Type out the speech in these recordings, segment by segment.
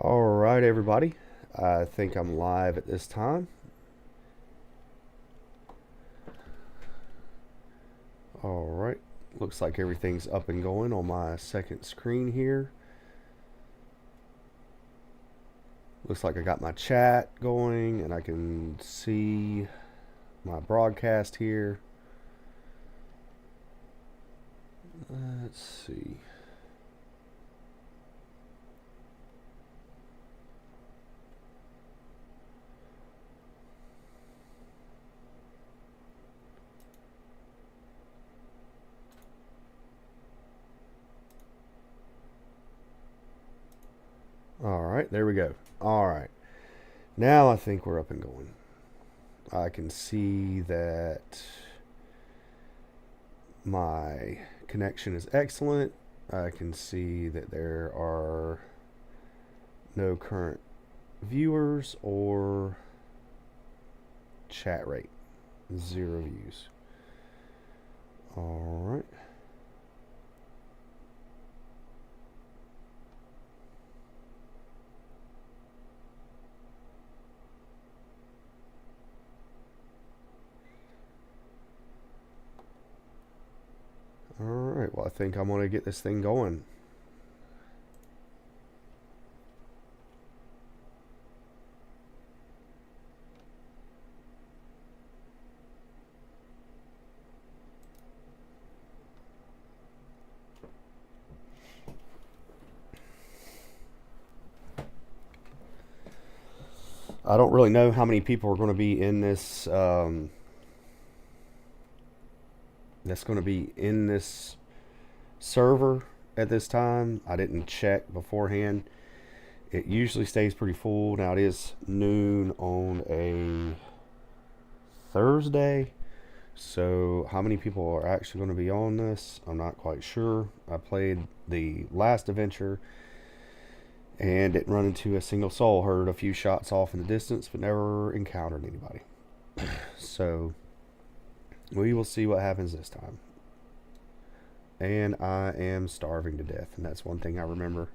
All right, everybody. I think I'm live at this time. All right. Looks like everything's up and going on my second screen here. Looks like I got my chat going and I can see my broadcast here. Let's see. All right, there we go. All right. Now I think we're up and going. I can see that my connection is excellent. I can see that there are no current viewers or chat rate. 0 views. All right. All right. Well, I think I'm going to get this thing going. I don't really know how many people are going to be in this. That's going to be in this server at this time. I didn't check beforehand. It usually stays pretty full. Now it is noon on a Thursday. So how many people are actually going to be on this? I'm not quite sure. I played the last adventure and didn't run into a single soul. Heard a few shots off in the distance, but never encountered anybody. So we will see what happens this time. And I am starving to death, and that's one thing I remember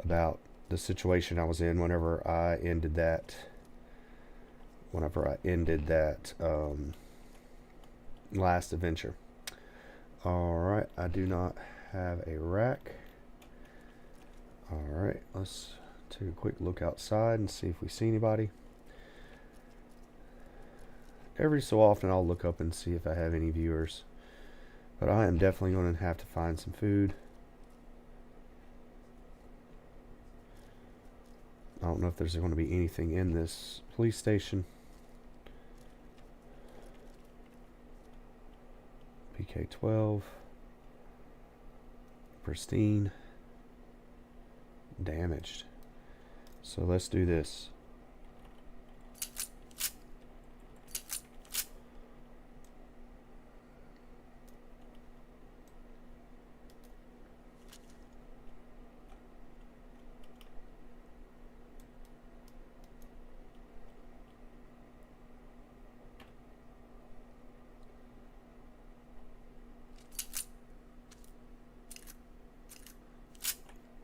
about the situation I was in whenever I ended that. Last adventure. All right, I do not have a rack. All right, let's take a quick look outside and see if we see anybody. Every so often I'll look up and see if I have any viewers, but I am definitely going to have to find some food. I don't know if there's going to be anything in this police station. PK-12. Pristine. Damaged. So let's do this.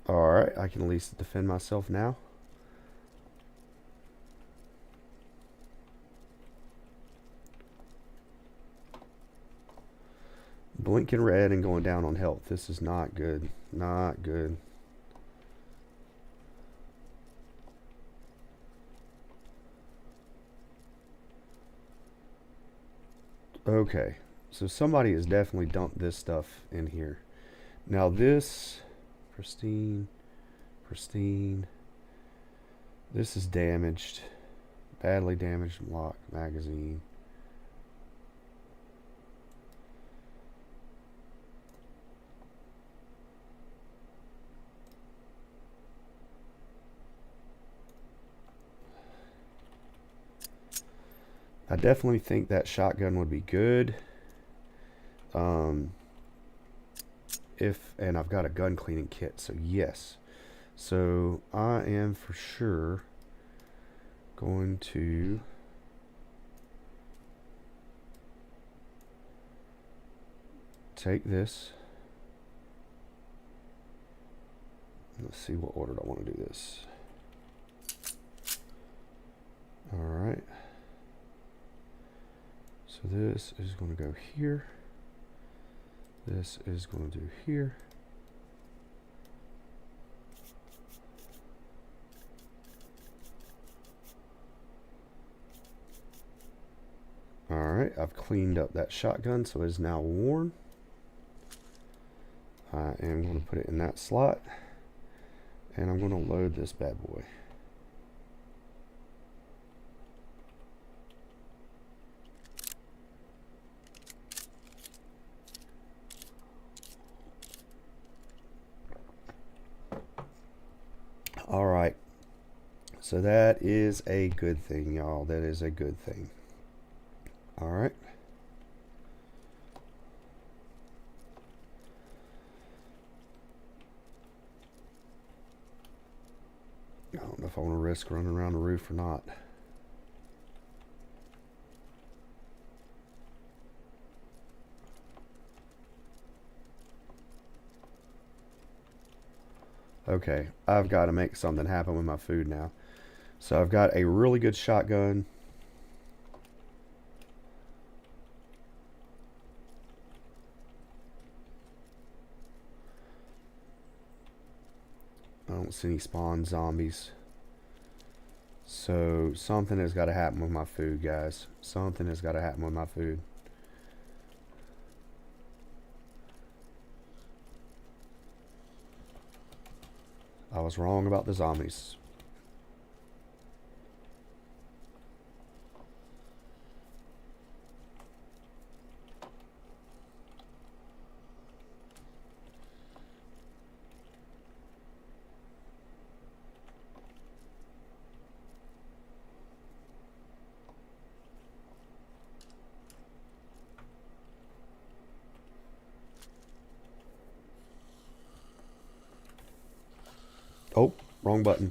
Alright, I can at least defend myself now. Blinking red and going down on health. This is not good. Not good. Okay, so somebody has definitely dumped this stuff in here. Now this, pristine, pristine. This is damaged. Badly damaged lock magazine. I definitely think that shotgun would be good. And I've got a gun cleaning kit, so yes. So I am for sure going to take this. Let's see what order I want to do this. Alright. So this is going to go here. This is going to do here. Alright, I've cleaned up that shotgun so it is now worn. I am going to put it in that slot. And I'm going to load this bad boy. Alright. So that is a good thing, y'all. That is a good thing. Alright. I don't know if I want to risk running around the roof or not. Okay, I've got to make something happen with my food now. So I've got a really good shotgun. I don't see any spawn zombies. So something has got to happen with my food, guys. Something has got to happen with my food. I was wrong about the zombies. Oh, wrong button.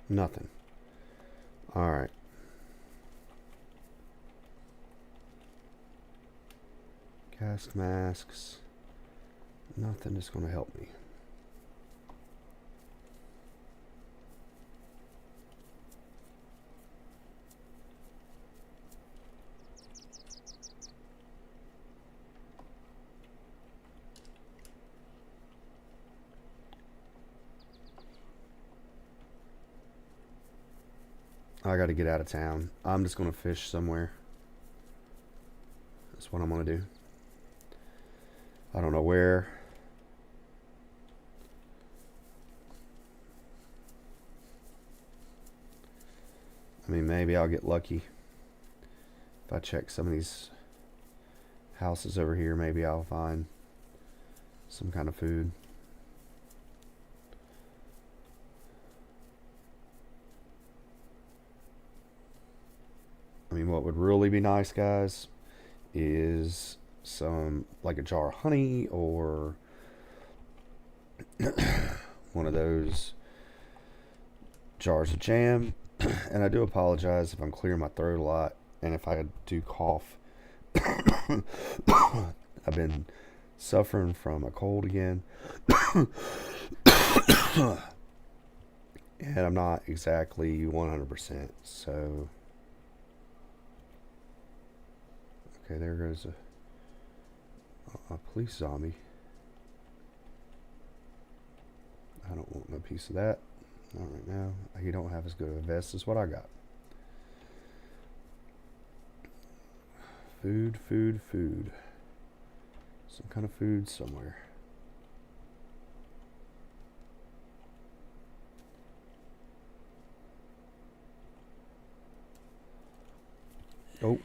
Nothing. Alright. Gas masks. Nothing is going to help me. I got to get out of town. I'm just going to fish somewhere. That's what I'm going to do. I don't know where. I mean, maybe I'll get lucky. If I check some of these houses over here, maybe I'll find some kind of food. I mean, what would really be nice, guys, is some, like a jar of honey or one of those jars of jam. And I do apologize if I'm clearing my throat a lot and if I do cough. I've been suffering from a cold again. And I'm not exactly 100%. So, okay, there goes a police zombie. I don't want no piece of that. Not right now. He don't have as good of a vest as what I got. Food, food, food. Some kind of food somewhere. Oh.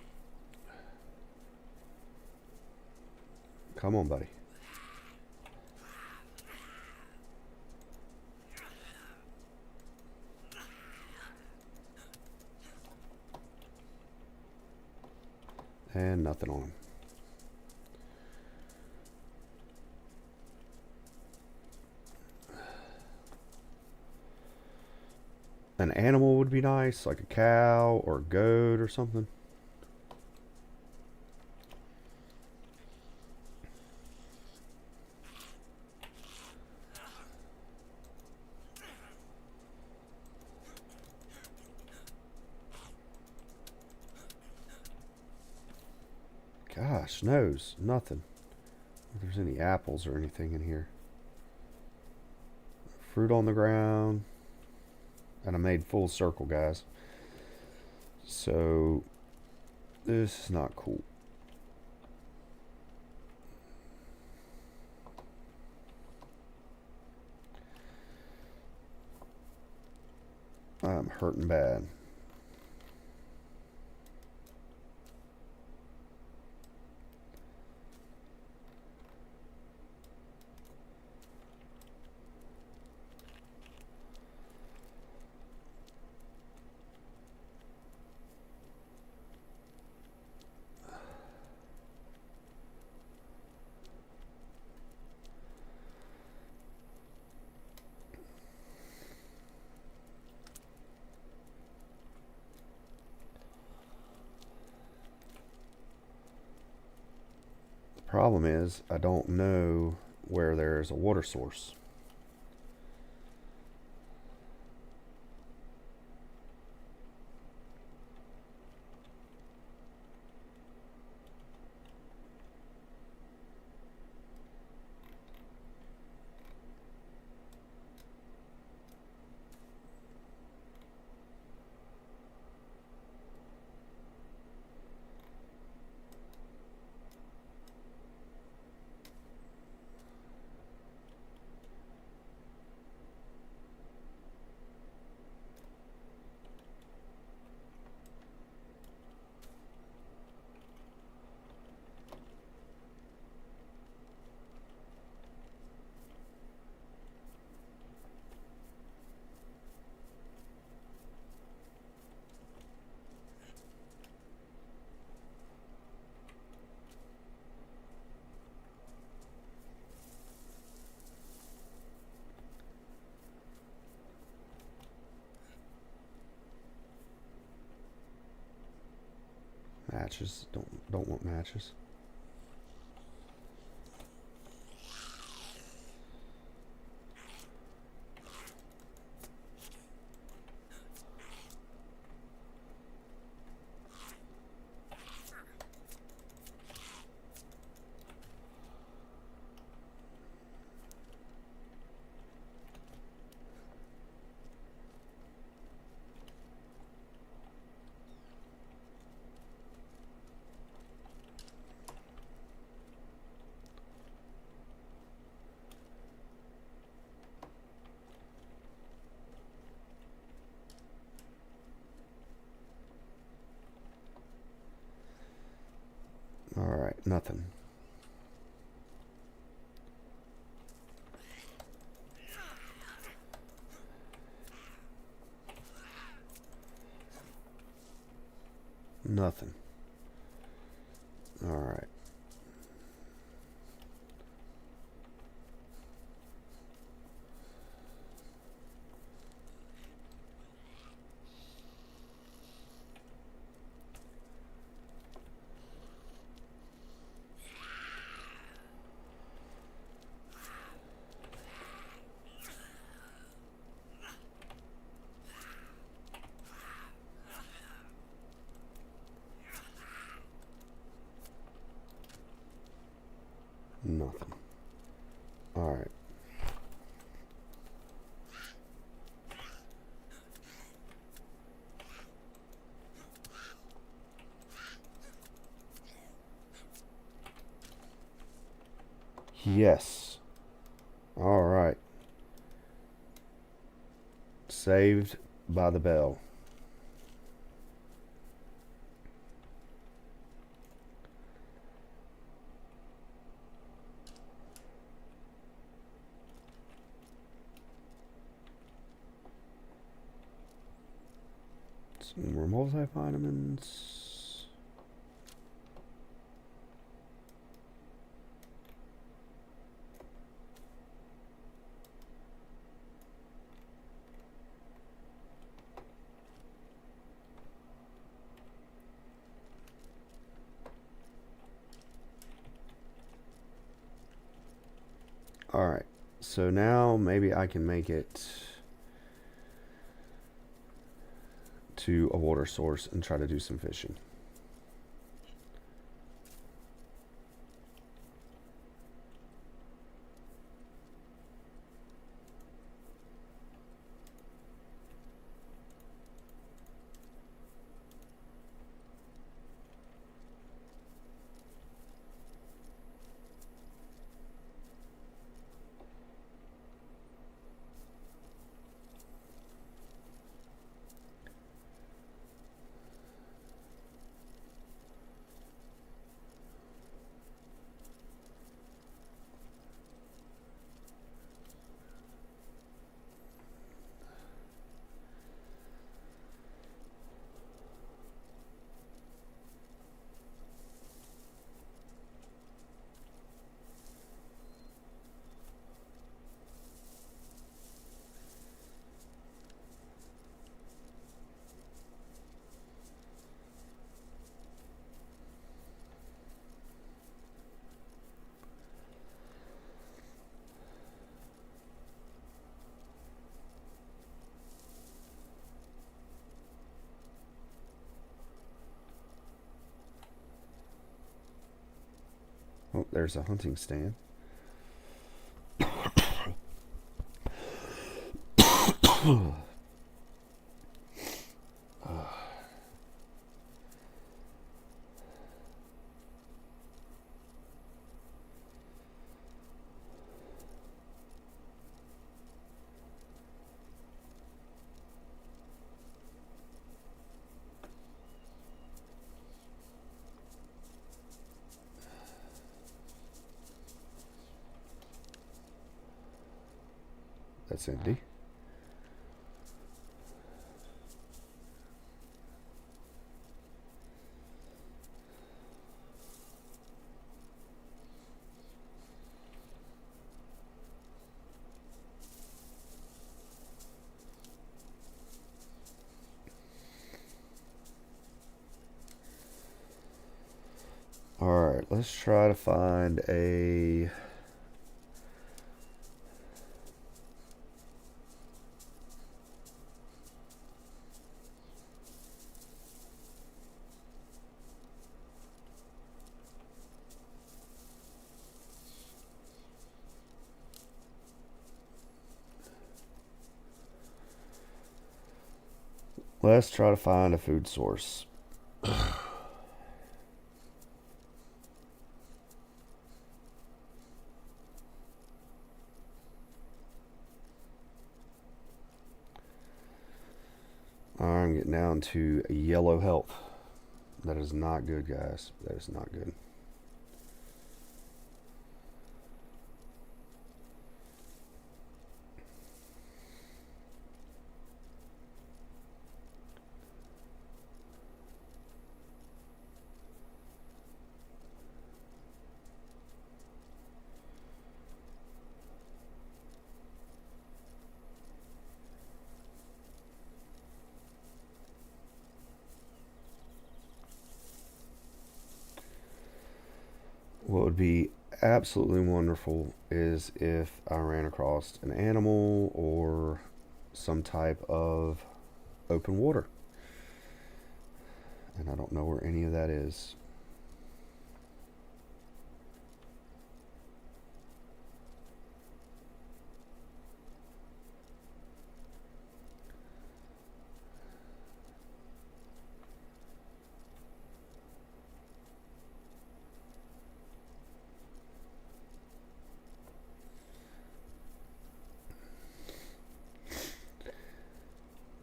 Come on, buddy. And nothing on him. an animal would be nice, like a cow or a goat or something. Gosh, knows nothing. If there's any apples or anything in here. Fruit on the ground. And I made full circle, guys. So, this is not cool. I'm hurting bad. Problem is, I don't know where there's a water source. Matches. Don't want matches. Alright, nothing. Nothing. Alright. Nothing. Alright. Yes. Alright. Saved by the bell. Some more multivitamins. Alright, so now maybe I can make it to a water source and try to do some fishing. Oh, there's a hunting stand. That's empty. Alright, let's try to find a... Let's try to find a food source. I'm getting down to a yellow health. That is not good, guys. That is not good. What would be absolutely wonderful is if I ran across an animal or some type of open water. And I don't know where any of that is.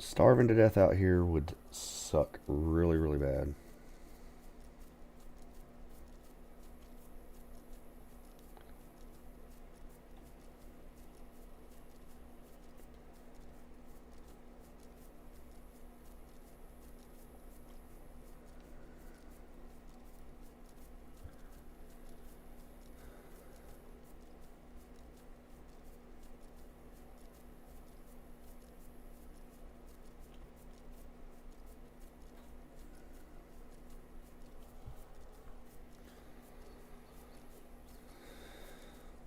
Starving to death out here would suck really, really bad.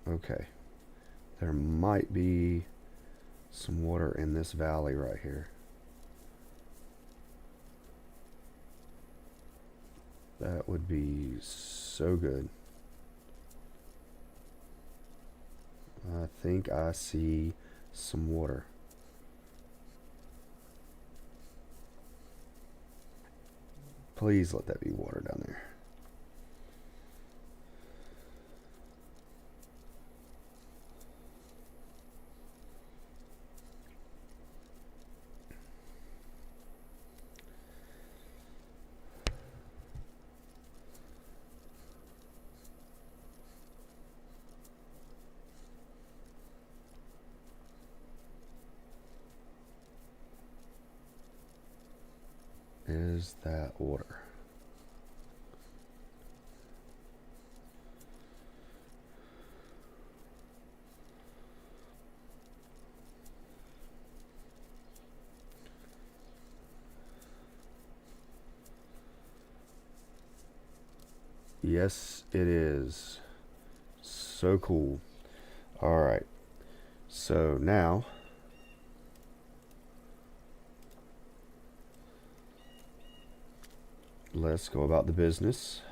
Okay. there might be some water in this valley right here. That would be so good. I think I see some water. Please let that be water down there. Is that water? Yes, it is. So cool. Alright, so now let's go about the business.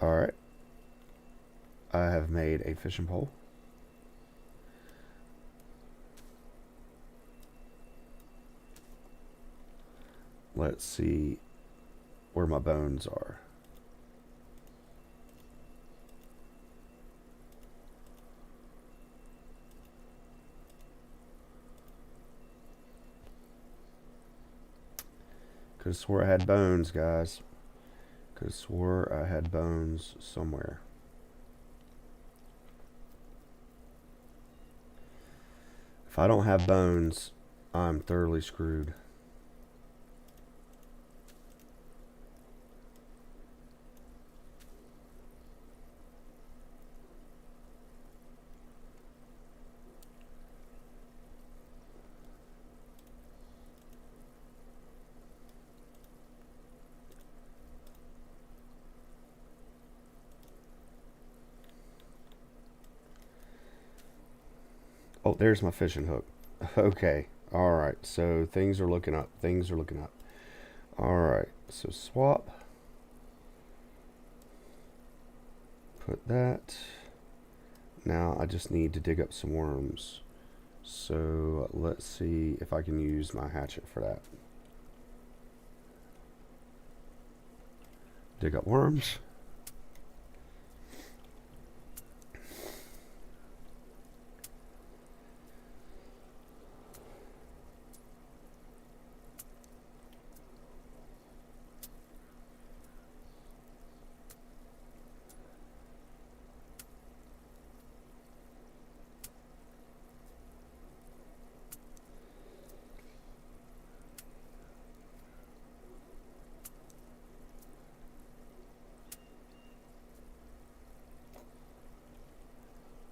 Alright, I have made a fishing pole. Let's see where my bones are. Could have swore I had bones, guys. Could have swore I had bones somewhere. If I don't have bones, I'm thoroughly screwed. Oh, there's my fishing hook. Okay. Alright, so things are looking up. Things are looking up. Alright, so swap. Put that. Now I just need to dig up some worms. So let's see if I can use my hatchet for that. Dig up worms.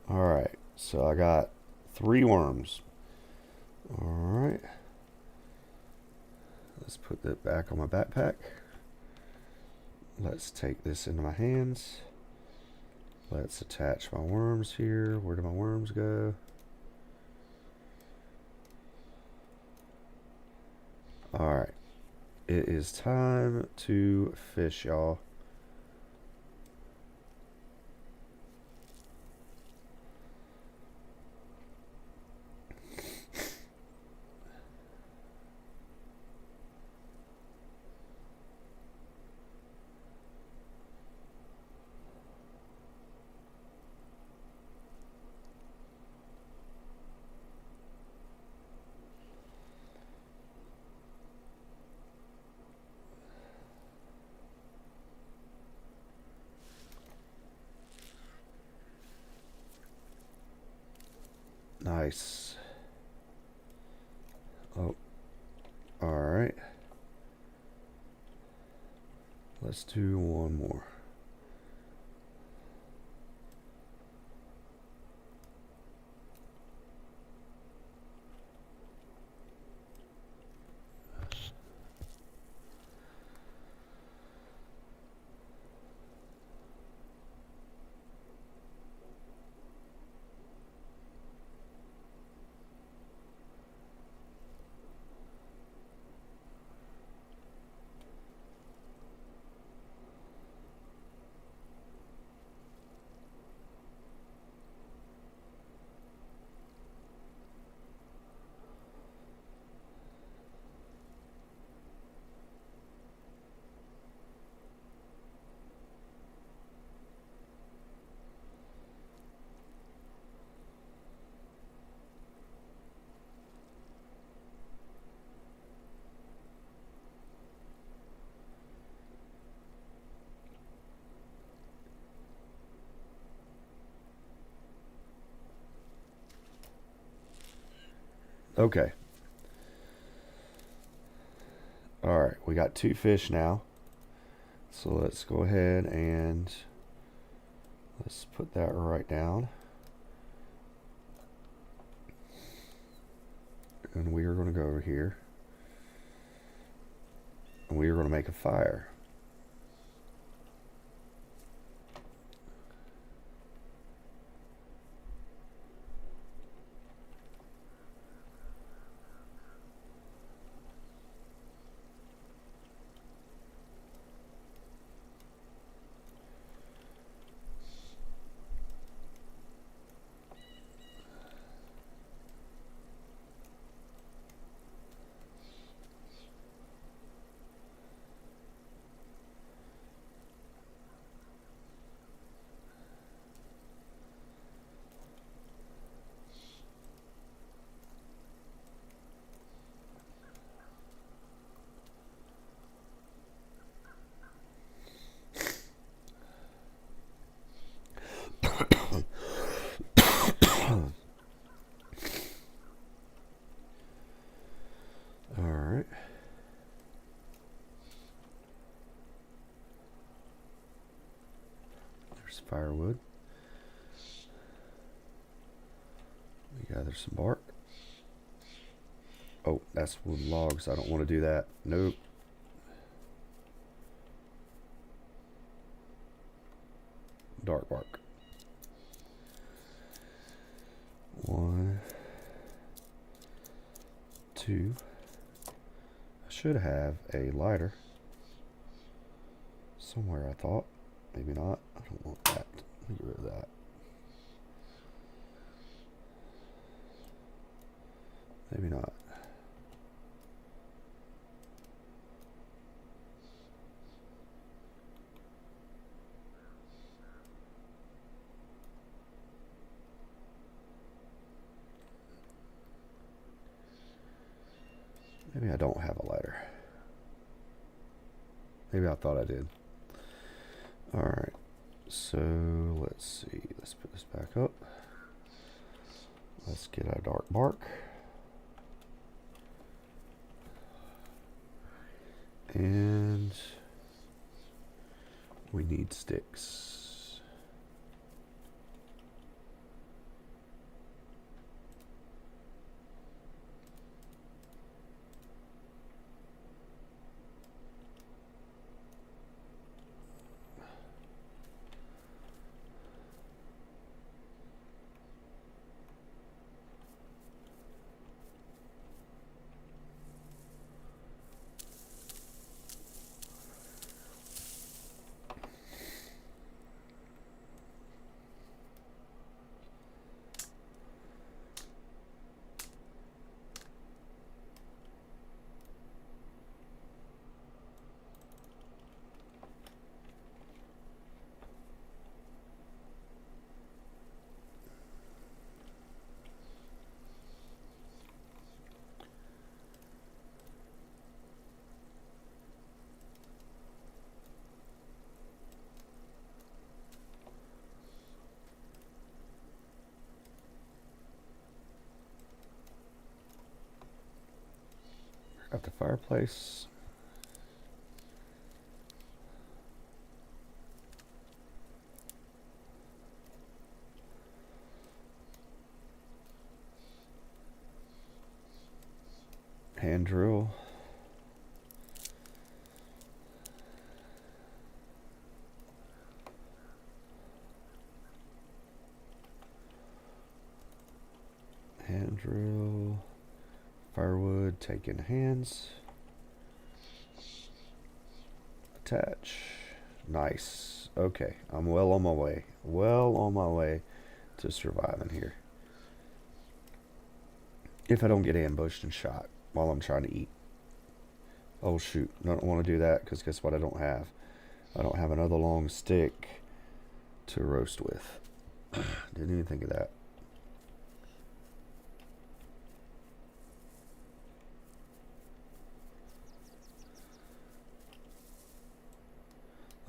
Alright, so I got 3 worms. Alright. Let's put that back on my backpack. Let's take this into my hands. Let's attach my worms here. Where do my worms go? Alright. It is time to fish, y'all. Nice. Oh, all right. Let's do one more. Okay. All right, we got 2 fish now. So let's go ahead and let's put that right down. And we are going to go over here. And we are going to make a fire. All right. There's firewood. We gather some bark. Oh, that's wood logs. I don't want to do that. Nope. Dark bark. 1, 2. I should have a lighter somewhere, I thought. Maybe not. I don't want that. Let me get rid of that. Maybe not. Maybe I don't have a lighter. Maybe I thought I did. Alright, so let's see. Let's put this back up. Let's get our dark bark. And we need sticks. the fireplace. Hand drill. Hand drill. Firewood taken hands. Attach. Nice. Okay, I'm well on my way. Well on my way to surviving here. If I don't get ambushed and shot while I'm trying to eat. Oh shoot, I don't want to do that because guess what I don't have? I don't have another long stick to roast with. Didn't even think of that.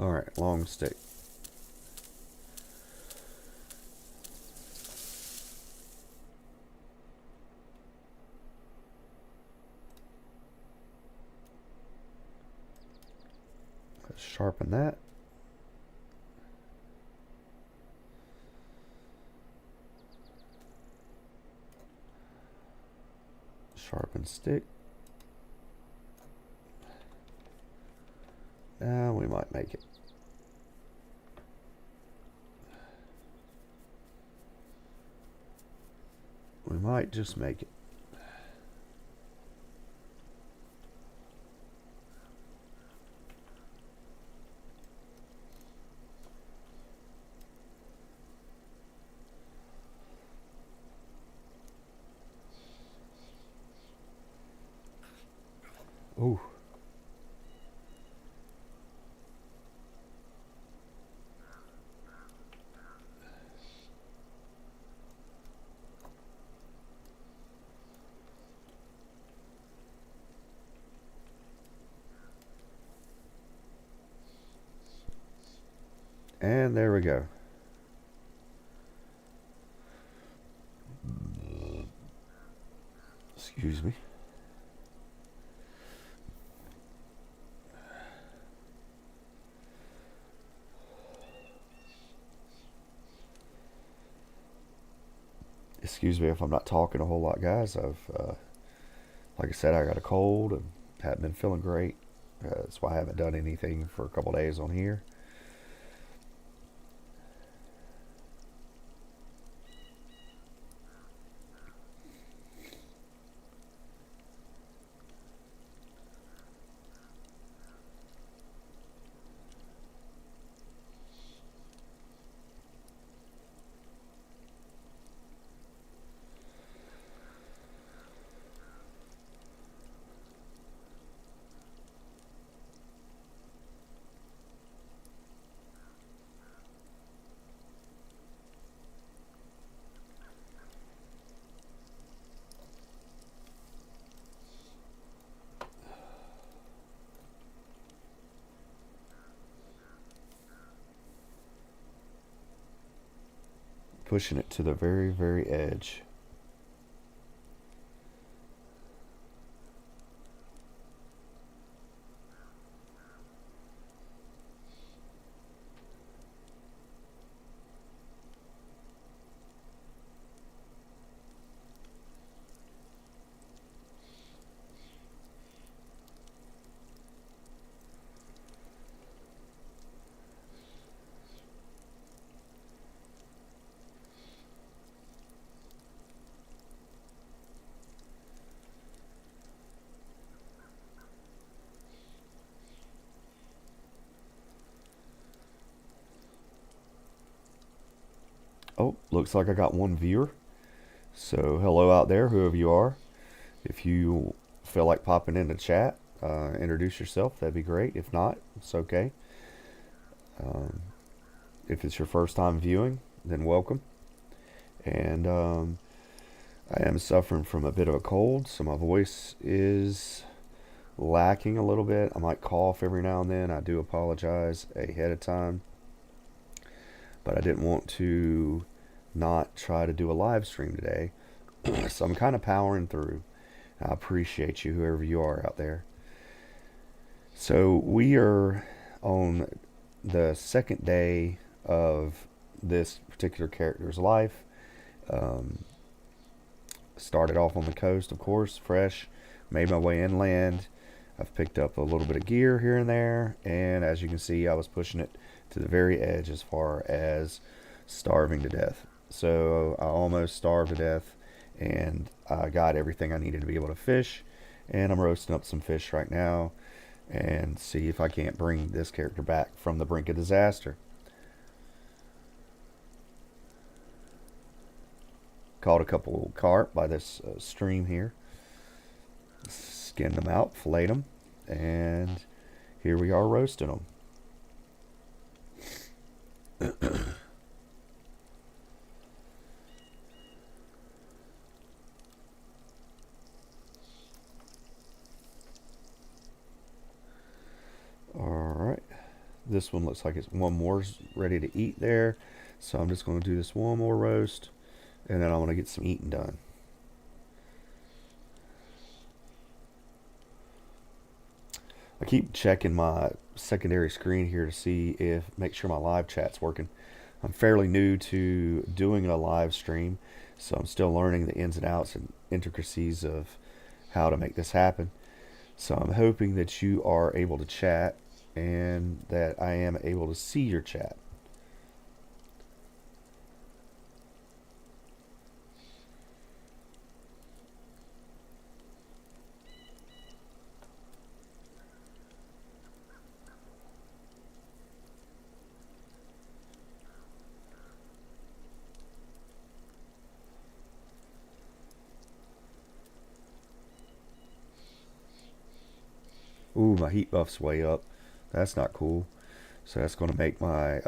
Alright, long stick. Let's sharpen that. Sharpen stick. We might make it. We might just make it. Ooh. And there we go. Excuse me. Excuse me if I'm not talking a whole lot, guys. Like I said, I got a cold and haven't been feeling great. That's why I haven't done anything for a couple days on here. Pushing it to the very, very edge. Oh, looks like I got one viewer. So hello out there, whoever you are. If you feel like popping in the chat, introduce yourself. That'd be great. If not, it's okay. Um, if it's your first time viewing, then welcome. And I am suffering from a bit of a cold, so my voice is lacking a little bit. I might cough every now and then. I do apologize ahead of time. But I didn't want to not try to do a live stream today. So I'm kind of powering through. I appreciate you, whoever you are out there. So we are on the second day of this particular character's life. Um, Started off on the coast, of course, fresh. Made my way inland. I've picked up a little bit of gear here and there, and as you can see, I was pushing it to the very edge as far as starving to death. So I almost starved to death, and I got everything I needed to be able to fish, and I'm roasting up some fish right now and see if I can't bring this character back from the brink of disaster. Caught a couple carp by this stream here. Skinned them out, filleted them, and here we are roasting them. Alright, this one looks like it's one more's ready to eat there, so I'm just going to do this one more roast, and then I want to get some eating done. I keep checking my secondary screen here to see if make sure my live chat's working. I'm fairly new to doing a live stream, so I'm still learning the ins and outs and intricacies of how to make this happen. So I'm hoping that you are able to chat and that I am able to see your chat. Ooh, my heat buff's way up. That's not cool. So that's going to make my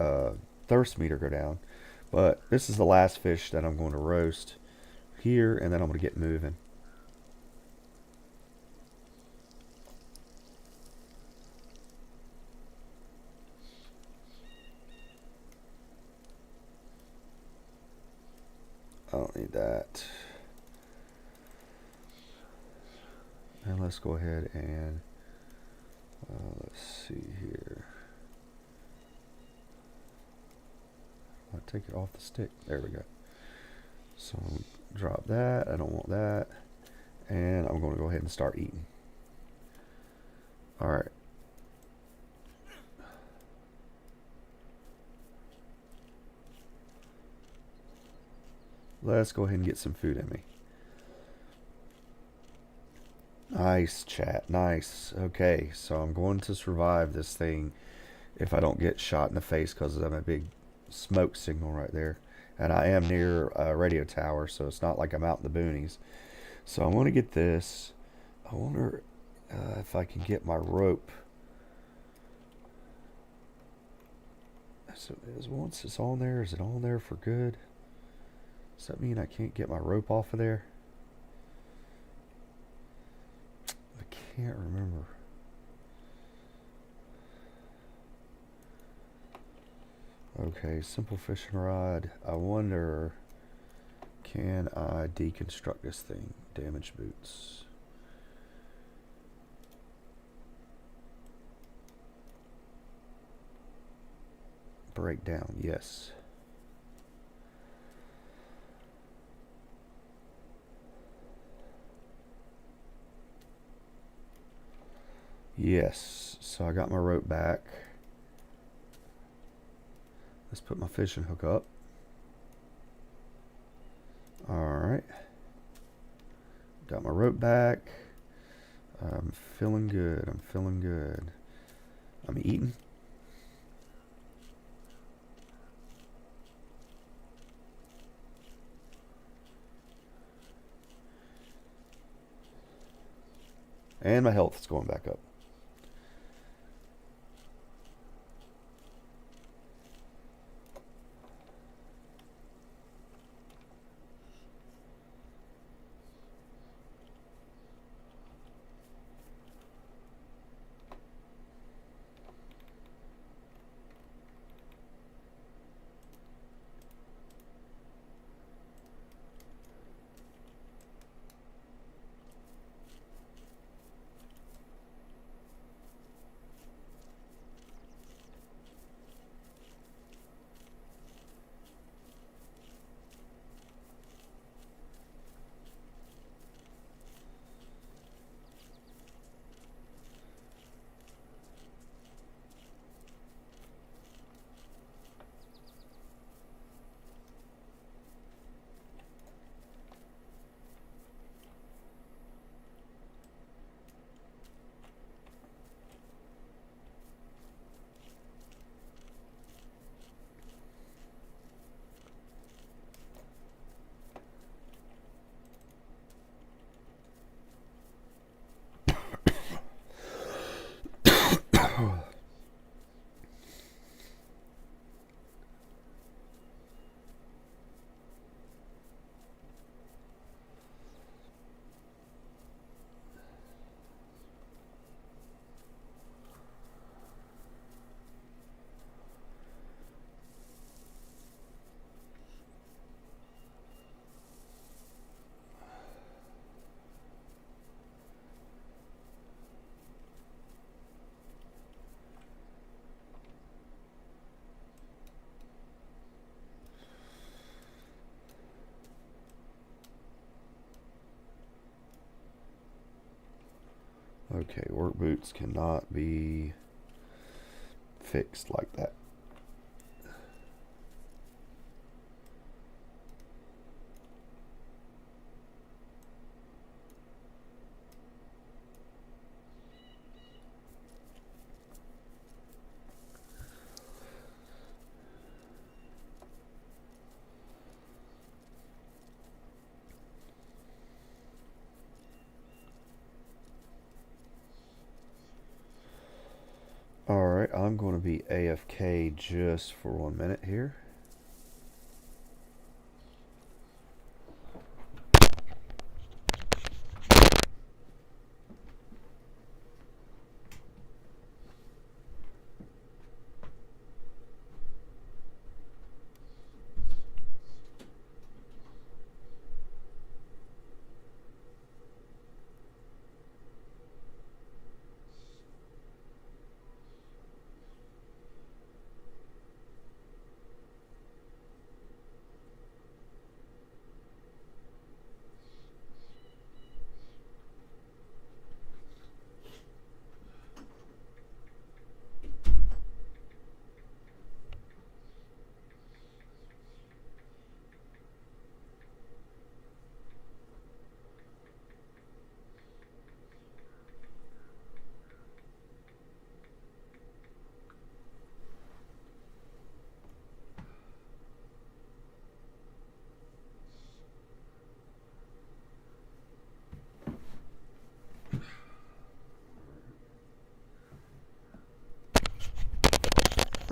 thirst meter go down. But this is the last fish that I'm going to roast here, and then I'm going to get moving. I don't need that. And let's go ahead and let's see here. I'll take it off the stick. There we go. So drop that. I don't want that. And I'm going to go ahead and start eating. All right. Let's go ahead and get some food in me. Nice, chat. Nice. Okay, so I'm going to survive this thing if I don't get shot in the face because of a big smoke signal right there. And I am near a radio tower, so it's not like I'm out in the boonies. So I'm going to get this. I wonder if I can get my rope. So once it's on there, is it on there for good? Does that mean I can't get my rope off of there? I can't remember. Okay, simple fishing rod. I wonder, can I deconstruct this thing? Damaged boots. Break down, yes. Yes, so I got my rope back. Let's put my fishing hook up. Alright. Got my rope back. I'm feeling good. I'm feeling good. I'm eating. And my health is going back up. Okay, work boots cannot be fixed like that. Alright, I'm going to be AFK just for 1 minute here.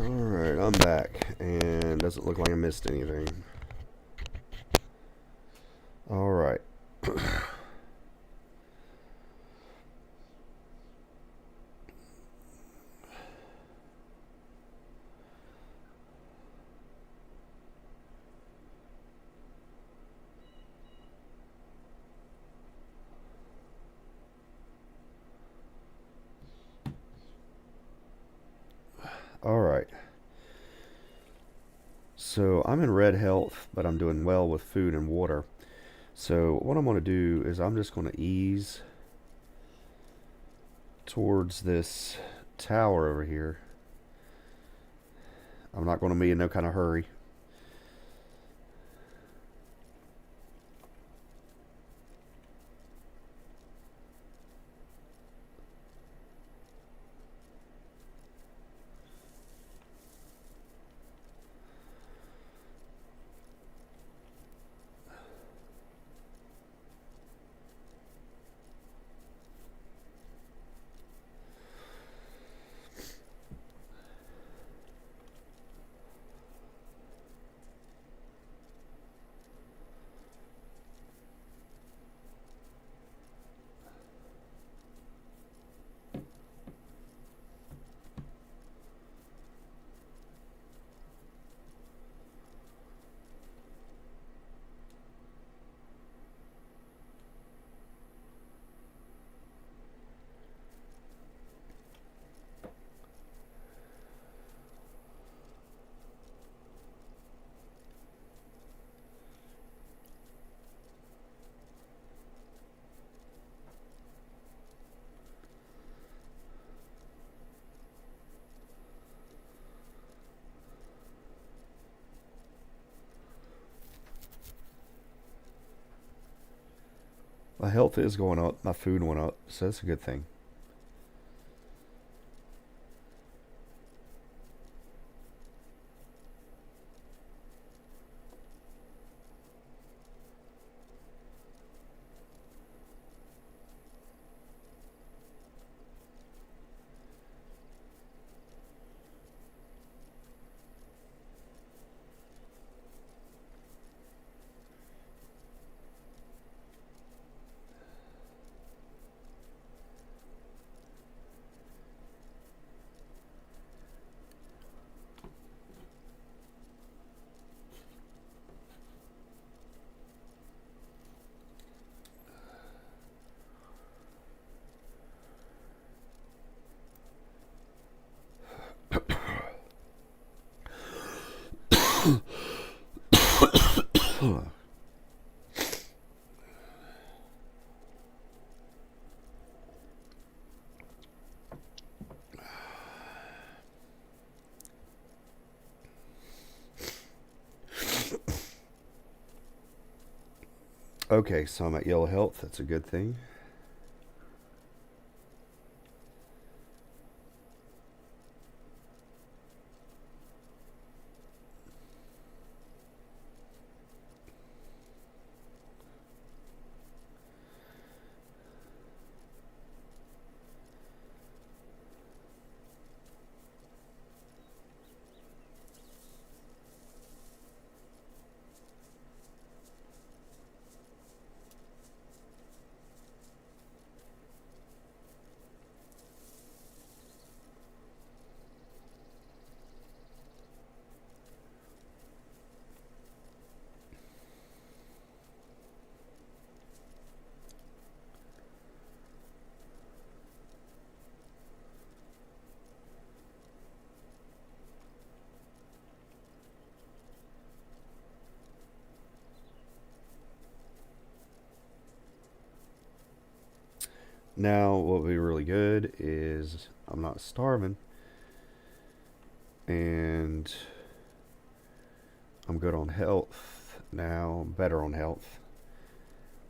Alright, I'm back, and doesn't look like I missed anything. Alright. Alright. So I'm in red health, but I'm doing well with food and water. So what I'm going to do is I'm just going to ease towards this tower over here. I'm not going to be in no kind of hurry. My health is going up, my food went up, so that's a good thing. Okay, so I'm at yellow health. That's a good thing. Now, what would be really good is I'm not starving and I'm good on health now, better on health.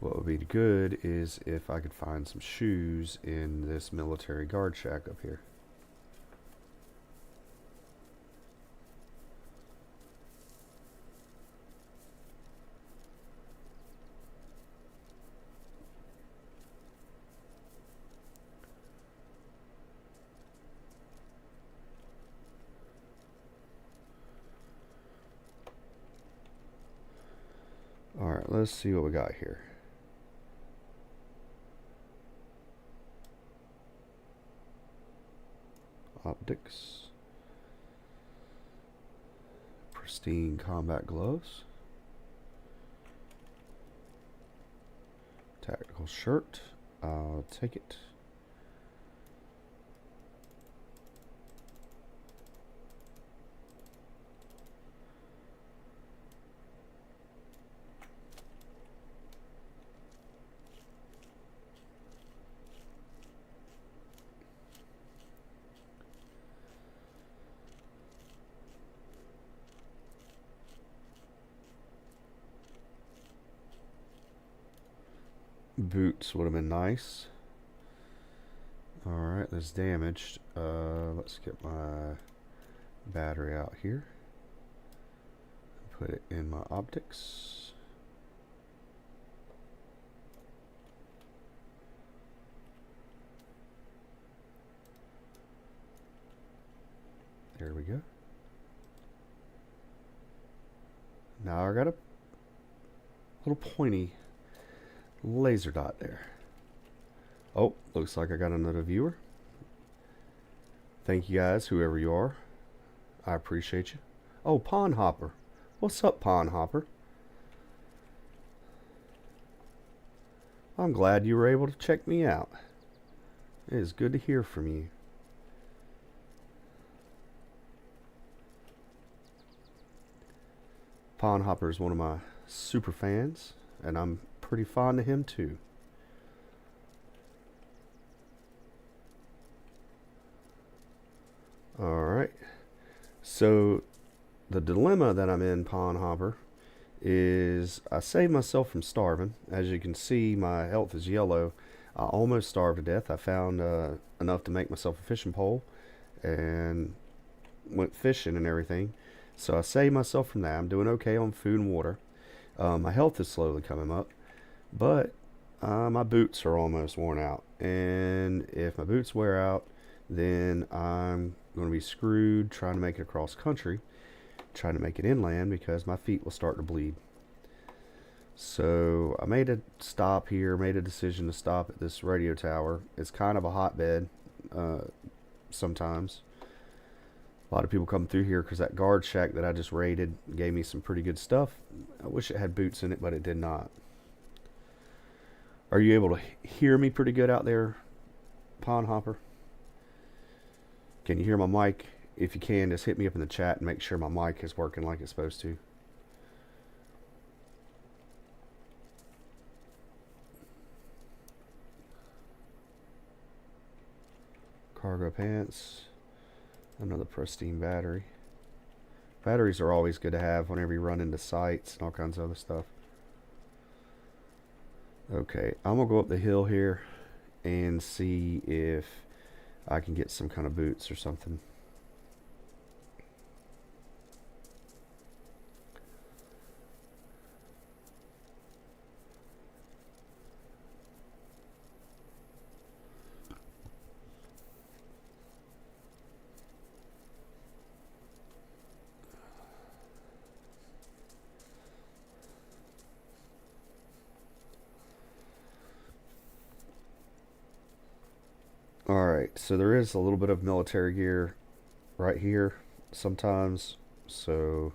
What would be good is if I could find some shoes in this military guard shack up here. Alright, let's see what we got here. Optics. Pristine combat gloves. Tactical shirt. I'll take it. Boots would have been nice. Alright, that's damaged. Let's get my battery out here. Put it in my optics. There we go. Now I got a little pointy laser dot there. Oh, looks like I got another viewer. Thank you guys, whoever you are. I appreciate you. Oh, Pond Hopper. What's up, Pond Hopper? I'm glad you were able to check me out. It is good to hear from you. Pond Hopper is one of my super fans, and I'm pretty fond of him too. Alright, so the dilemma that I'm in, Pond Hopper, is I saved myself from starving. As you can see, my health is yellow. I almost starved to death. I found enough to make myself a fishing pole and went fishing and everything. So I saved myself from that. I'm doing okay on food and water. My health is slowly coming up, but my boots are almost worn out. And if my boots wear out, then I'm going to be screwed trying to make it across country, trying to make it inland, because my feet will start to bleed. So I made a stop here, made a decision to stop at this radio tower. It's kind of a hotbed sometimes. A lot of people come through here because that guard shack that I just raided gave me some pretty good stuff. I wish it had boots in it, but it did not. Are you able to hear me pretty good out there, Pond Hopper? Can you hear my mic? If you can, just hit me up in the chat and make sure my mic is working like it's supposed to. Cargo pants. Another pristine battery. Batteries are always good to have whenever you run into sites and all kinds of other stuff. Okay, I'm gonna go up the hill here and see if I can get some kind of boots or something. Alright, so there is a little bit of military gear right here sometimes. So,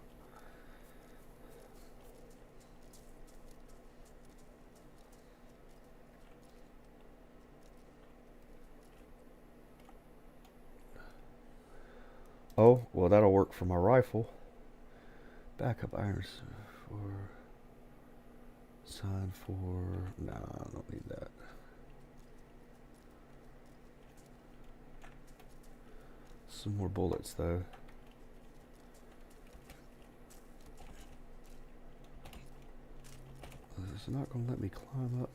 oh, well, that'll work for my rifle. Backup irons for. Sign for. Nah, I don't need that. Some more bullets, though. It's not going to let me climb up.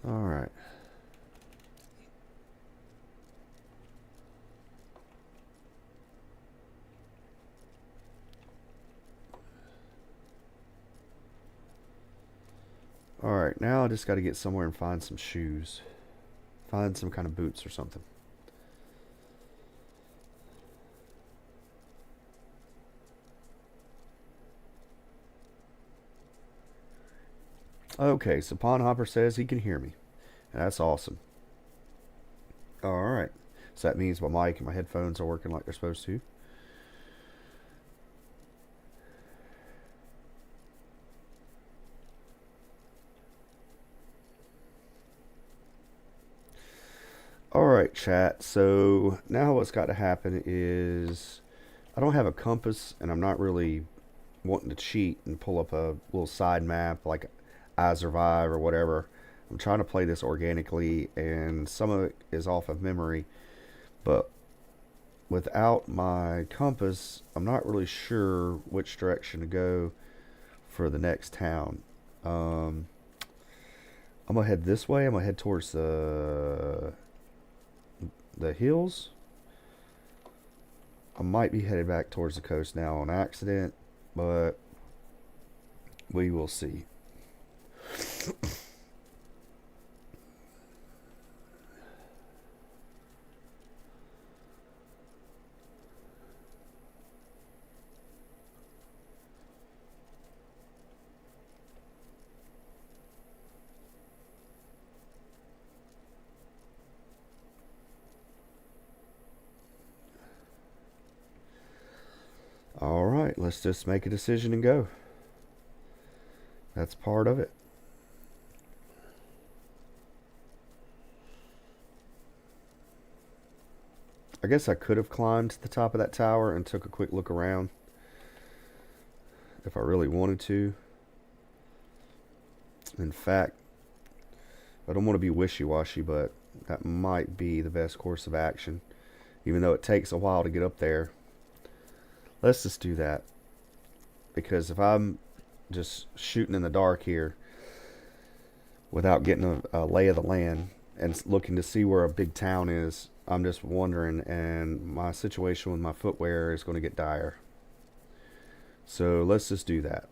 Alright. Alright, now I just got to get somewhere and find some shoes. Find some kind of boots or something. Okay, so Pondhopper says he can hear me. That's awesome. Alright. So that means my mic and my headphones are working like they're supposed to. Alright, chat. So now what's got to happen is I don't have a compass and I'm not really wanting to cheat and pull up a little side map like I Survive or whatever. I'm trying to play this organically and some of it is off of memory. But without my compass, I'm not really sure which direction to go for the next town. Um, I'm gonna head this way. I'm gonna head towards the hills. I might be headed back towards the coast now on accident, but we will see. All right, let's just make a decision and go. That's part of it. I guess I could have climbed to the top of that tower and took a quick look around if I really wanted to. In fact, I don't want to be wishy-washy, but that might be the best course of action. Even though it takes a while to get up there. Let's just do that. Because if I'm just shooting in the dark here without getting a lay of the land and looking to see where a big town is, I'm just wondering, and my situation with my footwear is going to get dire. So let's just do that.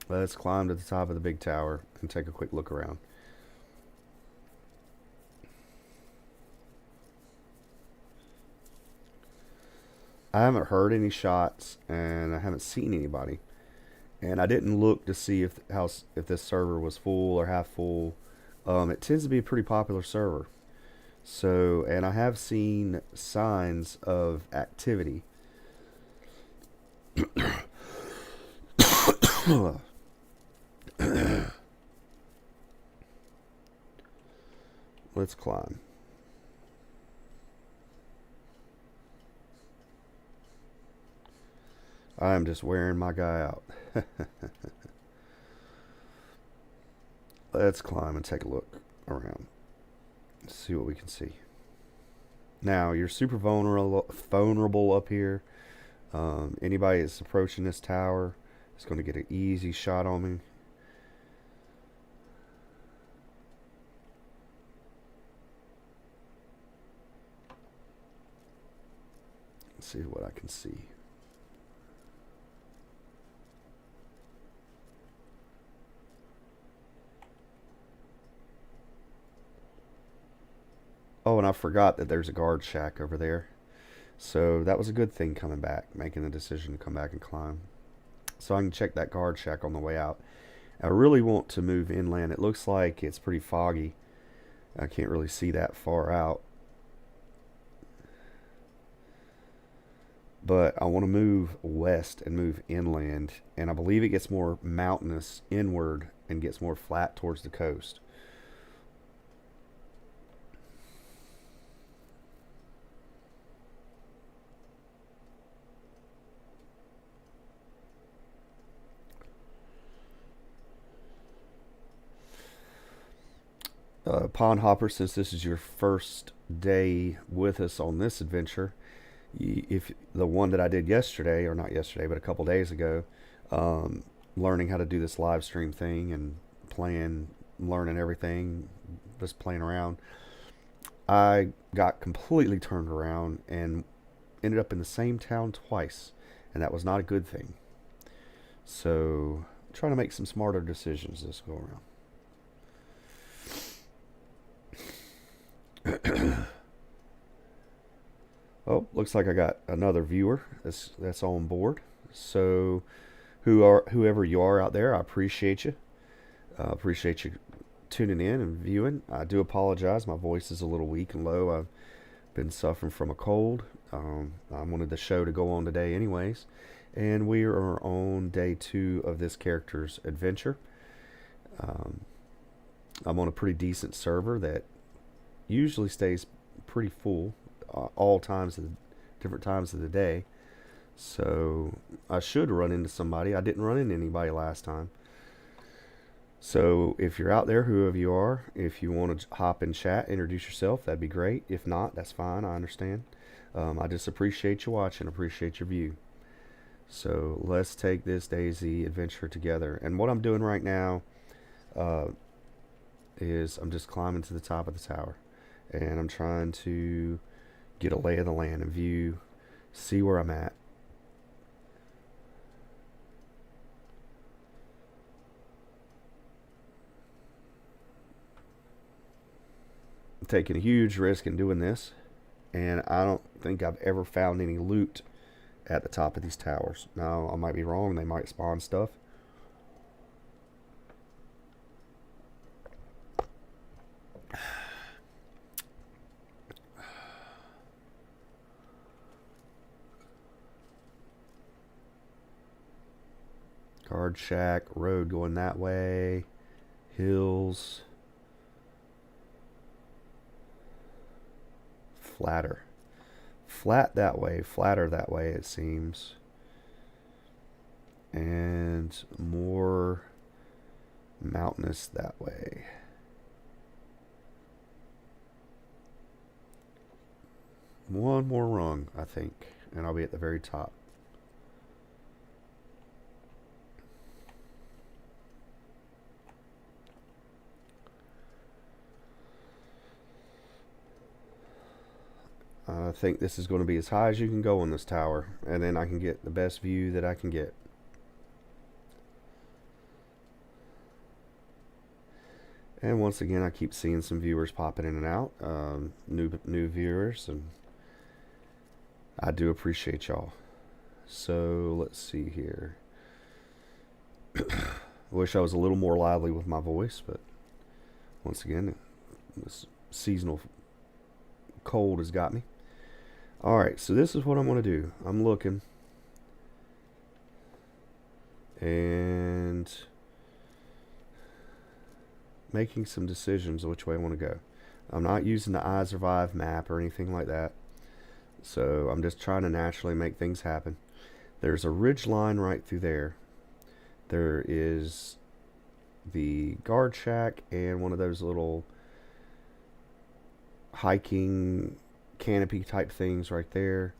Let's climb to the top of the big tower and take a quick look around. I haven't heard any shots and I haven't seen anybody. And I didn't look to see if this server was full or half full. It tends to be a pretty popular server. So, and I have seen signs of activity. Let's climb. I am just wearing my guy out. Let's climb and take a look around. Let's see what we can see. Now, you're super vulnerable up here. Anybody that's approaching this tower is going to get an easy shot on me. Let's see what I can see. Oh, and I forgot that there's a guard shack over there. So that was a good thing coming back, making the decision to come back and climb. So I can check that guard shack on the way out. I really want to move inland. It looks like it's pretty foggy. I can't really see that far out. But I want to move west and move inland. And I believe it gets more mountainous inward and gets more flat towards the coast. Pond Hopper, since this is your first day with us on this adventure, if the one that I did yesterday, or not yesterday, but a couple days ago, um, learning how to do this live stream thing and playing, learning everything, just playing around, I got completely turned around and ended up in the same town twice, and that was not a good thing. So, trying to make some smarter decisions this go around. Oh, looks like I got another viewer that's on board. So, whoever you are out there, I appreciate you. Appreciate you tuning in and viewing. I do apologize. My voice is a little weak and low. I've been suffering from a cold. I wanted the show to go on today, anyways. And we are on day 2 of this character's adventure. Um, I'm on a pretty decent server that usually stays pretty full all times of the different times of the day. So I should run into somebody. I didn't run into anybody last time. So if you're out there, whoever you are, if you want to hop in chat, introduce yourself, that'd be great. If not, that's fine. I understand. I just appreciate you watching, appreciate your view. So let's take this DayZ adventure together. And what I'm doing right now uh, is I'm just climbing to the top of the tower. And I'm trying to get a lay of the land and view, see where I'm at. I'm taking a huge risk in doing this, and I don't think I've ever found any loot at the top of these towers. Now, I might be wrong. They might spawn stuff. Guard shack, road going that way, hills, flatter. Flat that way, flatter that way, it seems. And more mountainous that way. One more rung, I think, and I'll be at the very top. I think this is going to be as high as you can go on this tower, and then I can get the best view that I can get. And once again, I keep seeing some viewers popping in and out, new viewers, and I do appreciate y'all. So let's see here. I wish I was a little more lively with my voice, but once again, this seasonal cold has got me. Alright, so this is what I'm going to do. I'm looking. And making some decisions which way I want to go. I'm not using the iSurvive map or anything like that. So I'm just trying to naturally make things happen. There's a ridge line right through there. There is the guard shack and one of those little hiking canopy type things right there.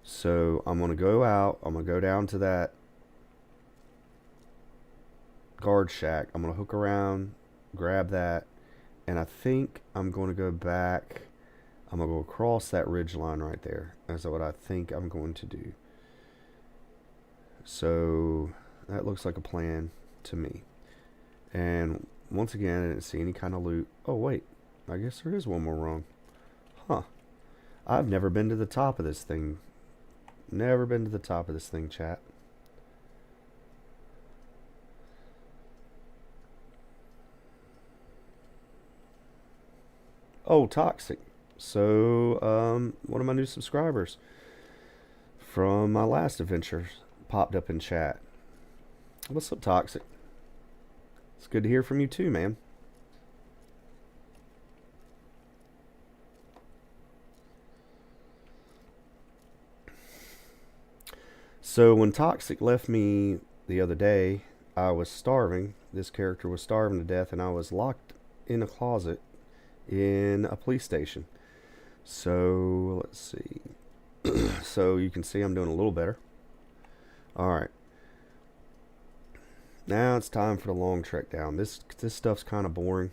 So I'm going to go out. I'm going to go down to that guard shack. I'm going to hook around, grab that, and I think I'm going to go back. I'm going to go across that ridge line right there. That's what I think I'm going to do. So that looks like a plan to me. And once again, I didn't see any kind of loot. Oh, wait. I guess there is one more wrong. Huh. I've never been to the top of this thing. Never been to the top of this thing, chat. Oh, Toxic. So, one of my new subscribers from my last adventure popped up in chat. What's up, Toxic? It's good to hear from you too, man. So when Toxic left me the other day, I was starving. This character was starving to death, and I was locked in a closet in a police station. So let's see. So you can see I'm doing a little better. Alright. Now it's time for the long trek down. This stuff's kind of boring.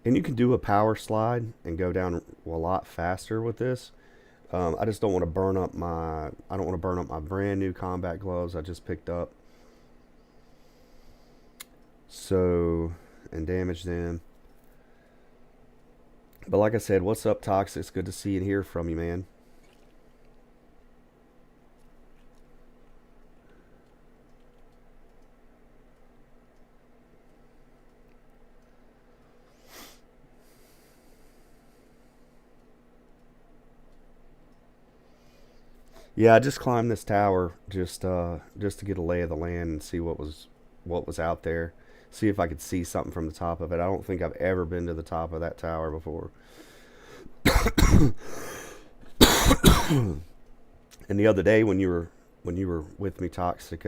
And you can do a power slide and go down a lot faster with this. I just don't want to burn up my. I don't want to burn up my brand new combat gloves I just picked up. So, and damage them. But like I said, what's up, Toxic? It's good to see and hear from you, man. Yeah, I just climbed this tower just to get a lay of the land and see what was out there. See if I could see something from the top of it. I don't think I've ever been to the top of that tower before. And the other day when you were with me, Toxic,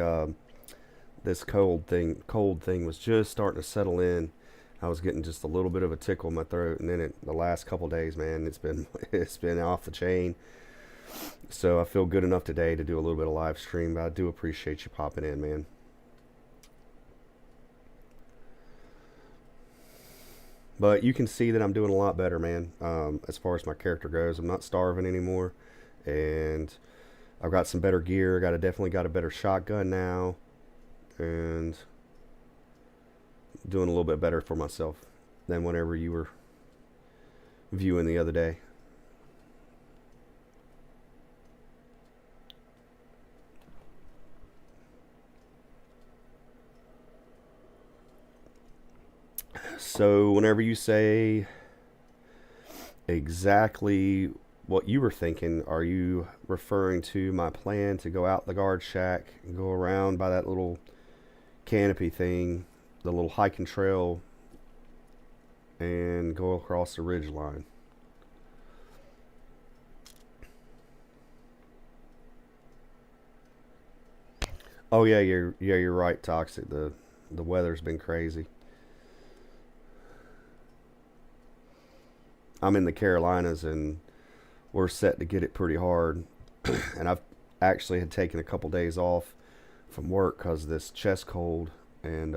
this cold thing was just starting to settle in. I was getting just a little bit of a tickle in my throat, and then the last couple days, man, it's been off the chain. So I feel good enough today to do a little bit of live stream, but I do appreciate you popping in, man. But you can see that I'm doing a lot better, man. As far as my character goes, I'm not starving anymore, and I've got some better gear. Definitely got a better shotgun now, and doing a little bit better for myself than whenever you were viewing the other day. So whenever you say exactly what you were thinking, are you referring to my plan to go out the guard shack and go around by that little canopy thing, the little hiking trail, and go across the ridge line? Oh yeah, you're right, Toxic. The weather's been crazy. I'm in the Carolinas, and we're set to get it pretty hard. And I've actually had taken a couple days off from work because of this chest cold, and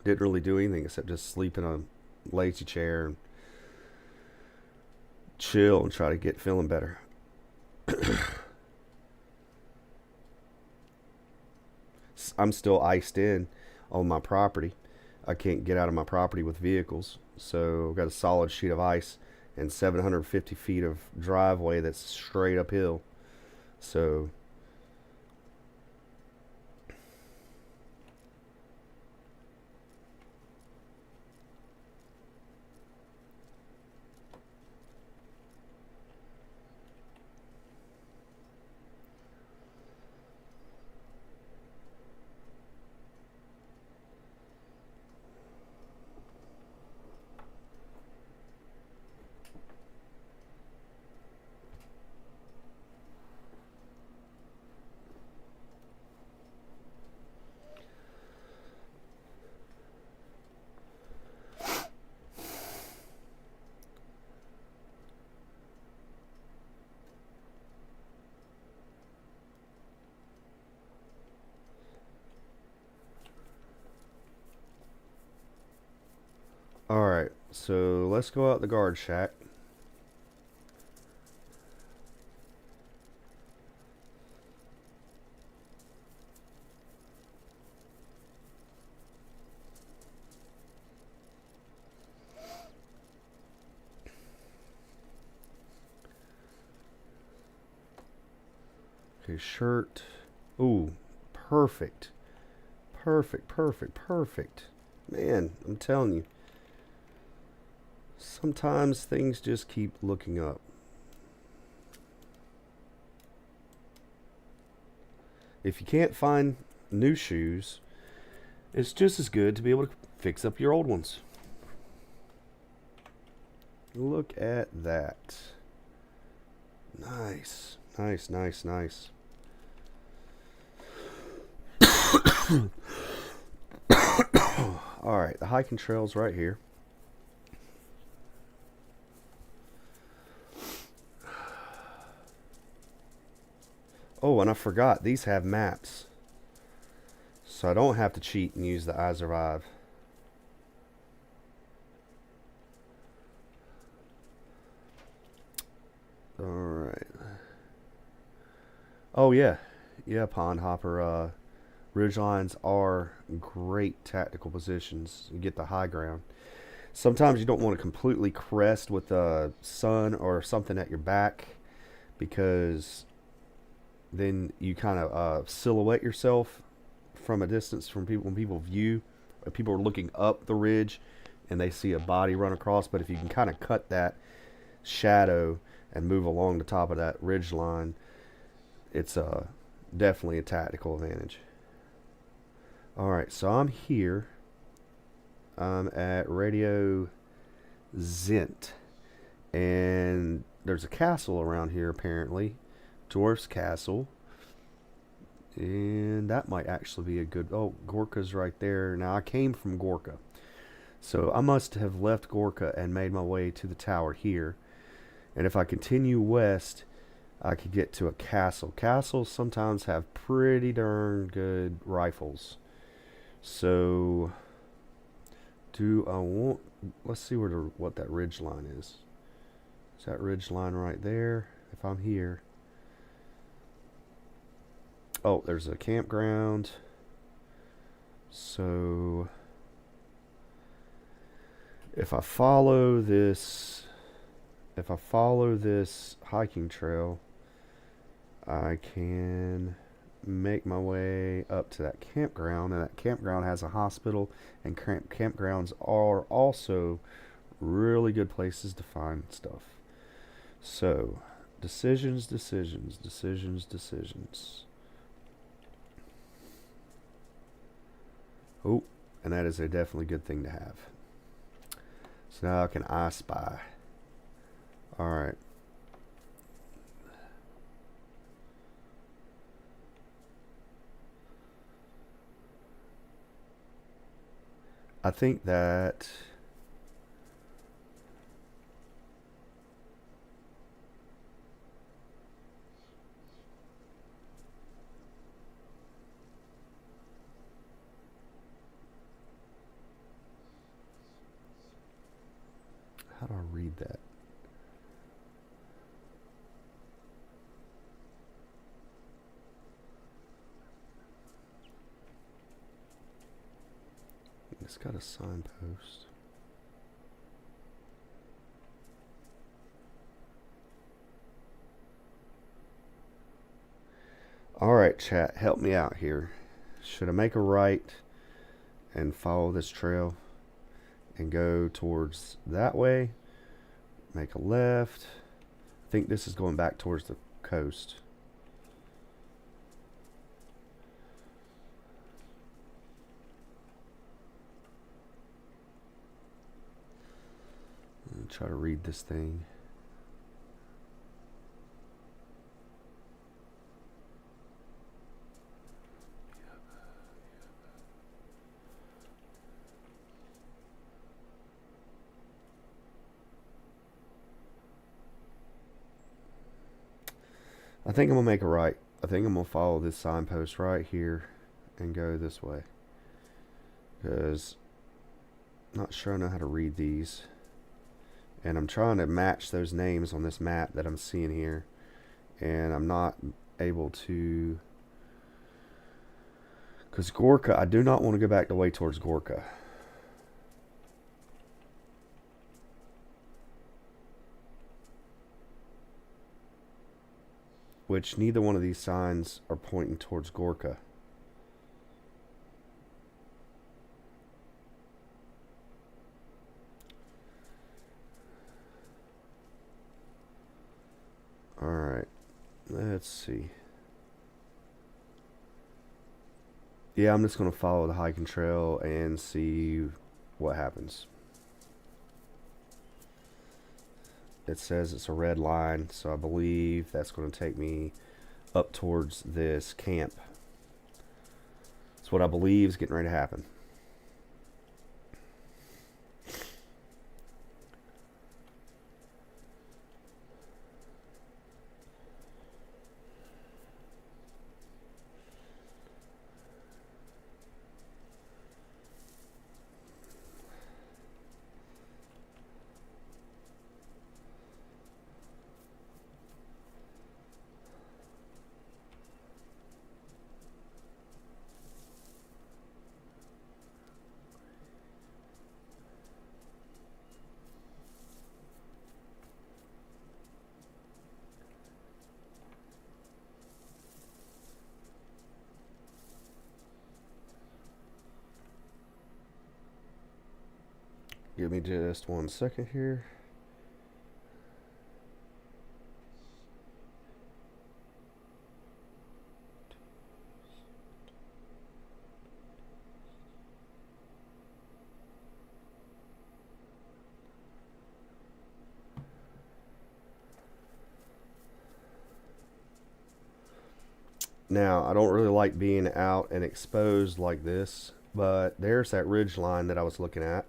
didn't really do anything except just sleep in a lazy chair and chill and try to get feeling better. I'm still iced in on my property. I can't get out of my property with vehicles, so I've got a solid sheet of ice and 750 feet of driveway that's straight uphill. So Alright, so let's go out the guard shack. Okay, shirt. Ooh, perfect. Perfect, perfect, perfect. Man, I'm telling you. Sometimes things just keep looking up. If you can't find new shoes, it's just as good to be able to fix up your old ones. Look at that. Nice. Nice, nice, nice. Alright, the hiking trail's right here. Oh, and I forgot, these have maps. So I don't have to cheat and use the I Survive. Alright. Oh, yeah. Yeah, Pond Hopper. Ridgelines are great tactical positions. You get the high ground. Sometimes you don't want to completely crest with the sun or something at your back, because then you kind of silhouette yourself from a distance from people. When people view, people are looking up the ridge and they see a body run across. But if you can kind of cut that shadow and move along the top of that ridge line, it's definitely a tactical advantage. Alright, so I'm here. I'm at Radio Zint. And there's a castle around here, apparently. Dwarf's Castle. And that might actually be a good... Oh, Gorka's right there. Now, I came from Gorka. So I must have left Gorka and made my way to the tower here. And if I continue west, I could get to a castle. Castles sometimes have pretty darn good rifles. So, do I want... Let's see what that ridge line is. Is that ridge line right there? If I'm here... Oh, there's a campground. So, if I follow this hiking trail, I can make my way up to that campground, and that campground has a hospital, and campgrounds are also really good places to find stuff. So, decisions, decisions, decisions, decisions. Oh, and that is a definitely good thing to have. So now I can I Spy. Alright. I think that... How do I read that? It's got a signpost. Alright, chat, help me out here. Should I make a right and follow this trail and go towards that way? Make a left. I think this is going back towards the coast. Let me try to read this thing. I think I'm going to make a right. I think I'm going to follow this signpost right here and go this way. Because Not sure I know how to read these. And I'm trying to match those names on this map that I'm seeing here. And I'm not able to. Because Gorka, I do not want to go back the way towards Gorka. Which neither one of these signs are pointing towards Gorka. Alright, let's see. Yeah, I'm just going to follow the hiking trail and see what happens. It says it's a red line, so I believe that's going to take me up towards this camp. That's what I believe is getting ready to happen. Give me just 1 second here. Now, I don't really like being out and exposed like this, but there's that ridge line that I was looking at.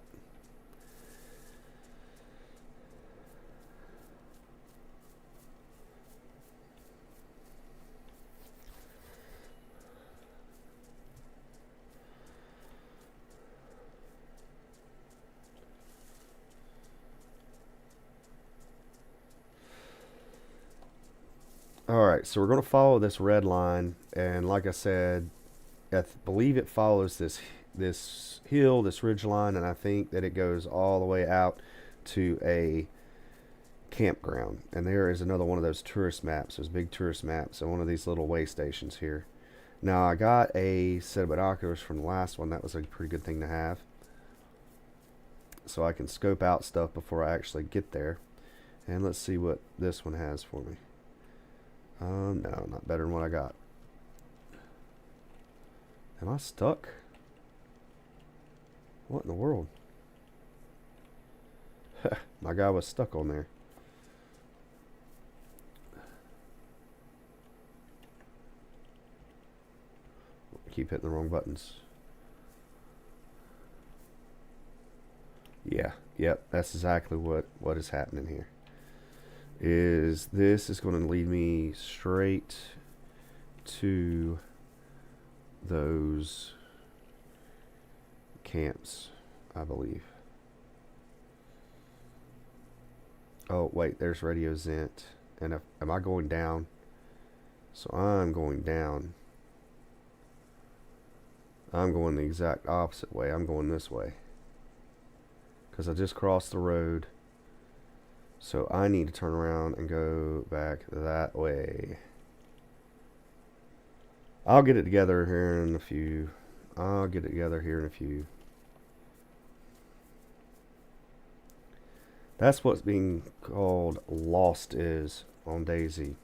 Alright, so we're going to follow this red line, and like I said, I believe it follows this hill, this ridge line, and I think that it goes all the way out to a campground. And there is another one of those tourist maps, those big tourist maps, on one of these little way stations here. Now, I got a set of binoculars from the last one. That was a pretty good thing to have, so I can scope out stuff before I actually get there. And let's see what this one has for me. No, not better than what I got. Am I stuck? What in the world? My guy was stuck on there. Keep hitting the wrong buttons. Yeah, yep, that's exactly what is happening here. This is going to lead me straight to those camps, I believe. Oh, wait, there's Radio Zent. And am I going down? So I'm going down. I'm going the exact opposite way. I'm going this way, because I just crossed the road. So I need to turn around and go back that way. I'll get it together here in a few. That's what's being called Lost is on DayZ.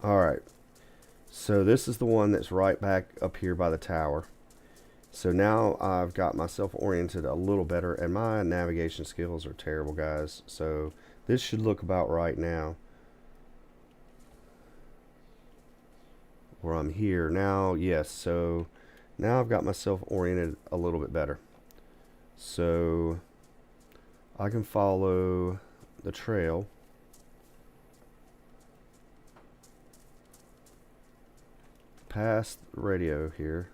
Alright, so this is the one that's right back up here by the tower. So now I've got myself oriented a little better, and my navigation skills are terrible, guys. So this should look about right now. Where I'm here now, yes. So now I've got myself oriented a little bit better. So I can follow the trail. Past the radio here.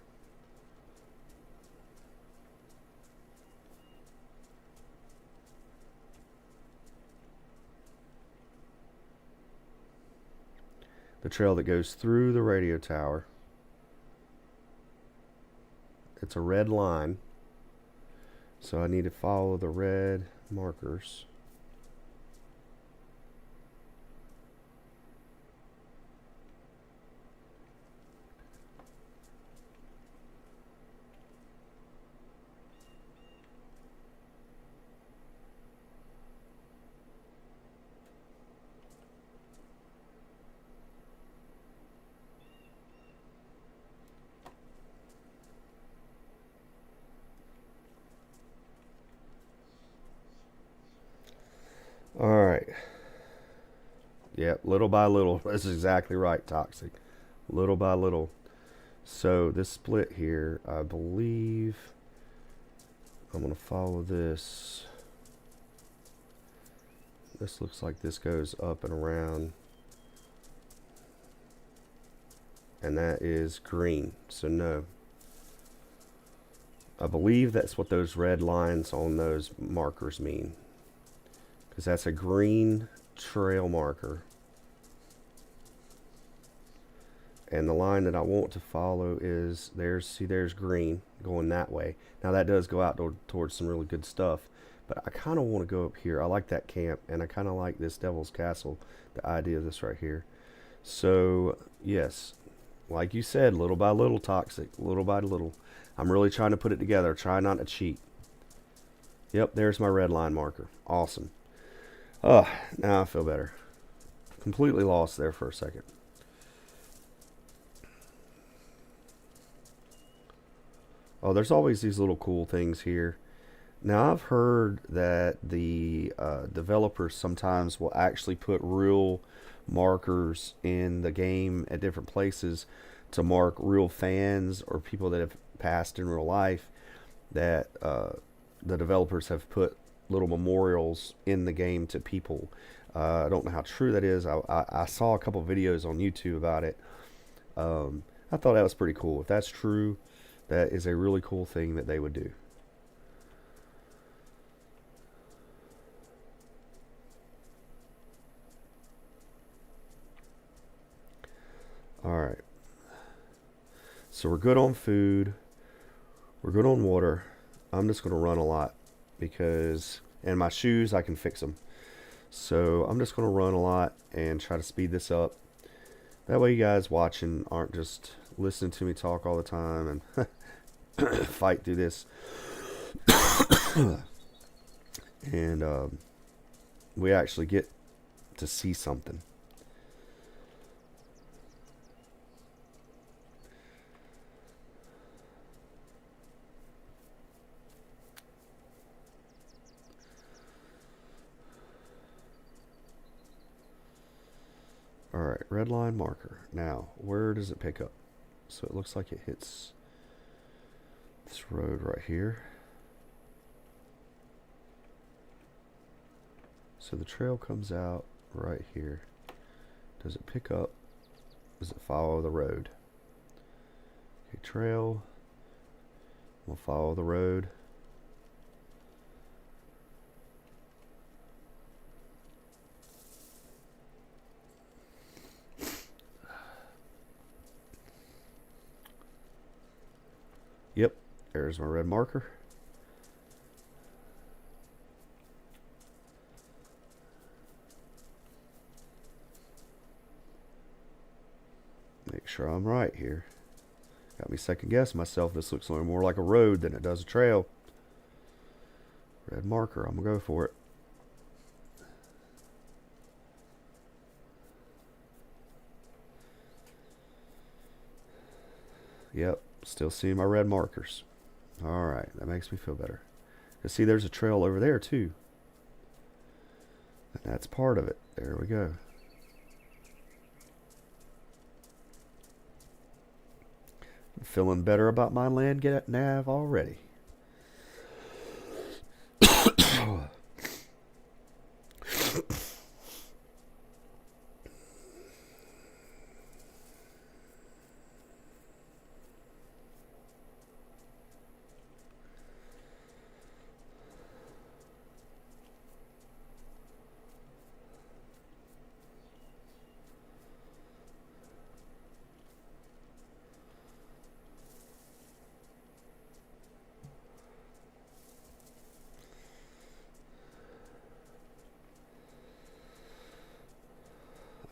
The trail that goes through the radio tower. It's a red line. So I need to follow the red markers. Alright. Yep, little by little. That's exactly right, Toxic. Little by little. So this split here, I believe I'm going to follow this. This looks like this goes up and around. And that is green, so no. I believe that's what those red lines on those markers mean. Because that's a green trail marker. And the line that I want to follow is, there's green going that way. Now that does go out towards some really good stuff. But I kind of want to go up here. I like that camp, and I kind of like this Devil's Castle, the idea of this right here. So, yes, like you said, little by little, Toxic, little by little. I'm really trying to put it together. Try not to cheat. Yep, there's my red line marker. Awesome. Oh, now I feel better. Completely lost there for a second. Oh, there's always these little cool things here. Now, I've heard that the developers sometimes will actually put real markers in the game at different places to mark real fans or people that have passed in real life, that the developers have put little memorials in the game to people. I don't know how true that is. I saw a couple videos on YouTube about it. I thought that was pretty cool. If that's true, that is a really cool thing that they would do. Alright. So we're good on food. We're good on water. I'm just going to run a lot because, and my shoes, I can fix them. So I'm just going to run a lot and try to speed this up. That way you guys watching aren't just listening to me talk all the time and fight through this. And we actually get to see something. Alright, red line marker. Now, where does it pick up? So it looks like it hits this road right here. So the trail comes out right here. Does it pick up? Does it follow the road? Okay, trail. We'll follow the road. Yep, there's my red marker. Make sure I'm right here. Got me second guessing myself. This looks a little more like a road than it does a trail. Red marker, I'm gonna go for it. Yep, still seeing my red markers. Alright, that makes me feel better. Because see, there's a trail over there too. And that's part of it. There we go. I'm feeling better about my land get nav already.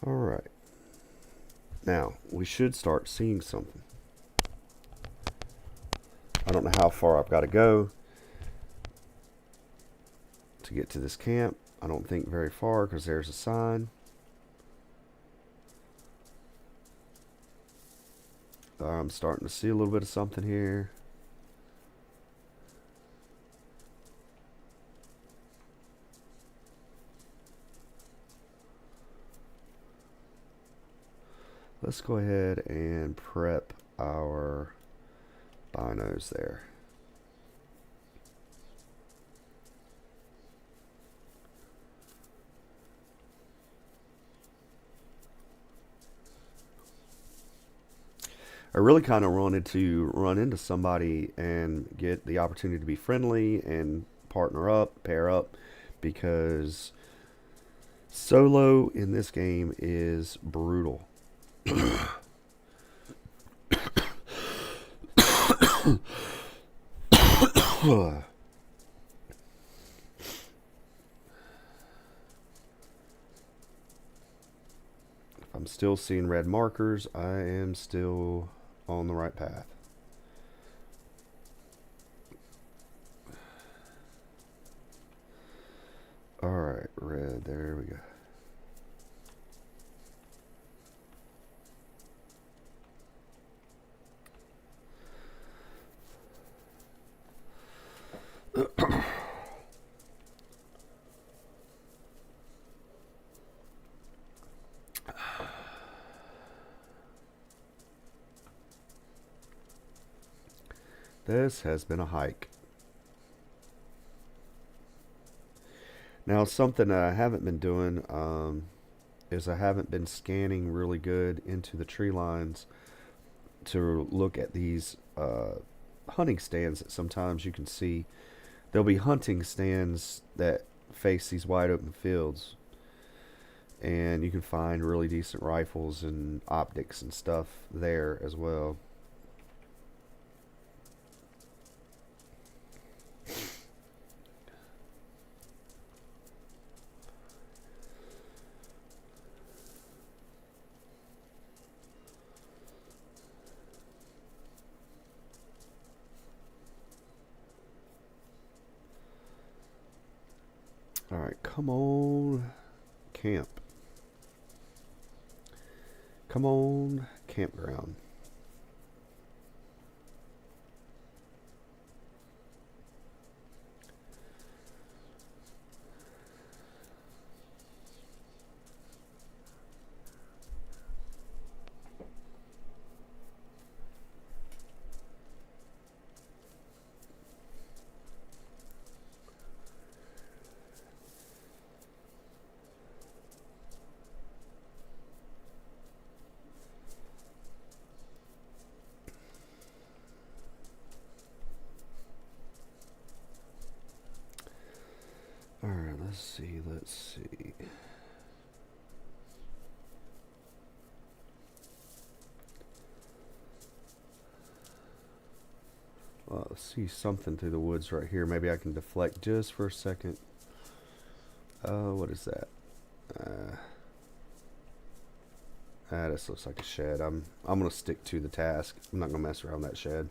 Alright. Now, we should start seeing something. I don't know how far I've got to go to get to this camp. I don't think very far because there's a sign. I'm starting to see a little bit of something here. Let's go ahead and prep our binos there. I really kind of wanted to run into somebody and get the opportunity to be friendly and partner up, pair up, because solo in this game is brutal. If I'm still seeing red markers, I am still on the right path. Alright, red, there we go. This has been a hike. Now, something that I haven't been doing is I haven't been scanning really good into the tree lines to look at these hunting stands that sometimes you can see. There'll be hunting stands that face these wide open fields, and you can find really decent rifles and optics and stuff there as well. Alright, come on, camp. Come on, campground. Alright, let's see. Well, let's see something through the woods right here. Maybe I can deflect just for a second. What is that? This looks like a shed. I'm gonna stick to the task. I'm not gonna mess around that shed.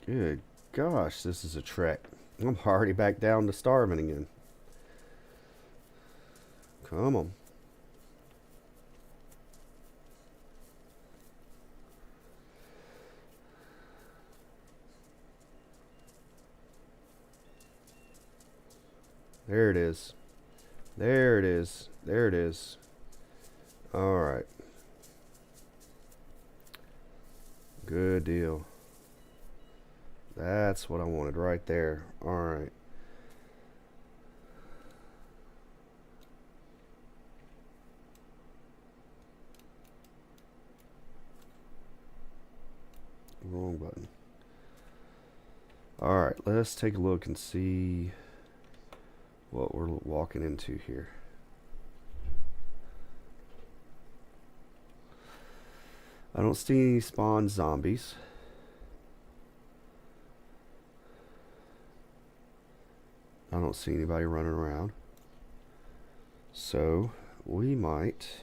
Good gosh, this is a trek. I'm already back down to starving again. Come on. There it is. There it is. There it is. Alright. Good deal. That's what I wanted right there. Alright. Wrong button. Alright, let's take a look and see what we're walking into here. I don't see any spawn zombies. I don't see anybody running around. So, we might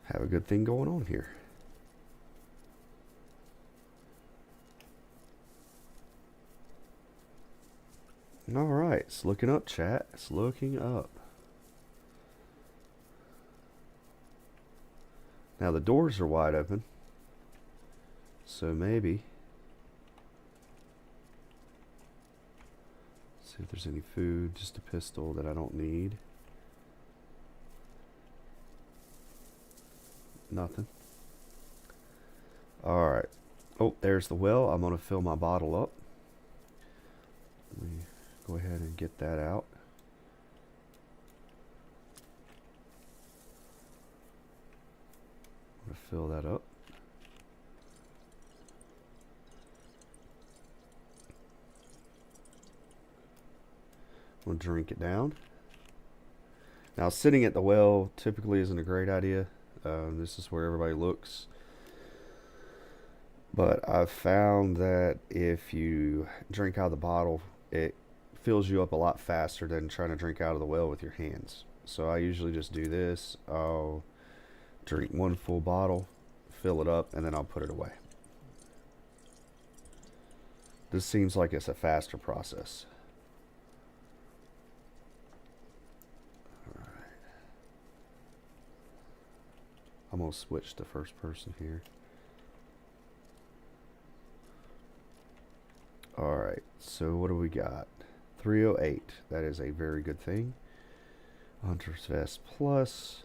have a good thing going on here. Alright, it's looking up, chat. It's looking up. Now the doors are wide open. So maybe. See if there's any food. Just a pistol that I don't need. Nothing. Alright. Oh, there's the well. I'm going to fill my bottle up. Let me go ahead and get that out. I'm going to fill that up. I'm going to drink it down. Now, sitting at the well typically isn't a great idea. This is where everybody looks. But I've found that if you drink out of the bottle, it fills you up a lot faster than trying to drink out of the well with your hands. So I usually just do this. I'll drink one full bottle, fill it up, and then I'll put it away. This seems like it's a faster process. Alright. I'm going to switch to first person here. Alright, so what do we got? 308. That is a very good thing. Hunter's Vest Plus.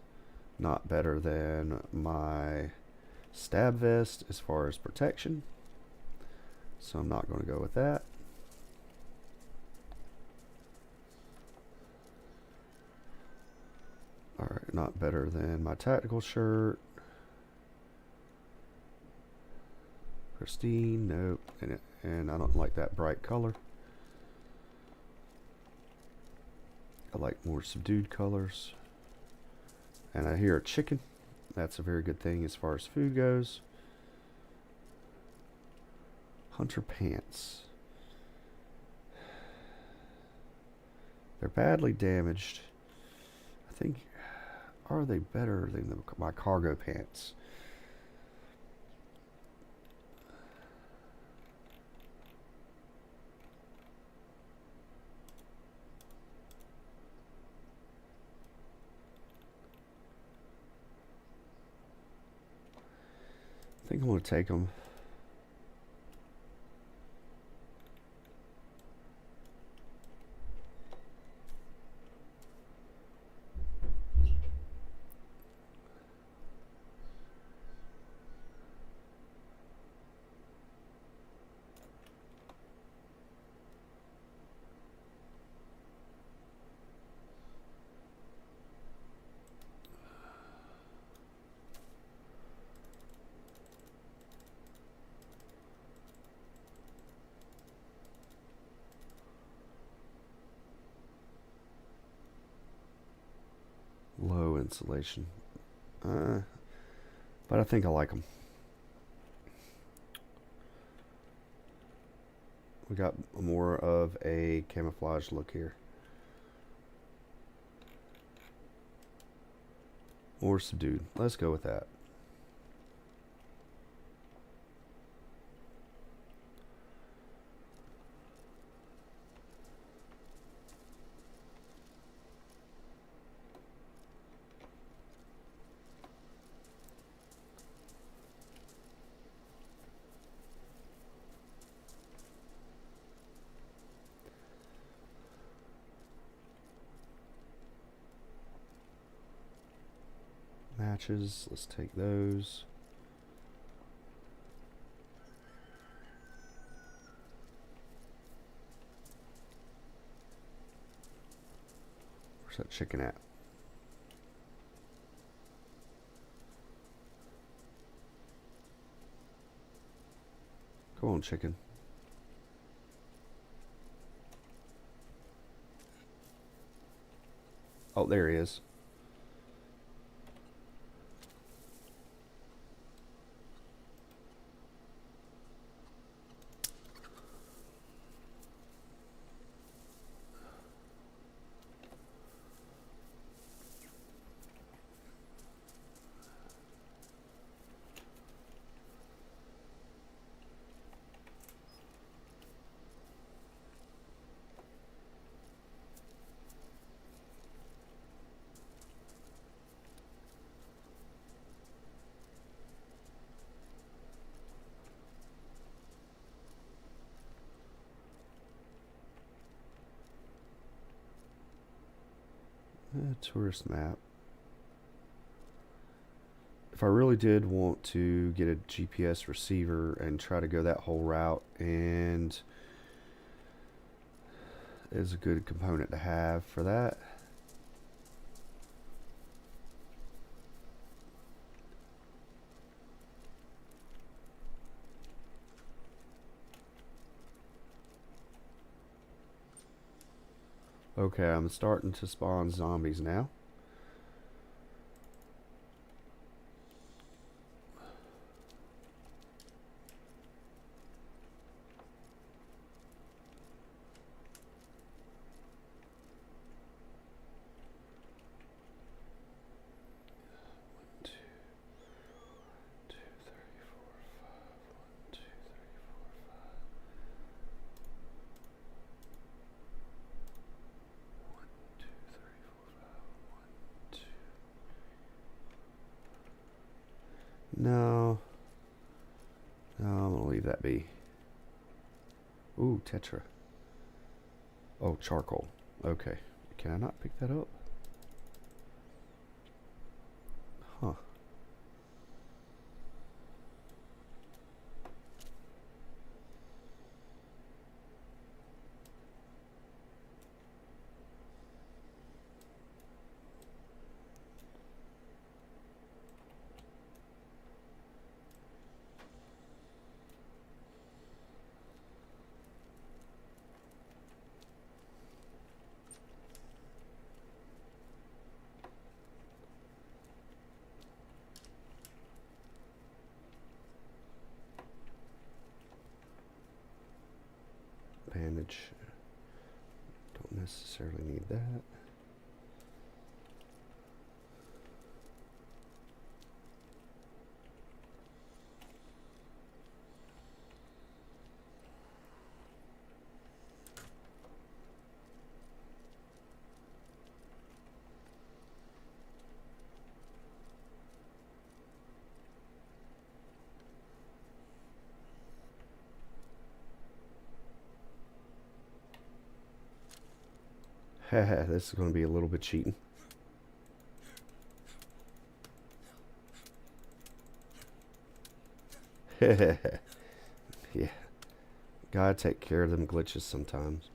Not better than my Stab Vest as far as protection. So I'm not going to go with that. Alright, not better than my Tactical Shirt. Pristine, nope. And I don't like that bright color. I like more subdued colors. And I hear a chicken. That's a very good thing as far as food goes. Hunter pants. They're badly damaged. I think, are they better than my cargo pants? I think I'm going to take them. Low insulation. But I think I like them. We got more of a camouflage look here. More subdued. Let's go with that. matches. Let's take those. Where's that chicken at? Go on, chicken. Oh, there he is. Tourist map. If I really did want to get a GPS receiver and try to go that whole route, and is a good component to have for that. Okay, I'm starting to spawn zombies now. No. No, I'm gonna leave that be. Ooh, Tetra. Oh, charcoal. Okay. Can I not pick that up? Huh. Bandage. Don't necessarily need that. This is going to be a little bit cheating. Yeah. Gotta take care of them glitches sometimes.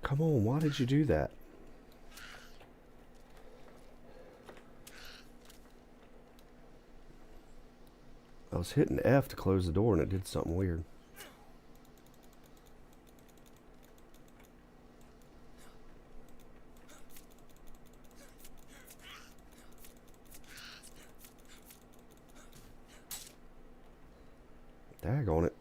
Come on, why did you do that? I was hitting F to close the door and it did something weird. Daggone it.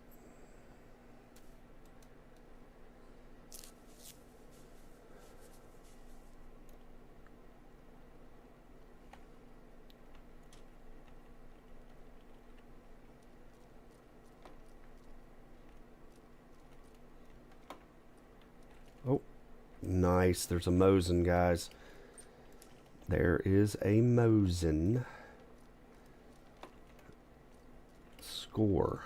Oh, nice. There's a Mosin, guys. There is a Mosin. score.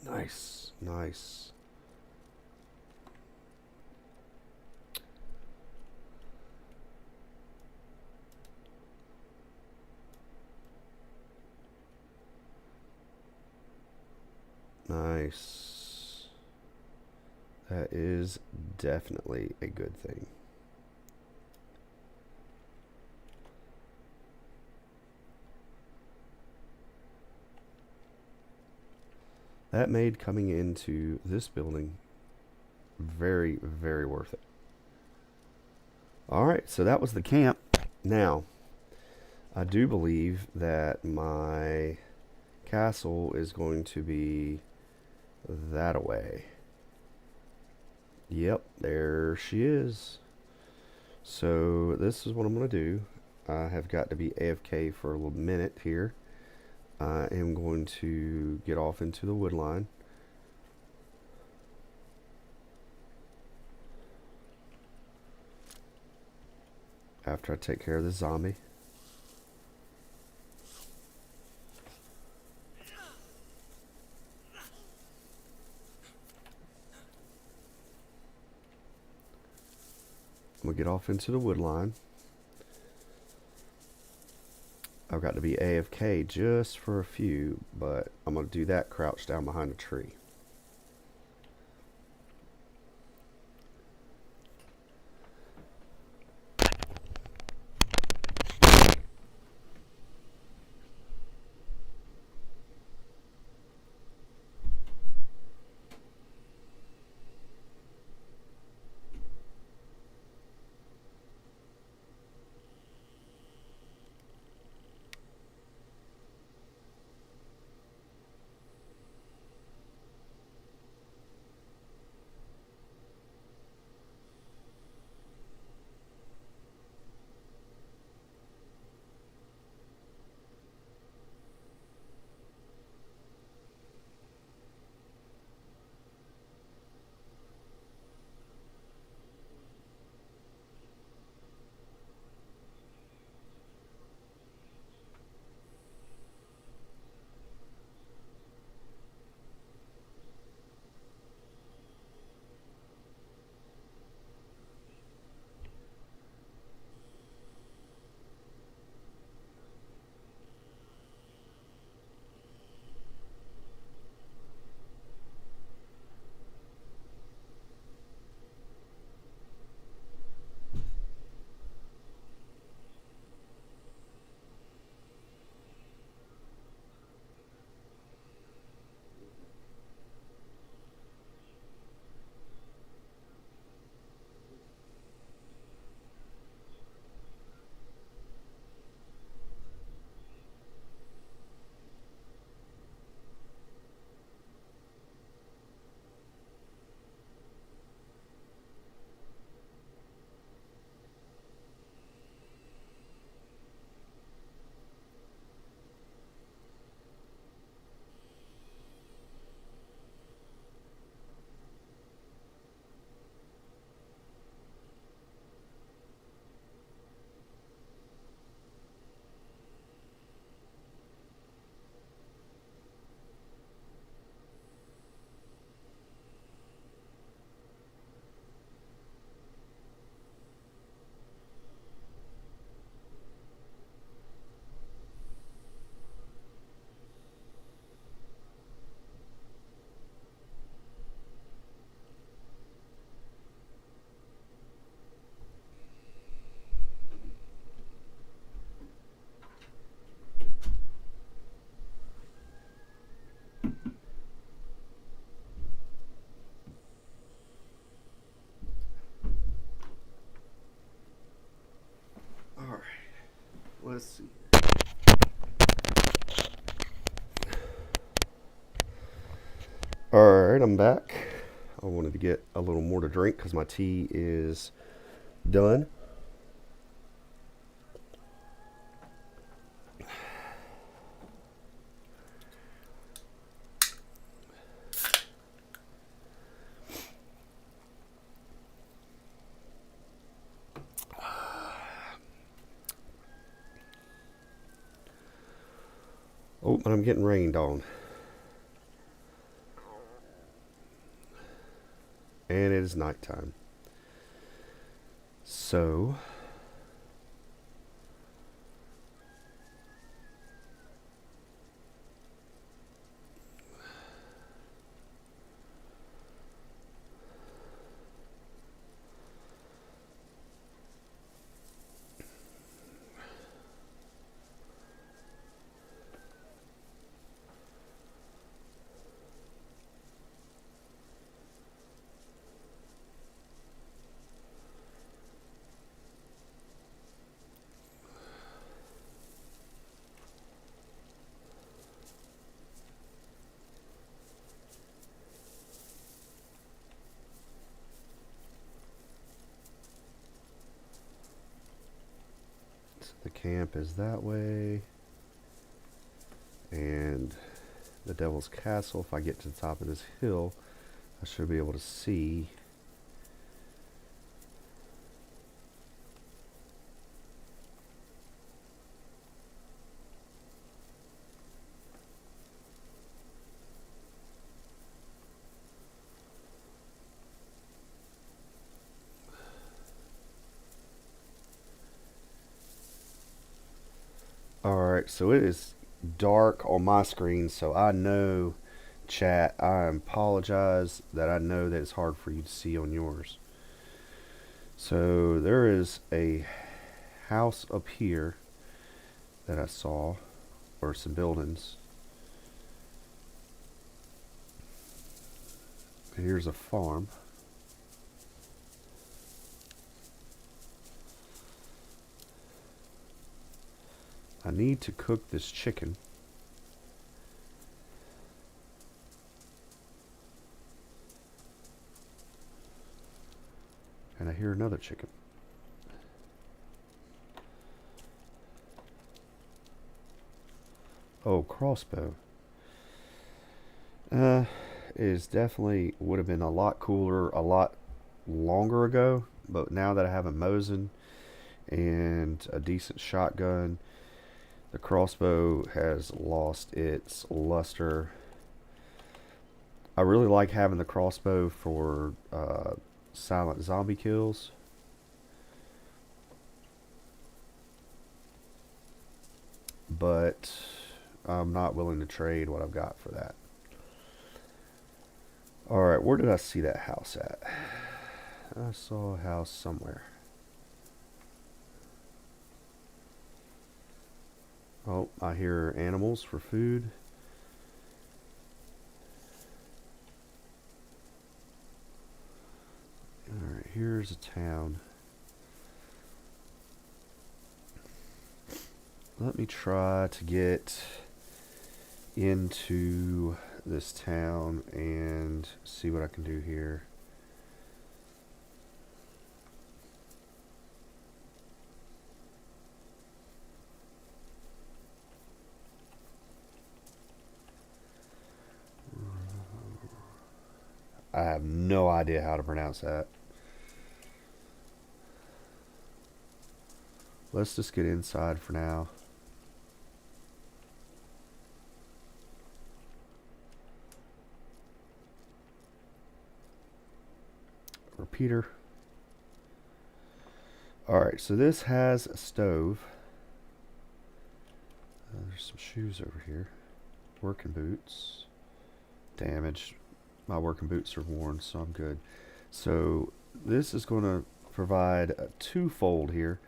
Nice, nice. Nice. That is definitely a good thing. That made coming into this building very, very worth it. All right, so that was the camp. Now, I do believe that my castle is going to be that away. Yep, there she is. So this is what I'm going to do. I have got to be AFK for a little minute here. I am going to get off into the wood line. After I take care of the zombie. I'm going to get off into the wood line. I've got to be AFK just for a few, but I'm going to do that crouched down behind a tree. Let's see. Alright, I'm back. I wanted to get a little more to drink because my tea is done. Oh, and I'm getting rained on. And it is nighttime. So the camp is that way. And the Devil's Castle, if I get to the top of this hill, I should be able to see. Alright, so it is dark on my screen, so I know, chat, I apologize that I know that it's hard for you to see on yours. So there is a house up here that I saw, or some buildings. Here's a farm. I need to cook this chicken. And I hear another chicken. Oh, crossbow. Is definitely would have been a lot cooler a lot longer ago, but now that I have a Mosin and a decent shotgun, the crossbow has lost its luster. I really like having the crossbow for silent zombie kills. But I'm not willing to trade what I've got for that. Alright, where did I see that house at? I saw a house somewhere. Oh, I hear animals for food. Alright, here's a town. Let me try to get into this town and see what I can do here. I have no idea how to pronounce that. Let's just get inside for now. Repeater. Alright, so this has a stove. There's some shoes over here. Working boots. Damaged. My working boots are worn, so I'm good. So this is going to provide a twofold here.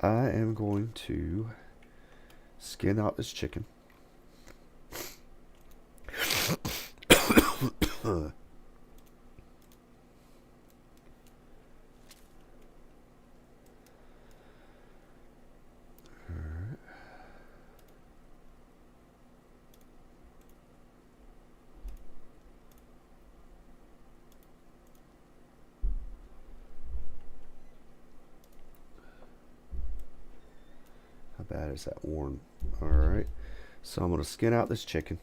I am going to skin out this chicken. How bad is that worn? Alright. So I'm going to skin out this chicken.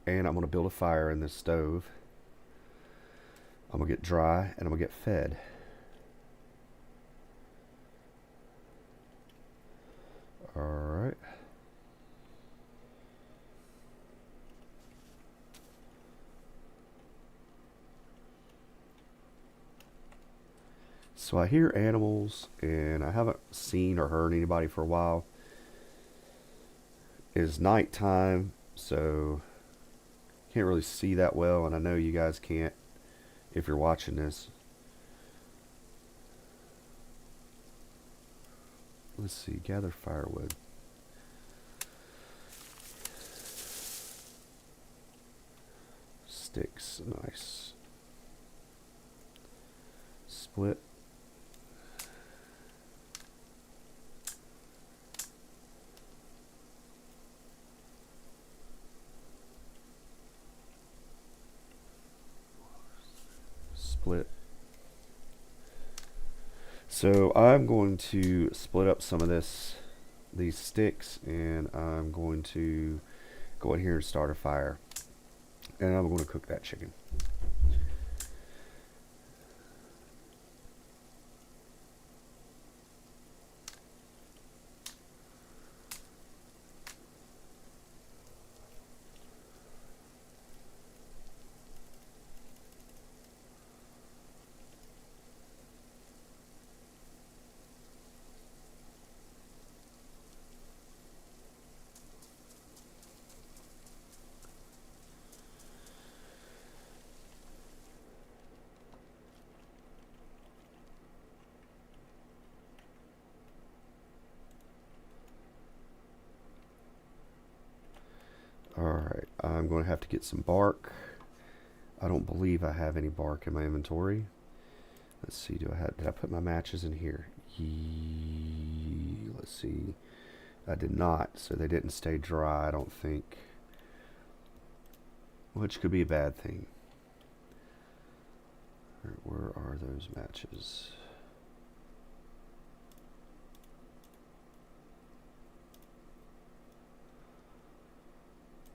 And I'm going to build a fire in this stove. I'm going to get dry and I'm going to get fed. Alright. So I hear animals, and I haven't seen or heard anybody for a while. It is nighttime, so can't really see that well, and I know you guys can't if you're watching this. Let's see, gather firewood. Sticks, nice. Split. Split. So I'm going to split up some of these sticks, and I'm going to go in here and start a fire. And I'm going to cook that chicken. Alright, I'm going to have to get some bark. I don't believe I have any bark in my inventory. Let's see, did I put my matches in here? Let's see. I did not, so they didn't stay dry, I don't think. Which could be a bad thing. Where are those matches?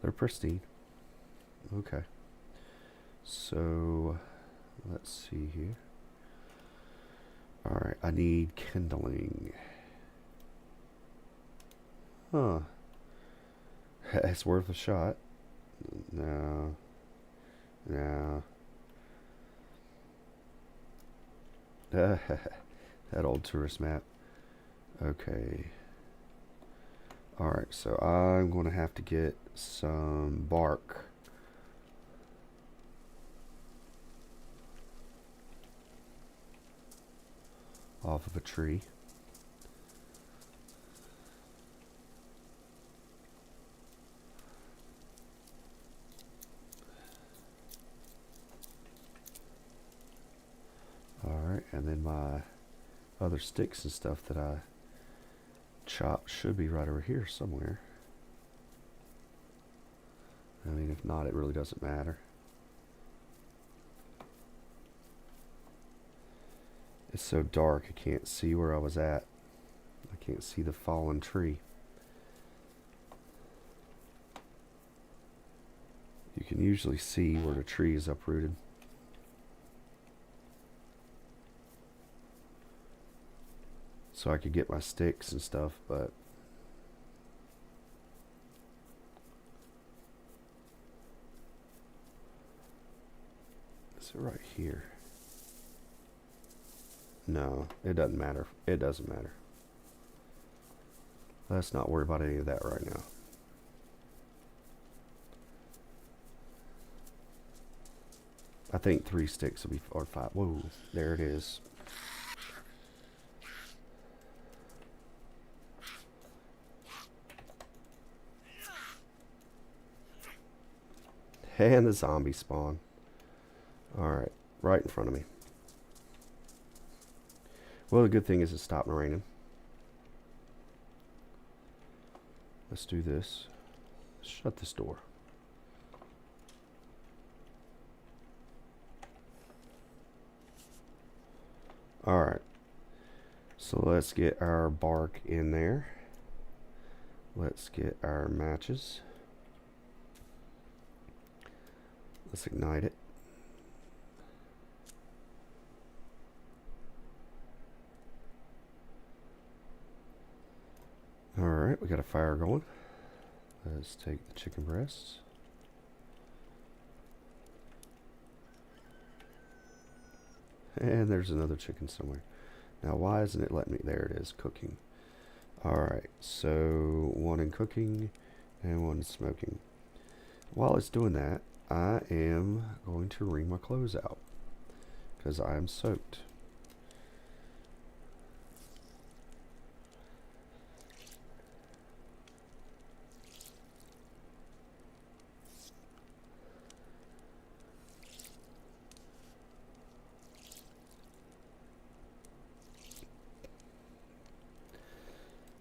They're pristine. Okay. So, let's see here. Alright, I need kindling. Huh. It's worth a shot. No. No. That old tourist map. Okay. Alright, so I'm going to have to get some bark. Off of a tree. Alright, and then my other sticks and stuff that I chopped should be right over here somewhere. I mean, if not, it really doesn't matter. It's so dark, I can't see where I was at. I can't see the fallen tree. You can usually see where the tree is uprooted. So I could get my sticks and stuff, but is it right here? No, it doesn't matter. It doesn't matter. Let's not worry about any of that right now. I think 3 sticks will be, or 5. Whoa, there it is. And the zombie spawn. Alright, right in front of me. Well, the good thing is it stopped raining. Let's do this. Shut this door. Alright. So let's get our bark in there. Let's get our matches. Let's ignite it. Alright, we got a fire going. Let's take the chicken breasts. And there's another chicken somewhere. Now, why isn't it letting me? There it is, cooking. Alright, so one in cooking and one in smoking. While it's doing that, I am going to wring my clothes out because I am soaked.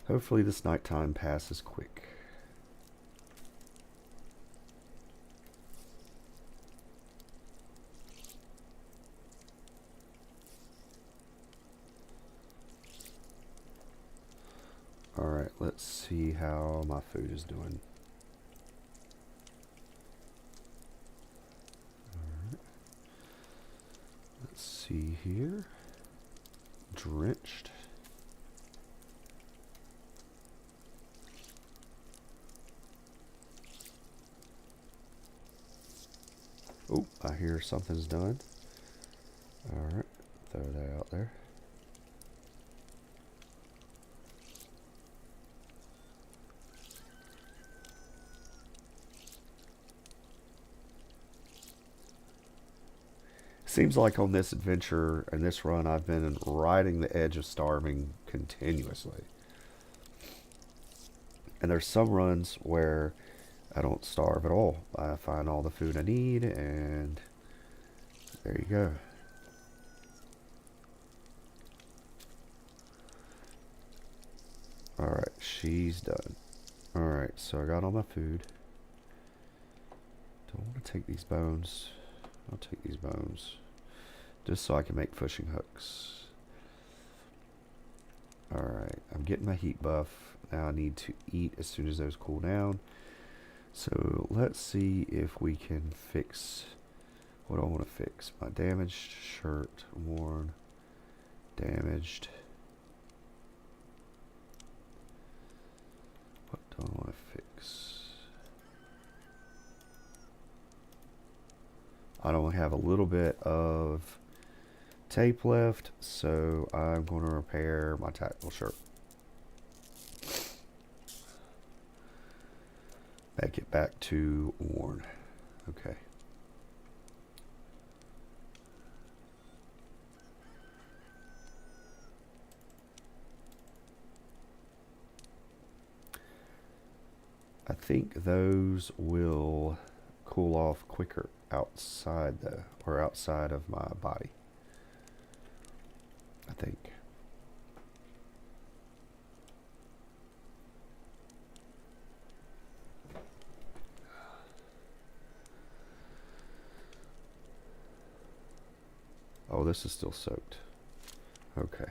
Hopefully this nighttime passes quick. Alright, let's see how my food is doing. Alright. Let's see here. Drenched. Oh, I hear something's done. Alright, throw that out there. Seems like on this adventure and this run, I've been riding the edge of starving continuously. And there's some runs where I don't starve at all. I find all the food I need, and there you go. Alright, she's done. Alright, so I got all my food. Don't want to take these bones. I'll take these bones. Just so I can make fishing hooks. Alright, I'm getting my heat buff. Now I need to eat as soon as those cool down. So let's see if we can fix what I want to fix. My damaged shirt, worn, damaged. What do I want to fix? I only have a little bit of tape left, so I'm going to repair my tactical shirt. Make it back to worn. Okay. I think those will cool off quicker outside outside of my body. I think. Oh, this is still soaked. Okay.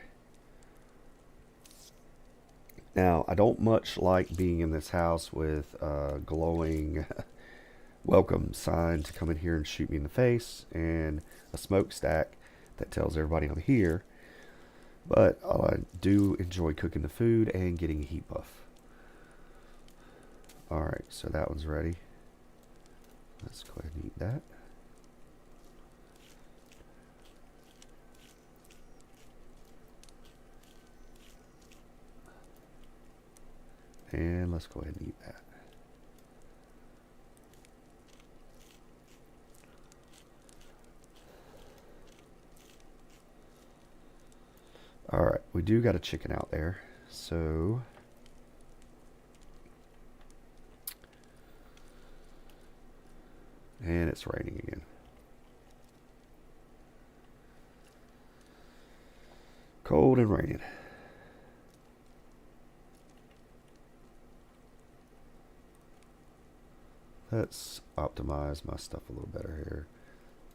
Now, I don't much like being in this house with a glowing welcome sign to come in here and shoot me in the face and a smokestack that tells everybody I'm here. But I do enjoy cooking the food and getting a heat buff. Alright, so that one's ready. Let's go ahead and eat that. And let's go ahead and eat that. Alright, we do got a chicken out there, so and it's raining again. Cold and raining. Let's optimize my stuff a little better here.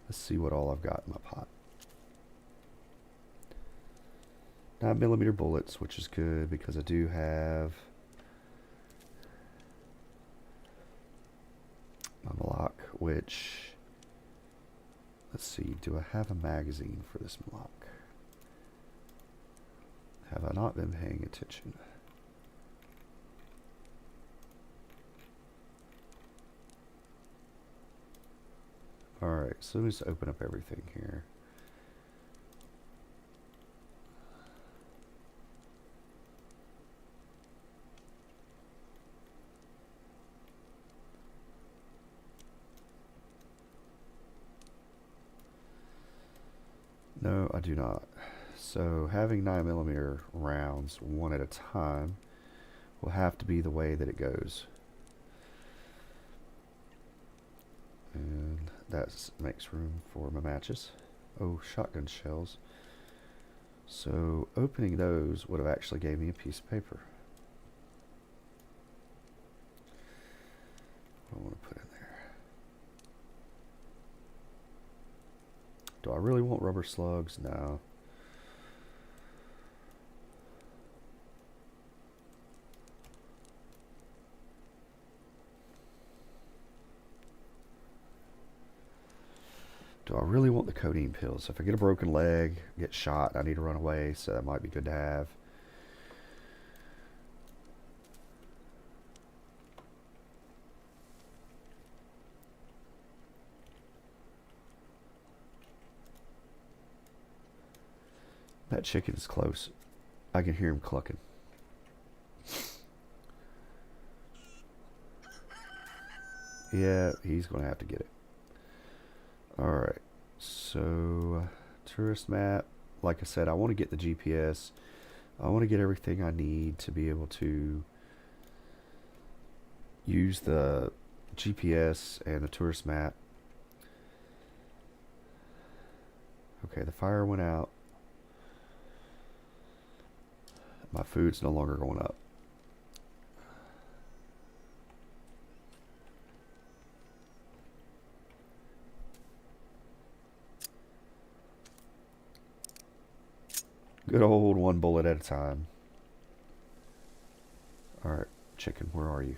Let's see what all I've got in my pot. 9mm bullets, which is good because I do have my Moloch, which, let's see, do I have a magazine for this Moloch? Have I not been paying attention? Alright, so let's open up everything here. No, I do not. So having 9mm rounds one at a time will have to be the way that it goes. And that makes room for my matches. Oh, shotgun shells. So opening those would have actually gave me a piece of paper. What do I want to put in there? Do I really want rubber slugs? No. Do I really want the codeine pills? If I get a broken leg, get shot, I need to run away, so that might be good to have. That chicken is close. I can hear him clucking. Yeah, he's going to have to get it. Alright, so tourist map. Like I said, I want to get the GPS. I want to get everything I need to be able to use the GPS and the tourist map. Okay, the fire went out. My food's no longer going up. Good old one bullet at a time. Alright, chicken, where are you?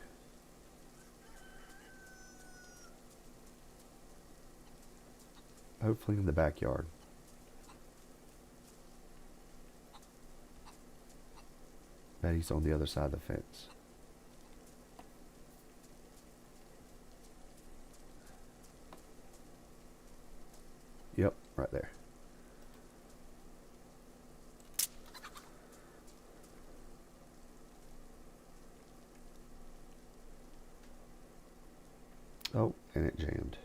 Hopefully in the backyard. Bet he's on the other side of the fence. Yep, right there. Oh, and it jammed.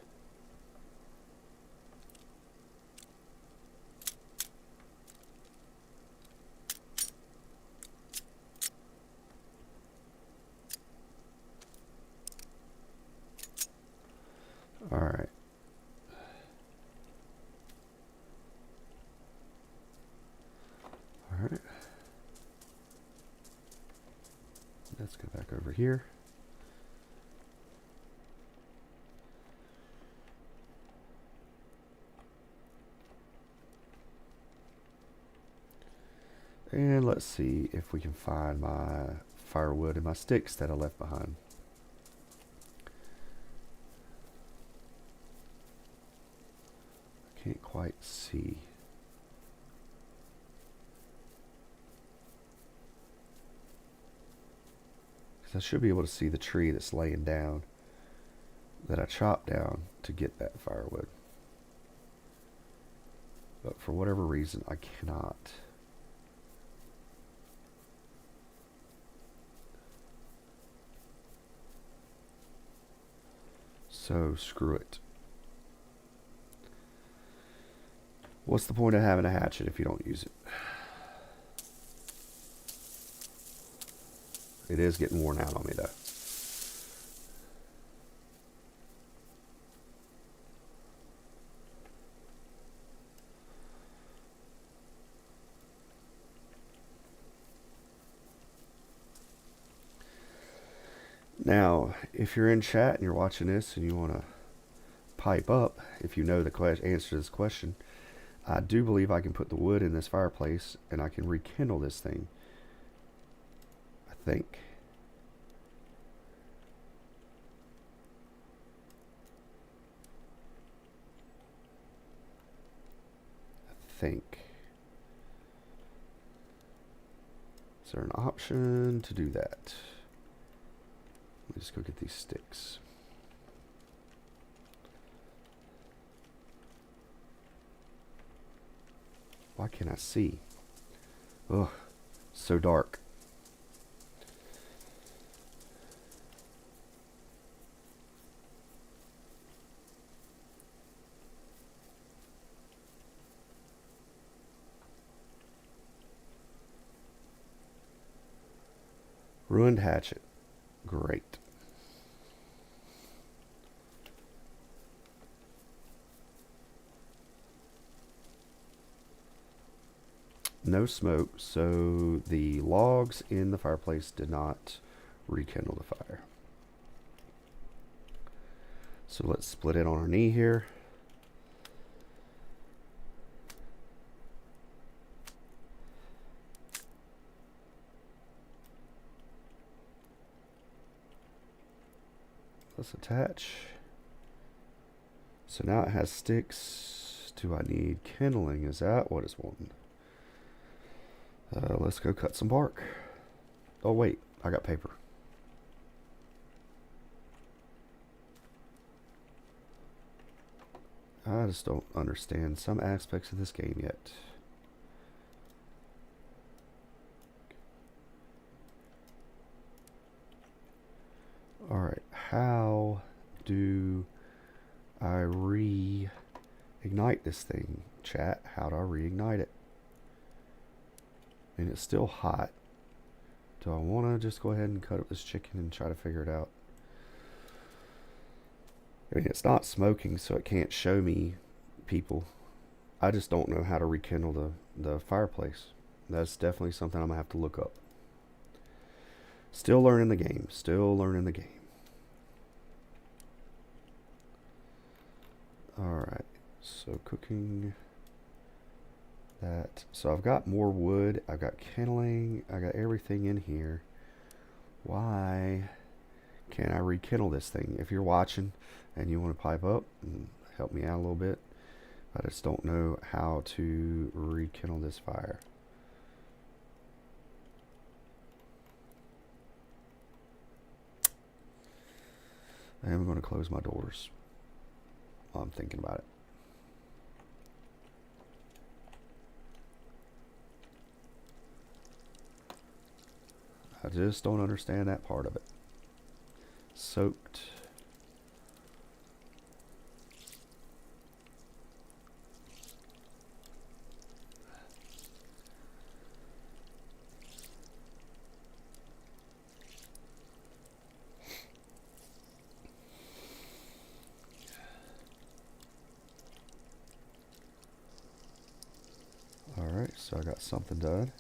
All right. All right. Let's go back over here. And let's see if we can find my firewood and my sticks that I left behind. I can't quite see. Because I should be able to see the tree that's laying down that I chopped down to get that firewood. But for whatever reason, I cannot. So screw it. What's the point of having a hatchet if you don't use it? It is getting worn out on me though. Now, if you're in chat and you're watching this and you want to pipe up, if you know the answer to this question, I do believe I can put the wood in this fireplace and I can rekindle this thing. I think. Is there an option to do that? Let me just go get these sticks. Why can't I see? Ugh, so dark. Ruined hatchet. Great. No smoke, so the logs in the fireplace did not rekindle the fire. So let's split it on our knee here. Let's attach. So now it has sticks. Do I need kindling? Is that what it's wanting? Let's go cut some bark. Oh wait, I got paper. I just don't understand some aspects of this game yet. Alright, how do I reignite this thing? Chat, how do I reignite it? And it's still hot. Do I want to just go ahead and cut up this chicken and try to figure it out? I mean, it's not smoking, so it can't show me people. I just don't know how to rekindle the fireplace. That's definitely something I'm going to have to look up. Still learning the game. Still learning the game. Alright, so cooking that. So I've got more wood. I've got kindling. I got everything in here. Why can't I rekindle this thing? If you're watching and you want to pipe up and help me out a little bit, I just don't know how to rekindle this fire. I am going to close my doors while I'm thinking about it. I just don't understand that part of it. Soaked. Alright, so I got something done.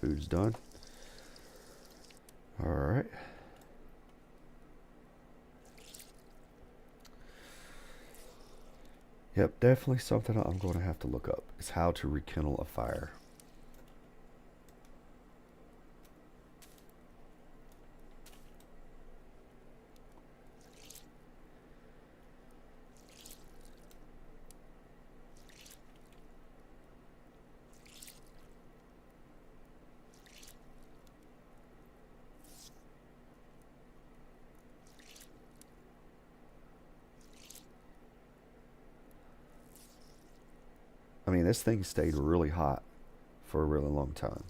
Food's done. Alright. Yep, definitely something I'm going to have to look up. Is how to rekindle a fire. I mean, this thing stayed really hot for a really long time.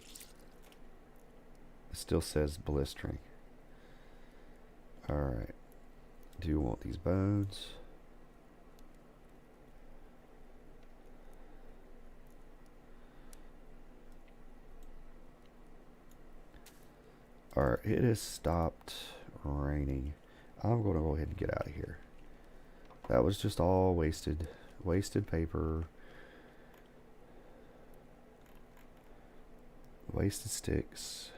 It still says blistering. Alright. Do you want these bones? Alright, it has stopped raining. I'm going to go ahead and get out of here. That was just all wasted paper. Wasted sticks.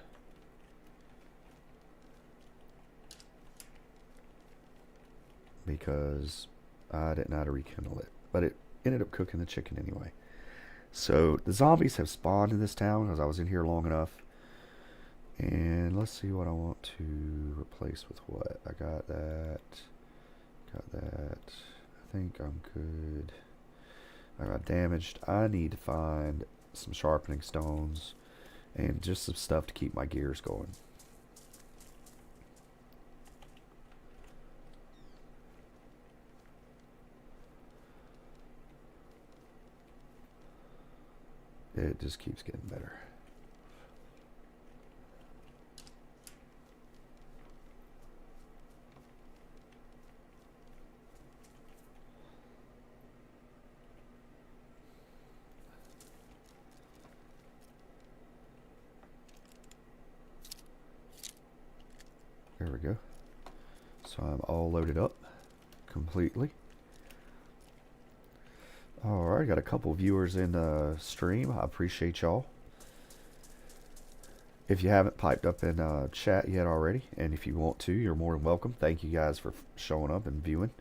because I didn't know how to rekindle it. But it ended up cooking the chicken anyway. So the zombies have spawned in this town because I was in here long enough. And let's see what I want to replace with what. I got that. Got that. I think I'm good. I got damaged. I need to find some sharpening stones and just some stuff to keep my gears going. It just keeps getting better. There we go. So I'm all loaded up completely. Alright, got a couple viewers in the stream. I appreciate y'all. If you haven't piped up in chat yet already, and if you want to, you're more than welcome. Thank you guys for showing up and viewing.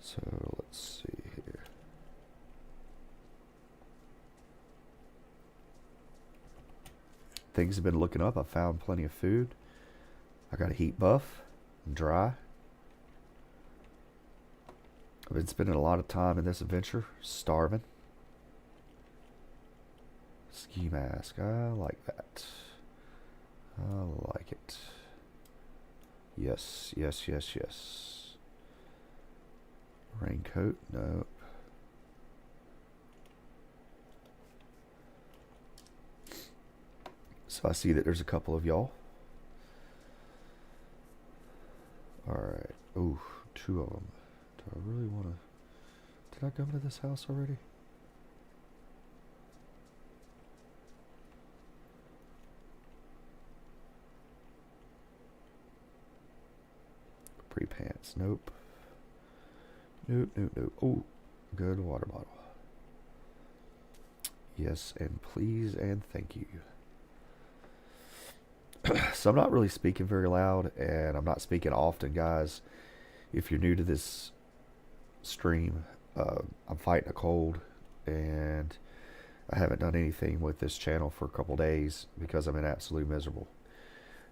So let's see here. Things have been looking up. I found plenty of food. I got a heat buff, dry. I've been spending a lot of time in this adventure, starving. Ski mask, I like that. I like it. Yes, yes, yes, yes. Raincoat, nope. So I see that there's a couple of y'all. Alright, ooh, 2 of them. Do I really want to... Did I come to this house already? Pre-pants, nope. Nope, nope, nope. Oh, good water bottle. Yes, and please, and thank you. So I'm not really speaking very loud, and I'm not speaking often, guys. If you're new to this stream, I'm fighting a cold, and I haven't done anything with this channel for a couple days because I'm in absolute miserable.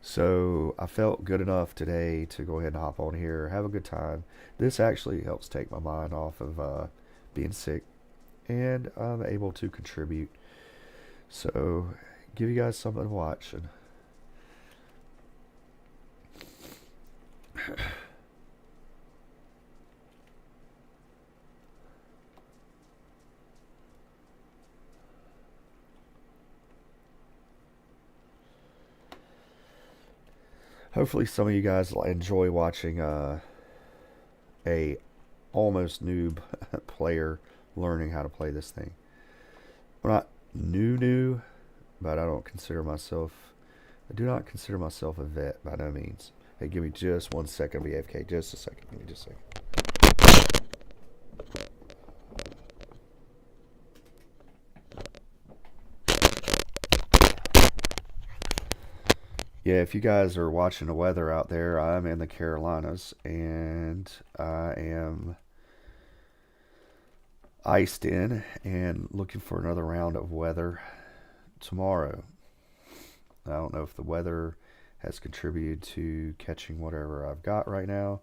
So I felt good enough today to go ahead and hop on here, have a good time. This actually helps take my mind off of being sick, and I'm able to contribute. So give you guys something to watch. And hopefully some of you guys will enjoy watching a almost noob player learning how to play this thing. I'm not new, but I do not consider myself a vet by no means. Hey, give me just 1 second, BFK. Just a second. Give me just a second. Yeah, if you guys are watching the weather out there, I'm in the Carolinas, and I am iced in and looking for another round of weather tomorrow. I don't know if the weather has contributed to catching whatever I've got right now.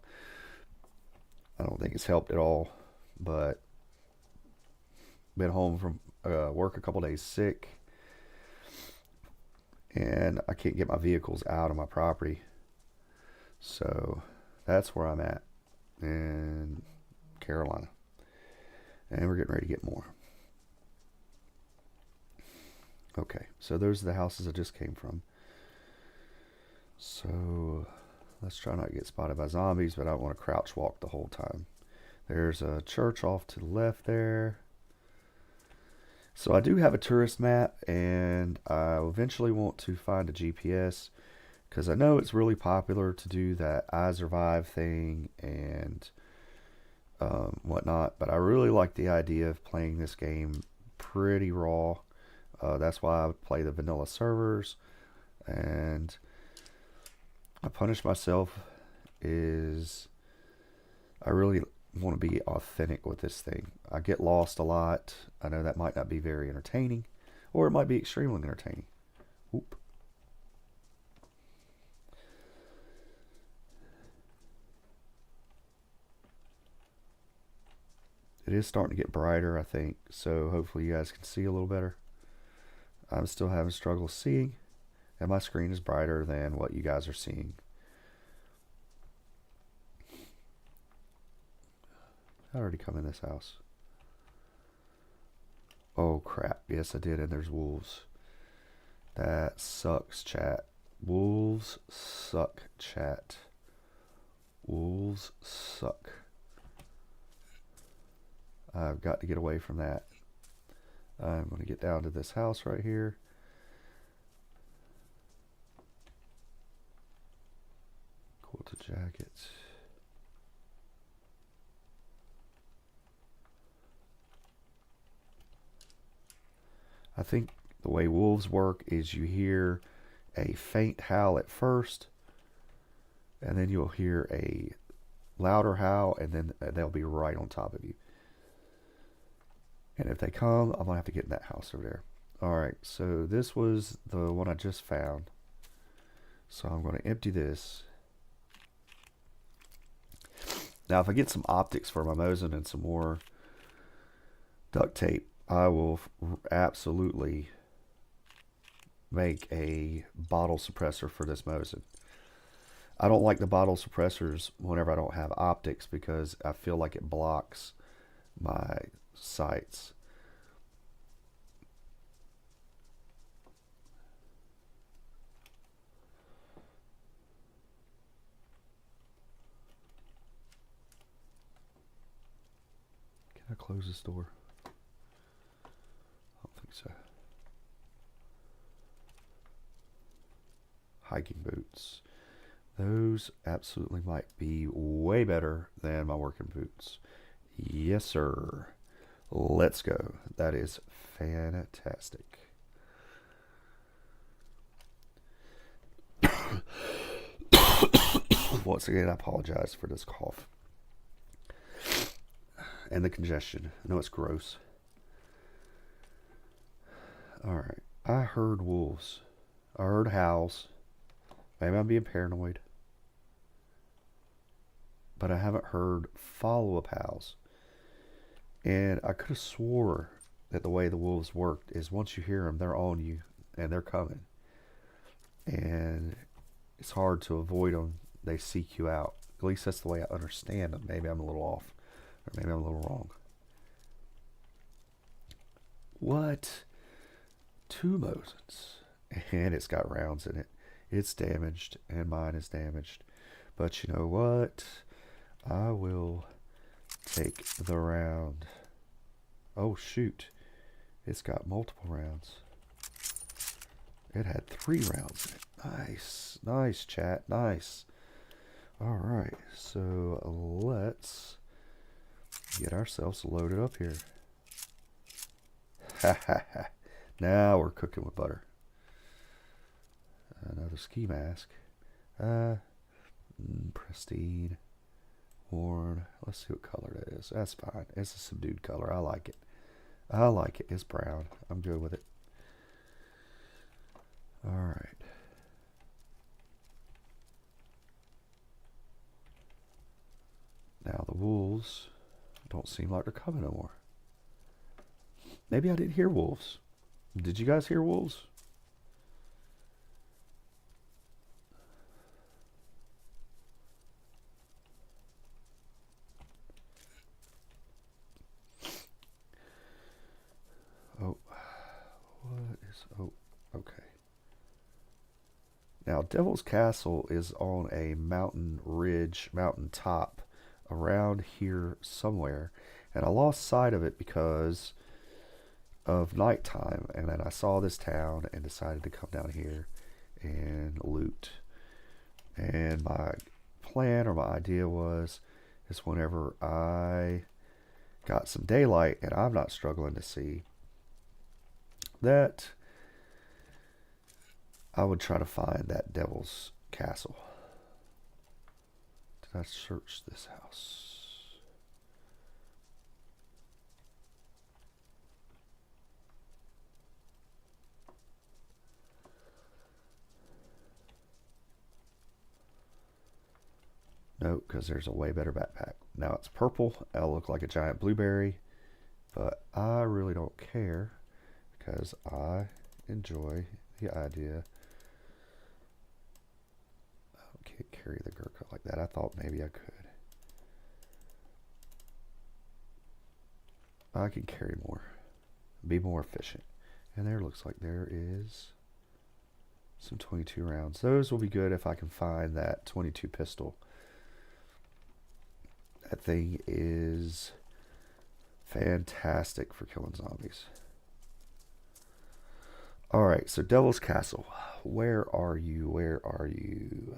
I don't think it's helped at all, but been home from work a couple days sick, and I can't get my vehicles out of my property. So that's where I'm at in Carolina, and we're getting ready to get more. Okay, so those are the houses I just came from. So let's try not to get spotted by zombies, but I don't want to crouch walk the whole time. There's a church off to the left there. So I do have a tourist map, and I eventually want to find a GPS, because I know it's really popular to do that I Survive thing and whatnot, but I really like the idea of playing this game pretty raw. That's why I play the vanilla servers, and I punish myself is I really want to be authentic with this thing. I get lost a lot. I know that might not be very entertaining, or it might be extremely entertaining. Oop. It is starting to get brighter, I think, so hopefully you guys can see a little better. I'm still having struggles seeing, and my screen is brighter than what you guys are seeing. I already come in this house. Oh crap, yes I did, and there's wolves. That sucks, chat. Wolves suck, chat. Wolves suck. I've got to get away from that. I'm going to get down to this house right here. Quilted jackets. I think the way wolves work is you hear a faint howl at first, and then you'll hear a louder howl, and then they'll be right on top of you. And if they come, I'm going to have to get in that house over there. Alright, so this was the one I just found. So I'm going to empty this. Now if I get some optics for my Mosin and some more duct tape, I will absolutely make a bottle suppressor for this Mosin. I don't like the bottle suppressors whenever I don't have optics because I feel like it blocks my sights. Can I close this door? I don't think so. Hiking boots. Those absolutely might be way better than my working boots. Yes, sir. Let's go. That is fantastic. Once again, I apologize for this cough and the congestion. I know it's gross. Alright. I heard wolves. I heard howls. Maybe I'm being paranoid. But I haven't heard follow-up howls. And I could have swore that the way the wolves worked is once you hear them, they're on you and they're coming. And it's hard to avoid them. They seek you out. At least that's the way I understand them. Maybe I'm a little off. Or maybe I'm a little wrong. What? 2 Mosins. And it's got rounds in it. It's damaged. And mine is damaged. But you know what? I will take the round. Oh shoot. It's got multiple rounds. It had 3 rounds in it. Nice. Nice, chat. Nice. Alright. So let's get ourselves loaded up here. Ha ha ha. Now we're cooking with butter. Another ski mask. Pristine. Worn. Let's see what color that is. That's fine. It's a subdued color. I like it. I like it. It's brown. I'm good with it. Alright. Now the wolves don't seem like they're coming no more. Maybe I didn't hear wolves. Did you guys hear wolves? Oh, what is, oh, okay. Now Devil's Castle is on a mountain ridge, mountain top around here somewhere. And I lost sight of it because of nighttime, and then I saw this town and decided to come down here and loot. And my plan or my idea was is whenever I got some daylight and I'm not struggling to see, that I would try to find that Devil's Castle. Did I search this house? Nope, because there's a way better backpack. Now it's purple. It'll look like a giant blueberry, but I really don't care because I enjoy the idea. I can't carry the Gurkha like that. I thought maybe I could. I can carry more, be more efficient. And there looks like there is some 22 rounds. Those will be good if I can find that 22 pistol. That thing is fantastic for killing zombies. Alright, so Devil's Castle. Where are you? Where are you?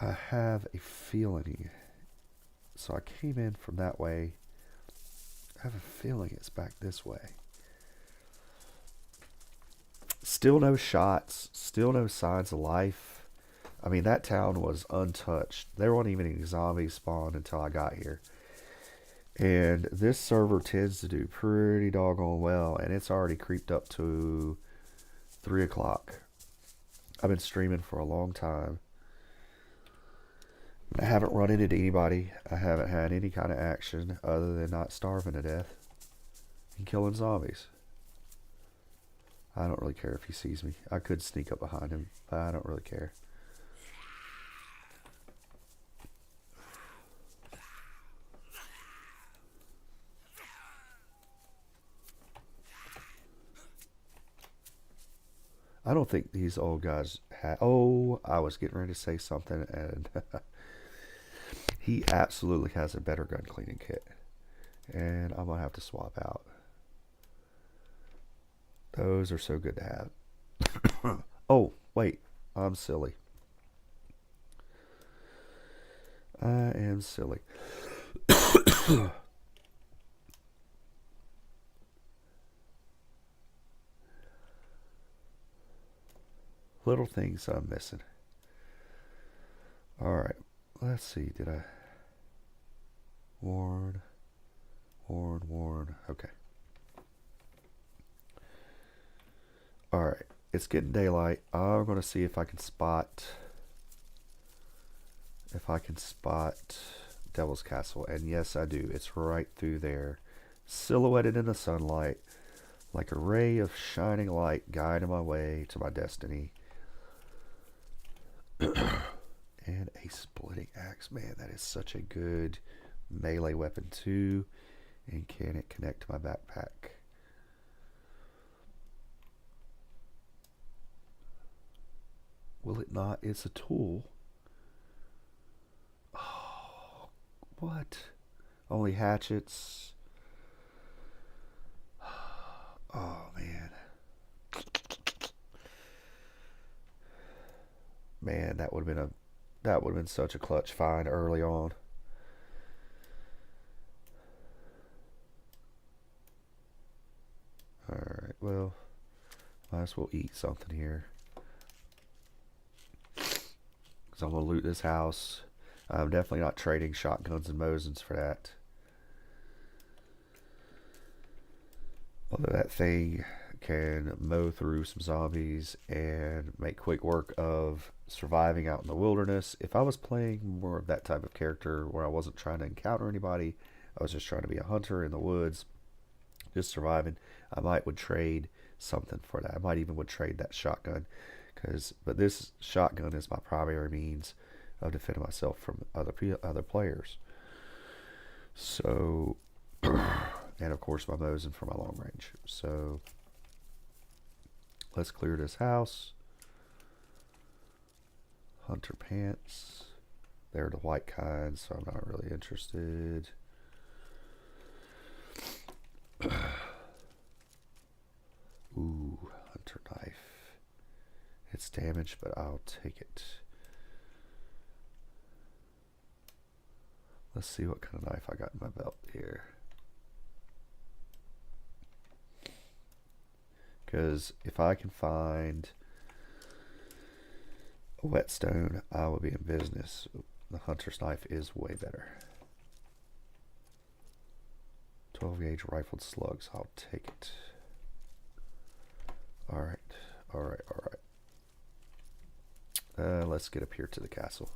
I have a feeling. So I came in from that way. I have a feeling it's back this way. Still no shots. Still no signs of life. I mean, that town was untouched. There weren't even any zombies spawned until I got here. And this server tends to do pretty doggone well. And it's already creeped up to 3 o'clock. I've been streaming for a long time. I haven't run into anybody. I haven't had any kind of action other than not starving to death and killing zombies. I don't really care if he sees me. I could sneak up behind him, but I don't really care. I don't think these old guys had... Oh, I was getting ready to say something, and he absolutely has a better gun cleaning kit. And I'm going to have to swap out. Those are so good to have. Oh, wait. I'm silly. I am silly. Little things I'm missing. Alright. Let's see. Did I... Warn. Okay. Alright. It's getting daylight. I'm going to see if I can spot... Devil's Castle. And yes, I do. It's right through there. Silhouetted in the sunlight. Like a ray of shining light guiding my way to my destiny. And a splitting axe. Man, that is such a good melee weapon too. And can it connect to my backpack? Will it not? It's a tool. Oh, what? Only hatchets. Oh, man. Man, that would have been such a clutch find early on. Alright, well, might as well eat something here. Because I'm going to loot this house. I'm definitely not trading shotguns and Mosins for that. Although that thing can mow through some zombies and make quick work of surviving out in the wilderness. If I was playing more of that type of character where I wasn't trying to encounter anybody, I was just trying to be a hunter in the woods, just surviving, I would trade something for that. I might even would trade that shotgun, but this shotgun is my primary means of defending myself from other players. So, and of course my Mosin for my long range. So let's clear this house. Hunter pants. They're the white kind, so I'm not really interested. Ooh, hunter knife. It's damaged, but I'll take it. Let's see what kind of knife I got in my belt here. Because if I can find a whetstone, I will be in business. The hunter's knife is way better. 12 gauge rifled slugs, I'll take it. Alright. Let's get up here to the castle.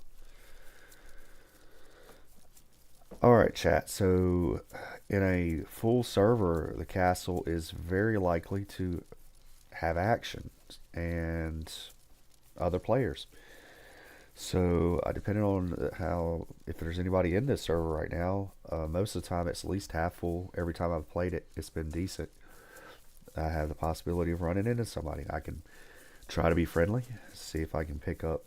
Alright, chat. So, in a full server, the castle is very likely to have action and other players. So, depending on how, if there's anybody in this server right now, most of the time it's at least half full. Every time I've played it, it's been decent. I have the possibility of running into somebody. I can try to be friendly, see if I can pick up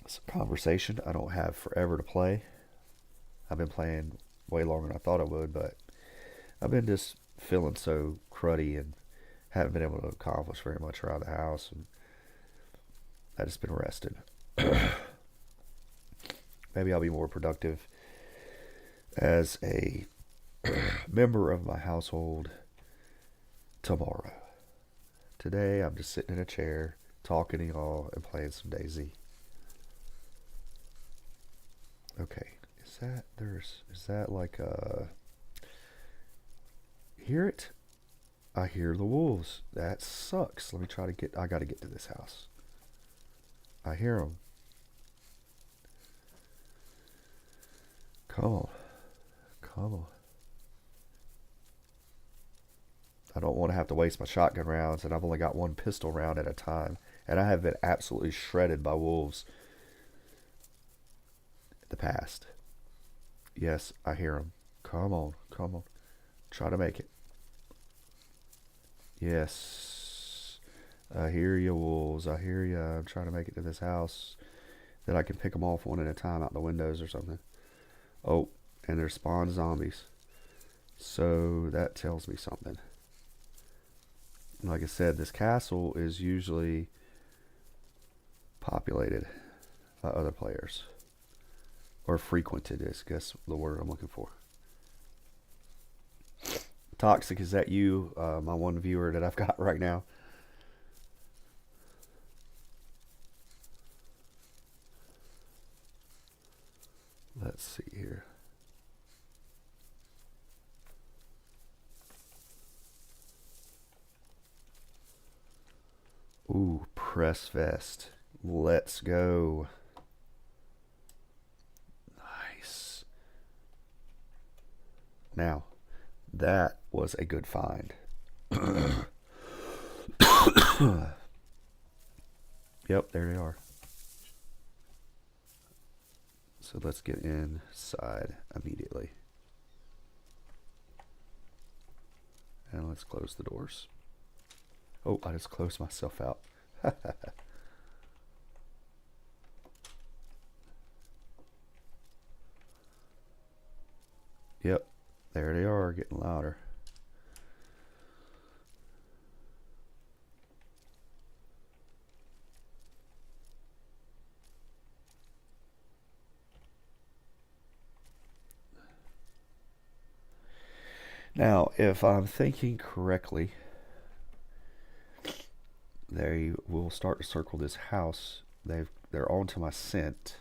some conversation. I don't have forever to play. I've been playing way longer than I thought I would, but I've been just feeling so cruddy and haven't been able to accomplish very much around the house, and I just been rested. Maybe I'll be more productive as a member of my household tomorrow. Today I'm just sitting in a chair talking to y'all and playing some DayZ. Okay, is that like a hear it? I hear the wolves. That sucks. Let me try to get. I gotta get to this house. I hear them. Come on, come on. I don't want to have to waste my shotgun rounds, and I've only got one pistol round at a time, and I have been absolutely shredded by wolves in the past. Yes, I hear them. Come on, come on. Try to make it. Yes. I hear you, wolves. I hear you. I'm trying to make it to this house. That I can pick them off one at a time out the windows or something. Oh, and there's spawn zombies. So that tells me something. Like I said, this castle is usually populated by other players. Or frequented is, I guess, the word I'm looking for. Toxic, is that you? My one viewer that I've got right now. Let's see here. Ooh, press vest. Let's go. Nice. Now, that was a good find. Yep, there they are. So let's get inside immediately. And let's close the doors. Oh, I just closed myself out. Yep, there they are, getting louder. Now, if I'm thinking correctly, they will start to circle this house. They're on to my scent.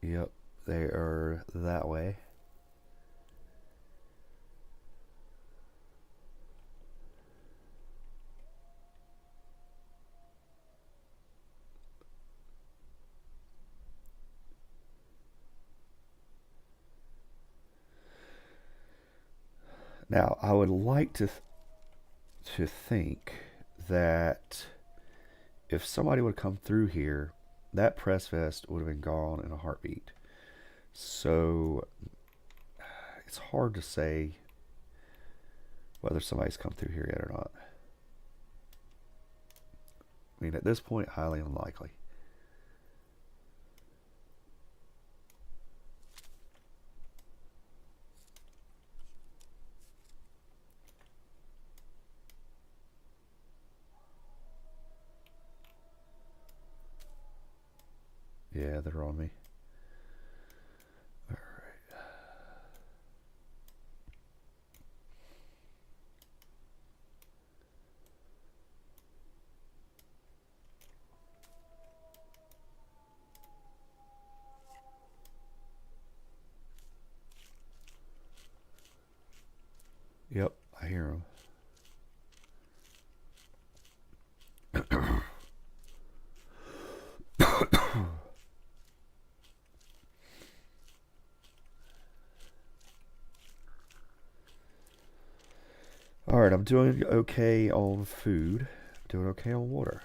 Yep, they are that way. Now, I would like to think that if somebody would come through here, that press vest would have been gone in a heartbeat. So it's hard to say whether somebody's come through here yet or not. I mean, at this point, highly unlikely. Yeah, they're on me. All right. Yep, I hear him. Alright, I'm doing okay on food. Doing okay on water.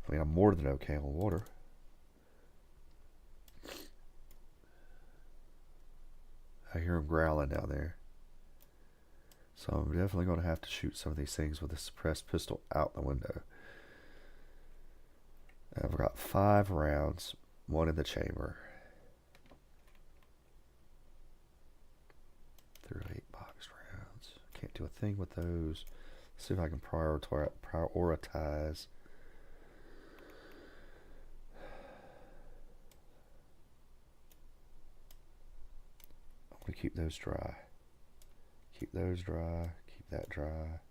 I mean, I'm more than okay on water. I hear him growling down there. So I'm definitely going to have to shoot some of these things with a suppressed pistol out the window. I've got 5 rounds, 1 in the chamber. Through 8 boxed rounds. Can't do a thing with those. Let's see if I can prioritize. I'm going to keep those dry. Keep those dry. Keep that dry.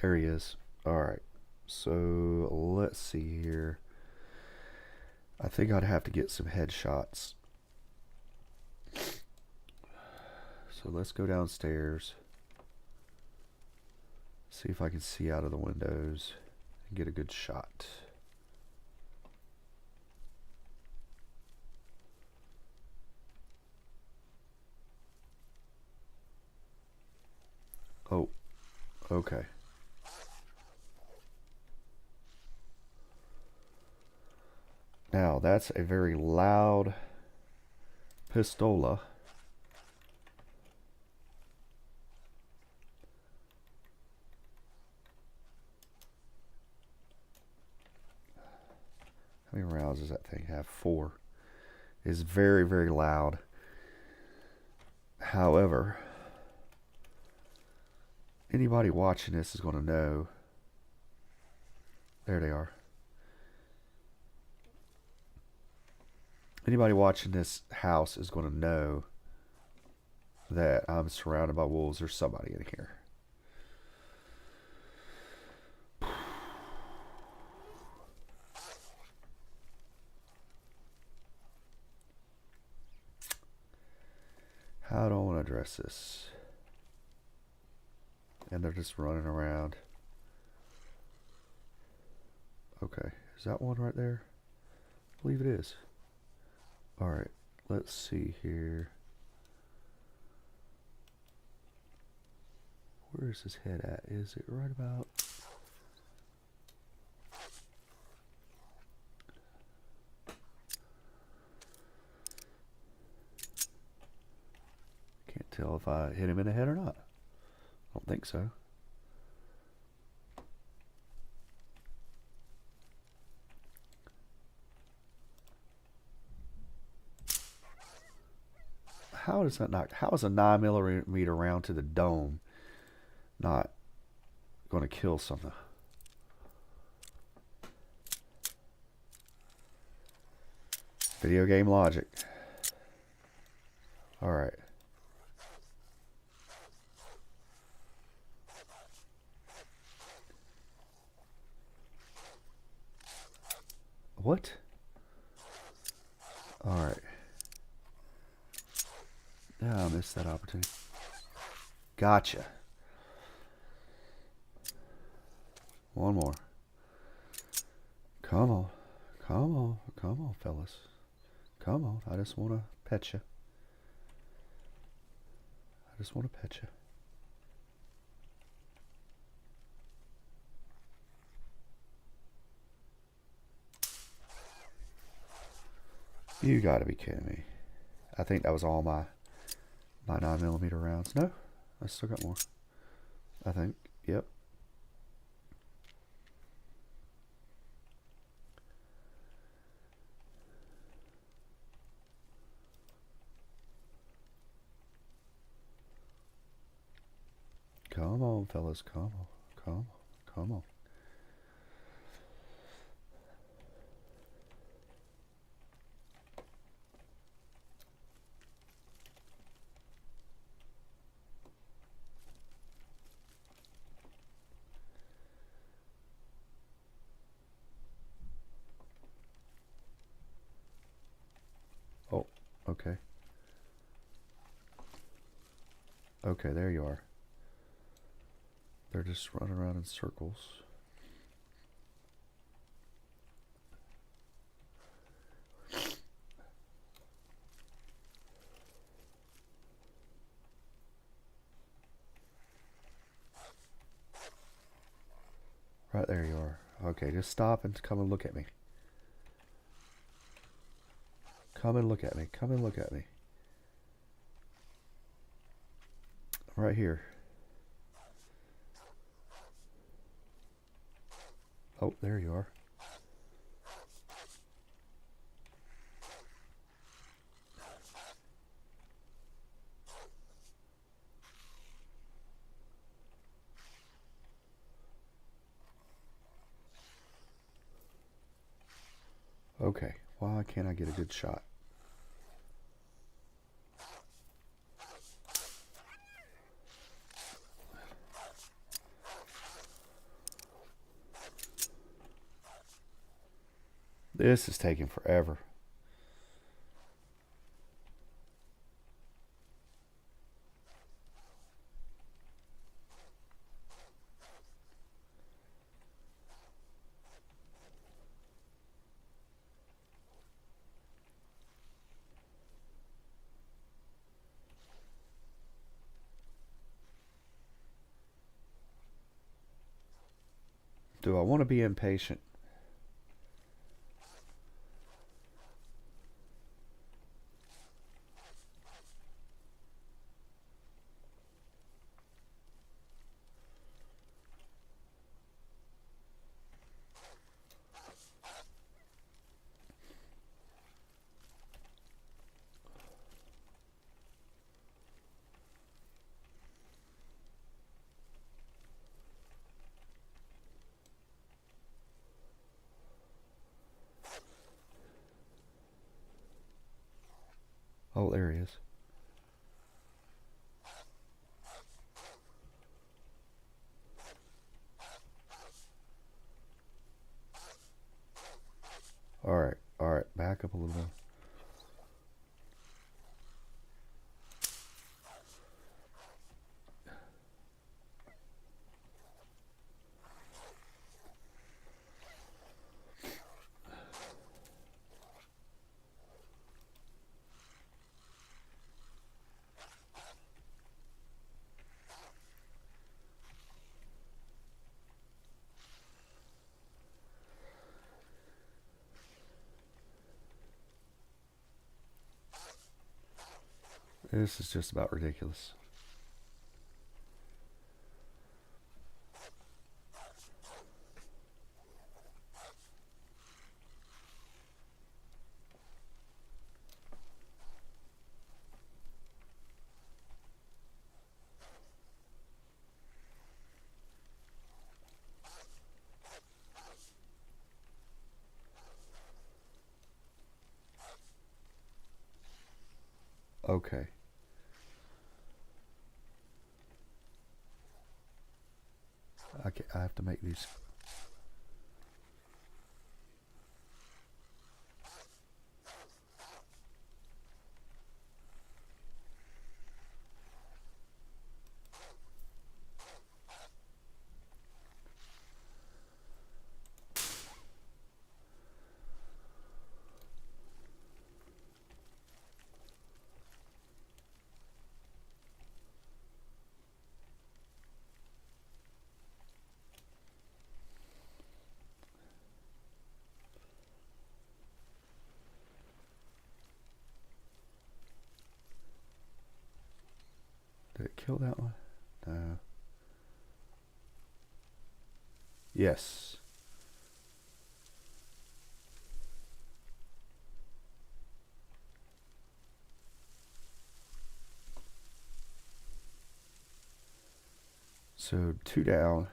There he is. Alright. So let's see here. I think I'd have to get some headshots. So let's go downstairs. See if I can see out of the windows and get a good shot. Oh, okay. Now that's a very loud pistola. How many rounds does that thing have? 4. It's very, very loud. However, anybody watching this is going to know. There they are. Anybody watching this house is going to know that I'm surrounded by wolves. There's somebody in here. How do I want to address this? And they're just running around. Okay, is that one right there? I believe it is. Alright, let's see here. Where is his head at? Is it right about... Can't tell if I hit him in the head or not. I don't think so. How does that not... How is a 9mm round to the dome not going to kill something? Video game logic. Alright. What? Alright. Yeah, I missed that opportunity. Gotcha. One more. Come on. Come on. Come on, fellas. Come on. I just want to pet you. I just want to pet you. You gotta be kidding me. I think that was all my 9mm rounds. No, I still got more. I think. Yep. Come on, fellas. Come on. Come on. Come on. Oh, okay. Okay, there you are. They're just running around in circles. Right there you are. Okay, just stop and come and look at me. Come and look at me. Come and look at me. Right here. Oh, there you are. Okay, why can't I get a good shot? This is taking forever. Do I want to be impatient? Oh, there he is. All right, back up a little bit. This is just about ridiculous. Okay. I have to make these. Did it kill that one? No. Yes. So 2 down.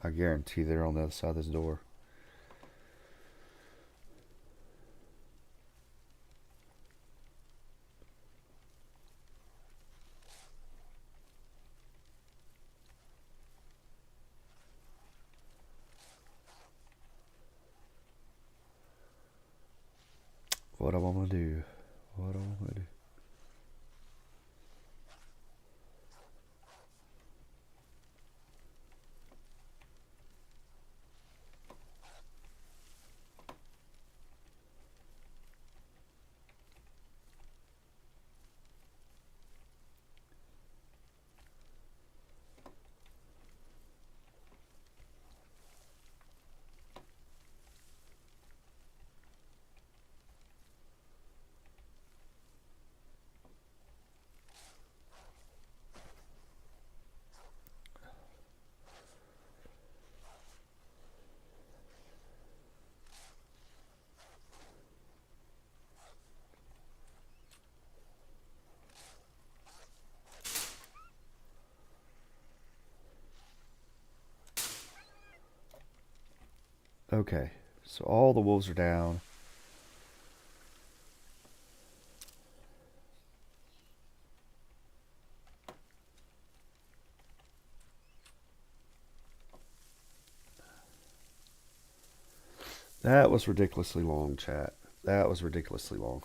I guarantee they're on the other side of this door. What am I gonna do? What am I gonna do? Okay, so all the wolves are down. That was ridiculously long, chat. That was ridiculously long.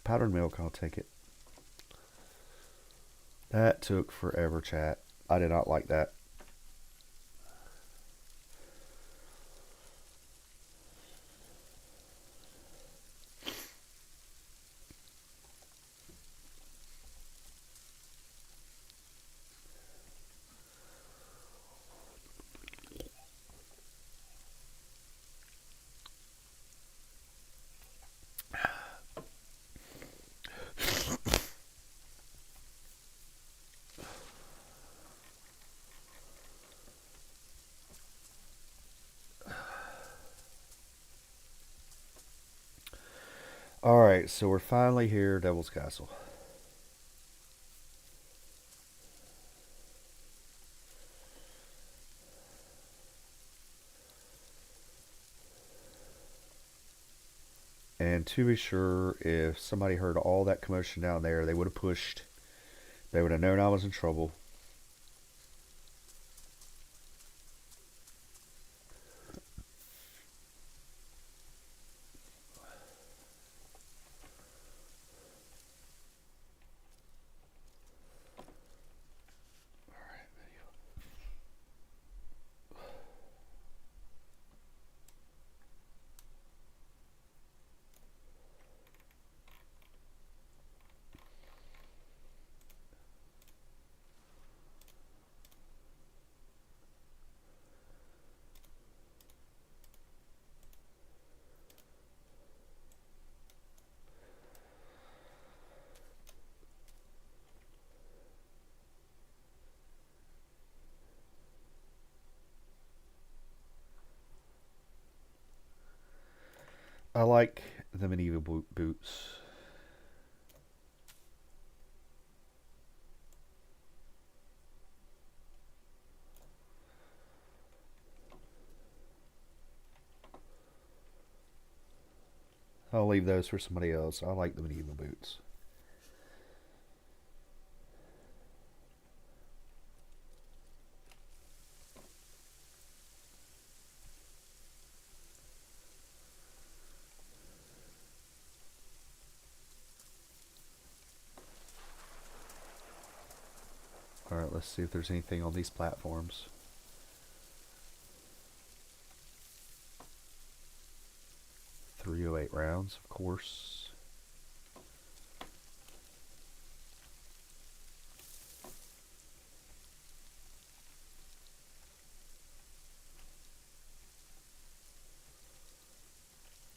Powdered milk, I'll take it. That took forever, chat. I did not like that. Alright, so we're finally here, Devil's Castle. And to be sure, if somebody heard all that commotion down there, they would have pushed. They would have known I was in trouble. I like the medieval boots. I'll leave those for somebody else. I like the medieval boots. Alright, let's see if there's anything on these platforms. .308 rounds, of course.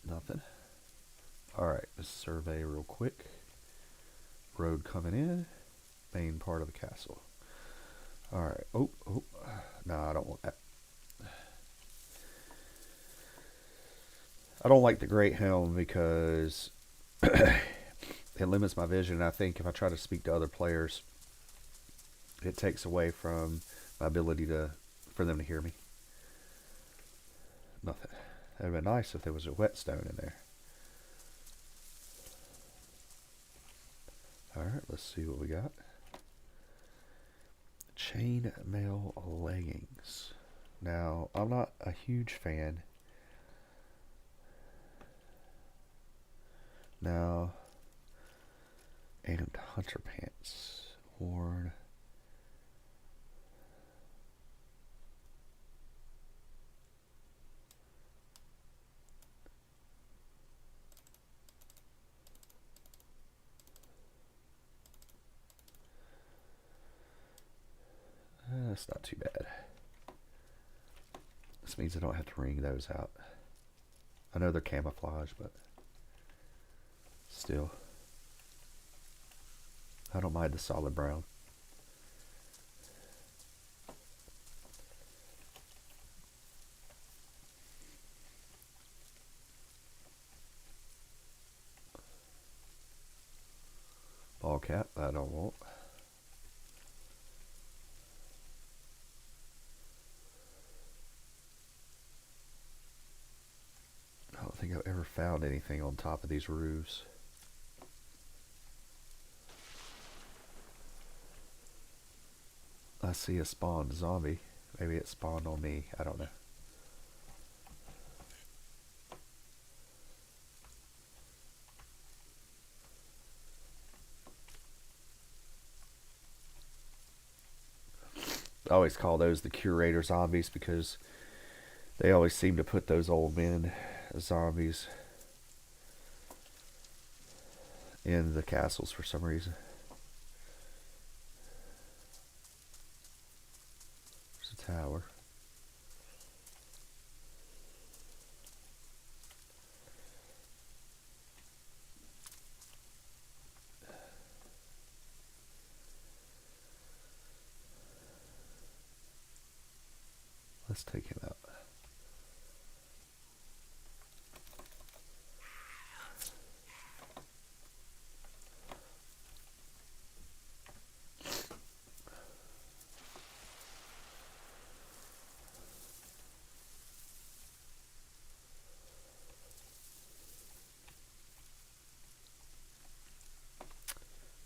Nothing. Alright, this survey real quick. Road coming in. Main part of the castle. Alright. Oh. No, I don't want that. I don't like the Great Helm because it limits my vision. I think if I try to speak to other players, it takes away from my ability for them to hear me. Nothing. That would have been nice if there was a whetstone in there. Alright, let's see what we got. Chain mail leggings. Now, I'm not a huge fan. Now, and hunter pants. Worn. That's not too bad. This means I don't have to wring those out. I know they're camouflage, but still. I don't mind the solid brown. Ball cap, I don't want. I don't think I've ever found anything on top of these roofs. I see a spawned zombie. Maybe it spawned on me. I don't know. I always call those the curator zombies because they always seem to put those old men zombies in the castles for some reason. There's a tower. Let's take him out.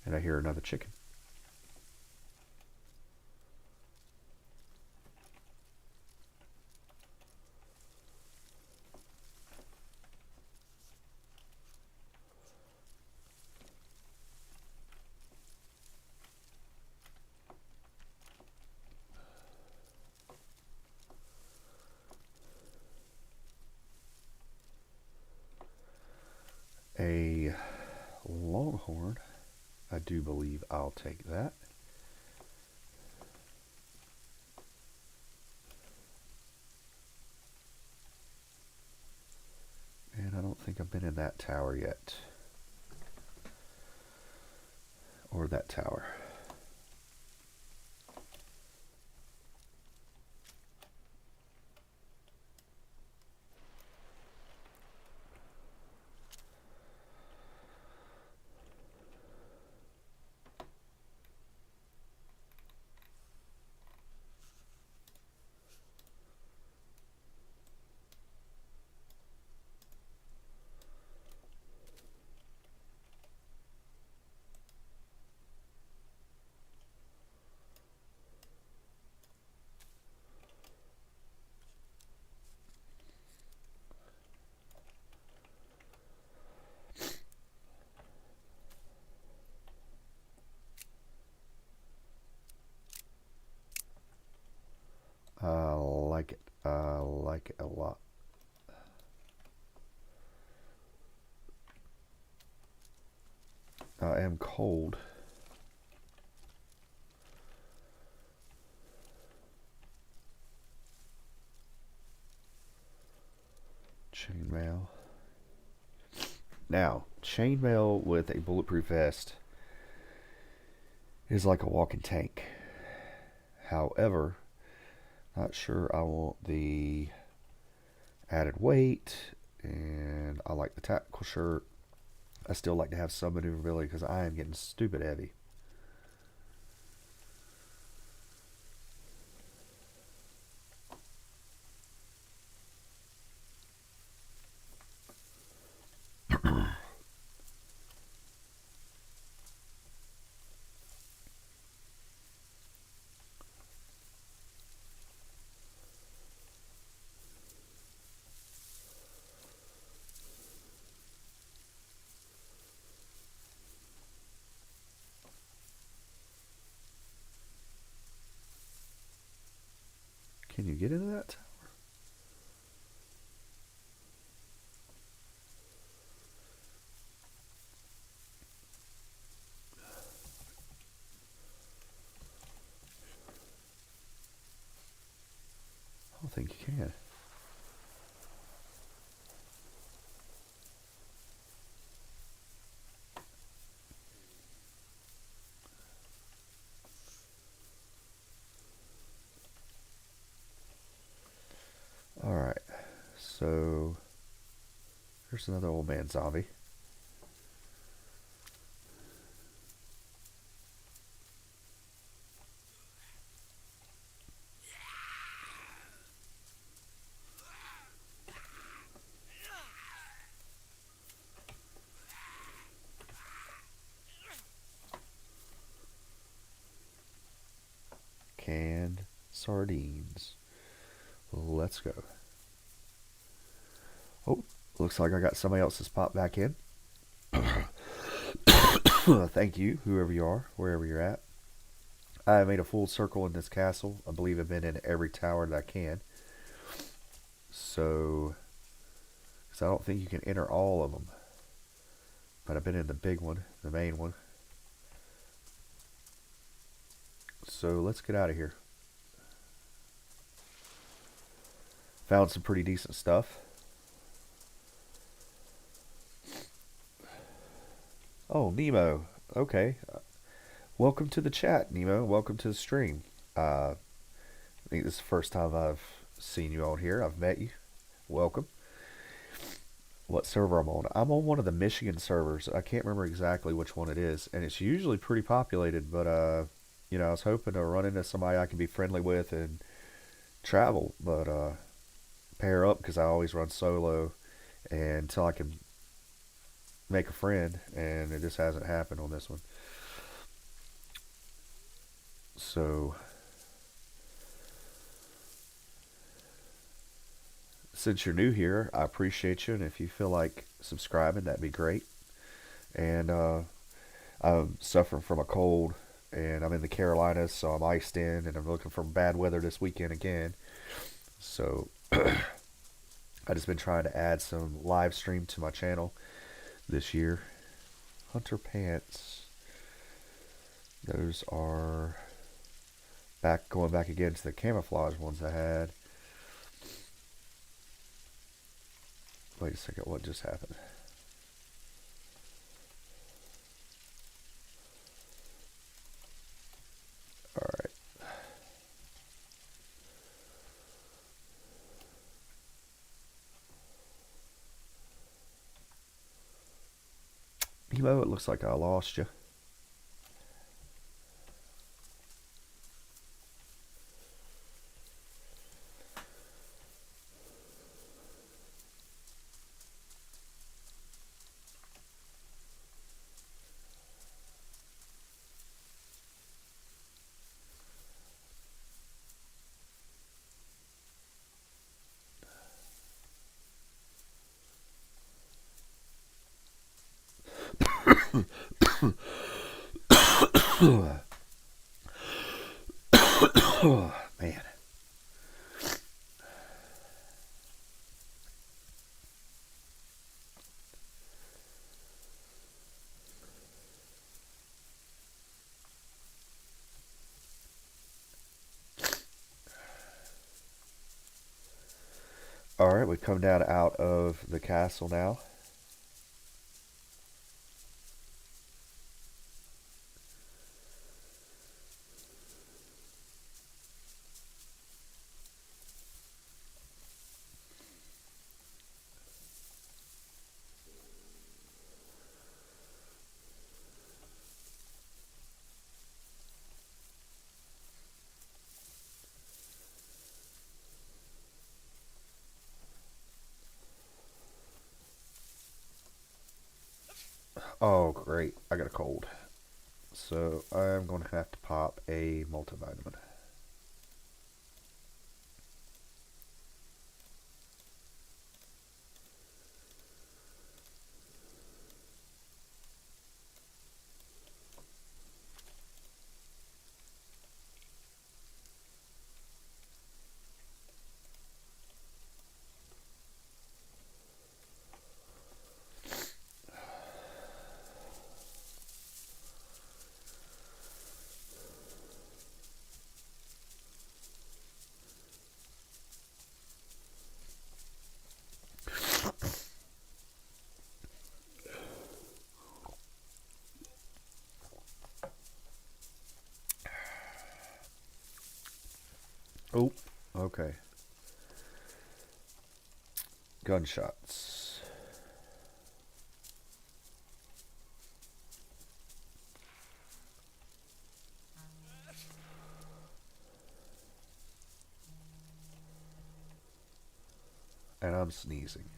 And I hear another chicken. A longhorn. I do believe I'll take that. And I don't think I've been in that tower yet. Or that tower. I like it. I like it a lot. I am cold. Chainmail. Now, chainmail with a bulletproof vest is like a walking tank. However, not sure I want the added weight, and I like the tactical shirt. I still like to have some maneuverability because I am getting stupid heavy. Can you get into that? I don't think you can. Alright, so here's another old man zombie. Canned sardines. Let's go. Oh, looks like I got somebody else's pop back in. Thank you, whoever you are, wherever you're at. I made a full circle in this castle. I believe I've been in every tower that I can. So, because I don't think you can enter all of them. But I've been in the big one, the main one. So let's get out of here. Found some pretty decent stuff. Oh, Nemo. Okay. Welcome to the chat, Nemo. Welcome to the stream. I think this is the first time I've seen you on here. I've met you. Welcome. What server I'm on? I'm on one of the Michigan servers. I can't remember exactly which one it is, and it's usually pretty populated. But you know, I was hoping to run into somebody I can be friendly with and travel, but pair up because I always run solo, and until I can make a friend, and it just hasn't happened on this one. So since you're new here, I appreciate you, and if you feel like subscribing, that'd be great. And I'm suffering from a cold, and I'm in the Carolinas, so I'm iced in, and I'm looking for bad weather this weekend again. So I just been trying to add some live stream to my channel this year. Hunter pants. Those are going back again to the camouflage ones I had. Wait a second, what just happened? Alright. Emo, it looks like I lost you. Oh, man. Alright, we've come down out of the castle now. Oh, great. I got a cold. So I'm going to have to pop a multivitamin. Oh, okay. Gunshots. And I'm sneezing.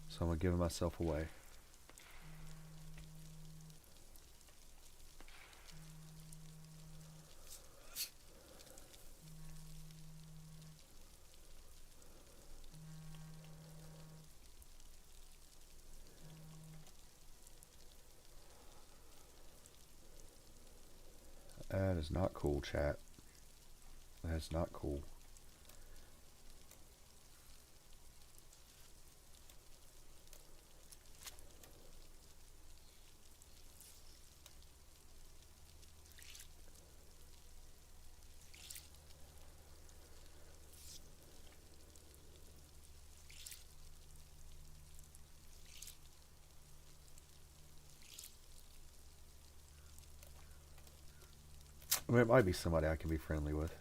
So I'm giving myself away. That is not cool, chat. That's not cool. I mean, it might be somebody I can be friendly with.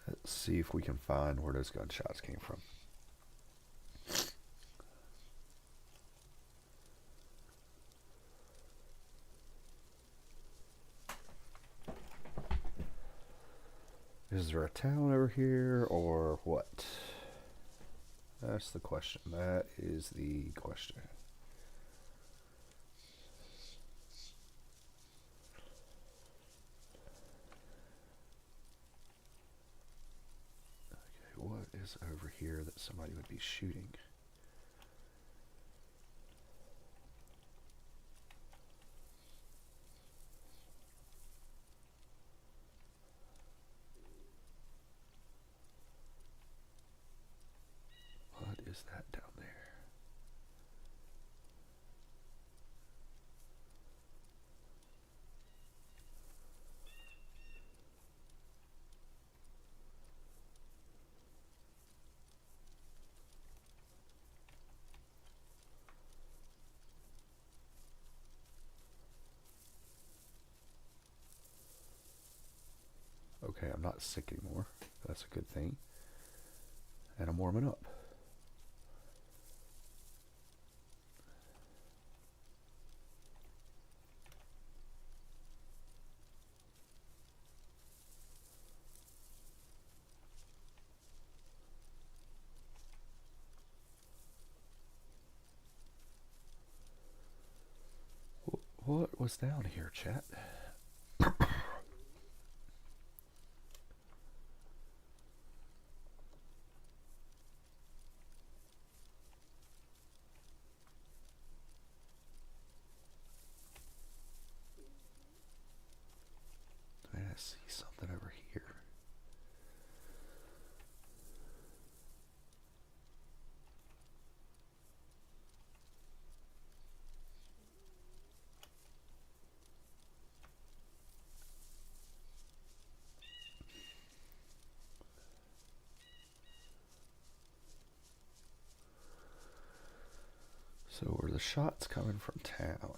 Let's see if we can find where those gunshots came from. Is there a town over here or what? That's the question. That is the question. Okay, what is over here that somebody would be shooting? What is that down there? Okay, I'm not sick anymore. That's a good thing. and I'm warming up. What was down here, chat? I see something over here. So were the shots coming from town?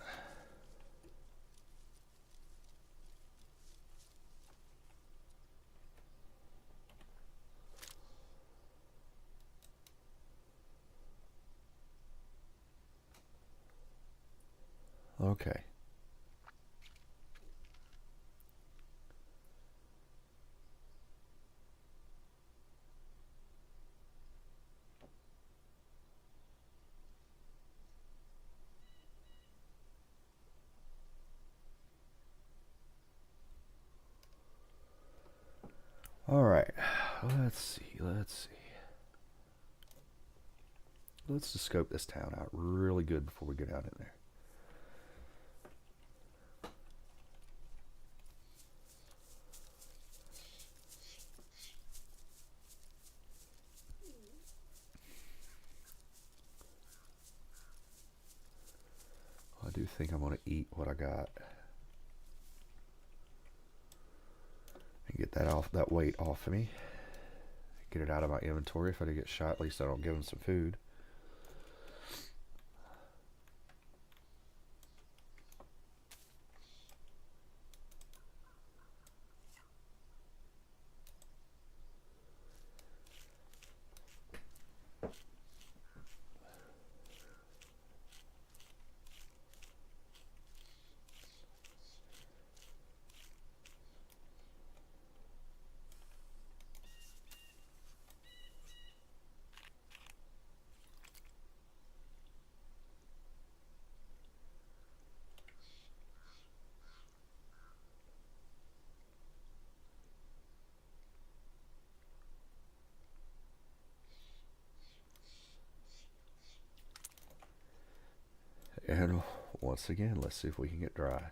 Okay. All right. Let's see. Let's just scope this town out really good before we get out in there. I do think I'm going to eat what I got and get that weight off of me. Get it out of my inventory. If I do get shot, at least I don't give them some food. And once again, let's see if we can get dry.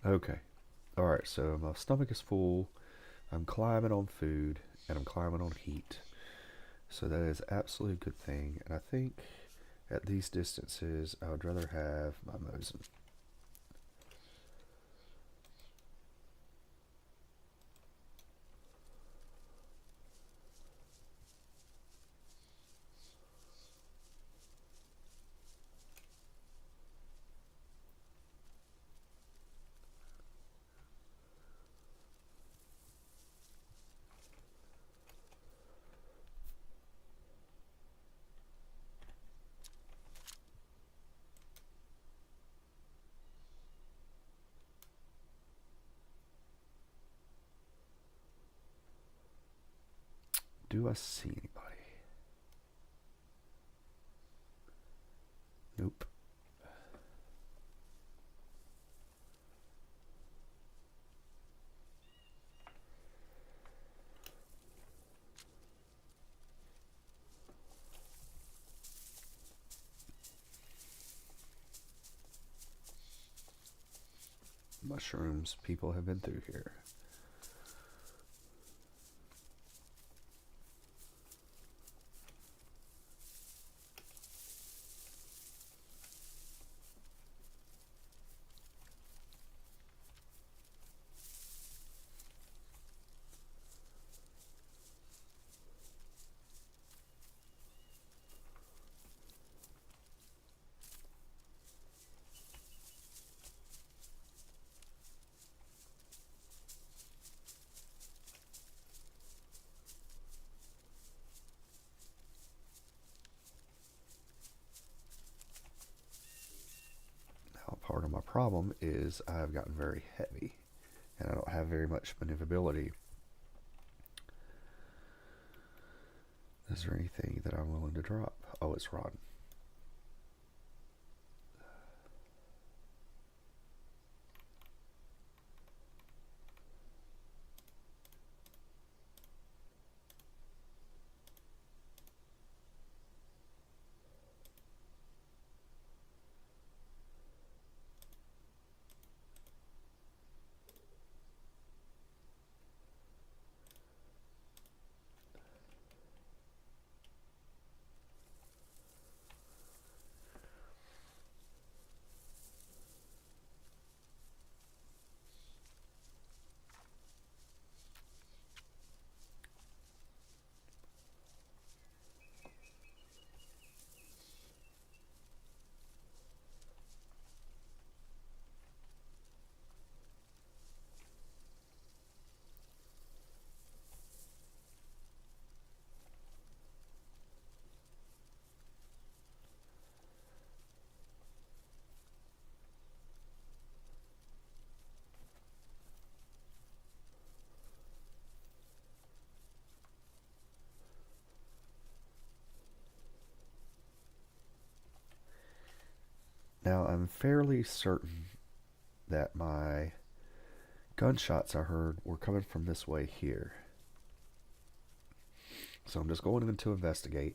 Okay. Alright, so my stomach is full. I'm climbing on food, and I'm climbing on heat. So that is absolutely a good thing. And I think at these distances, I would rather have my Mosin. Do I see anybody? Nope. mushrooms people have been through here. Part of my problem is I've gotten very heavy and I don't have very much maneuverability. Is there anything that I'm willing to drop? Oh, it's rod. Now I'm fairly certain that my gunshots I heard were coming from this way here. So I'm just going in to investigate.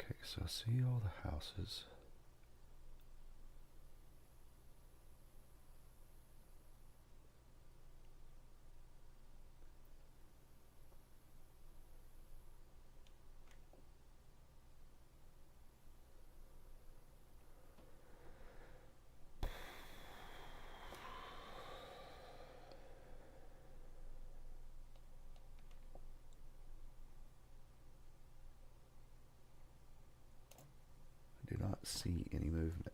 Okay, so see all the houses. I do not see any movement.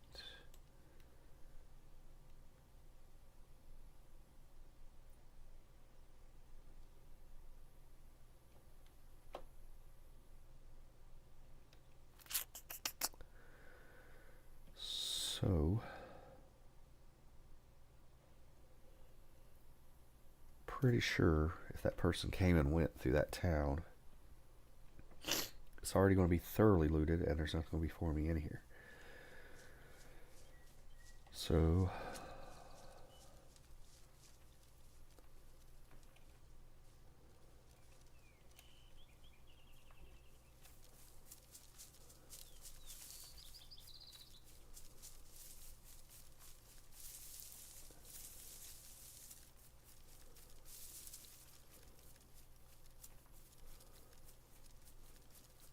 So, pretty sure if that person came and went through that town, it's already going to be thoroughly looted and there's nothing going to be for me in here. So,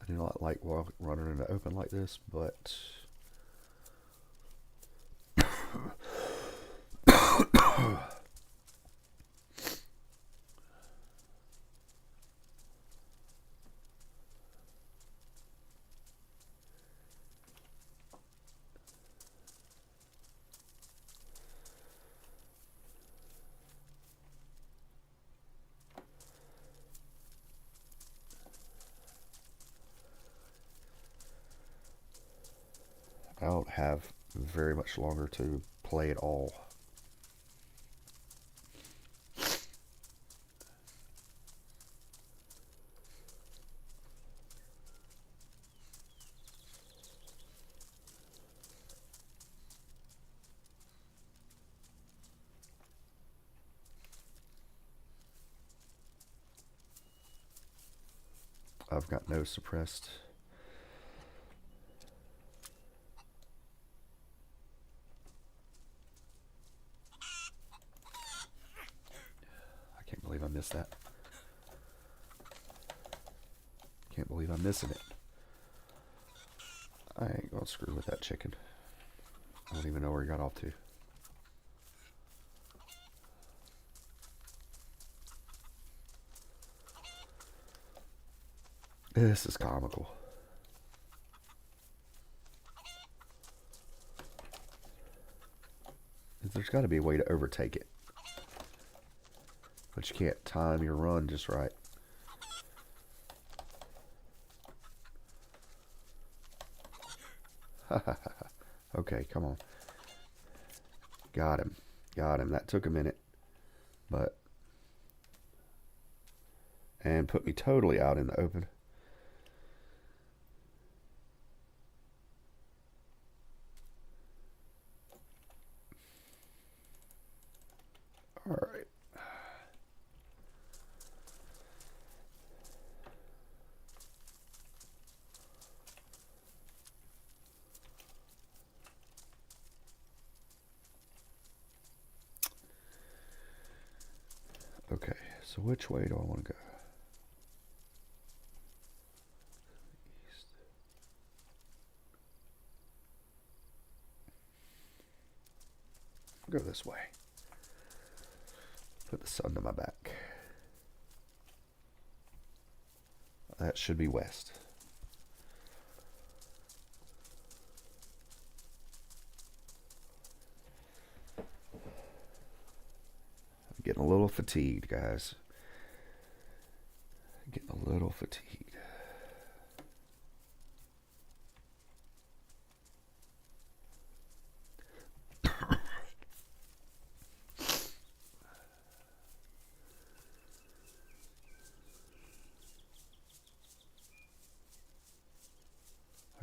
I do not like running in the open like this, but I don't have very much longer to play it all. I've got no suppressed. I can't believe I missed that. Can't believe I'm missing it. I ain't gonna screw with that chicken. I don't even know where he got off to. This is comical. There's got to be a way to overtake it. But you can't time your run just right. Okay, come on. Got him. Got him. That took a minute. But... and put me totally out in the open. Alright. Okay, so which way do I want to go? East. I'll go this way. Put the sun to my back. That should be west. I'm getting a little fatigued, guys. Getting a little fatigued.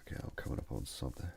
Okay, I'm coming up on something.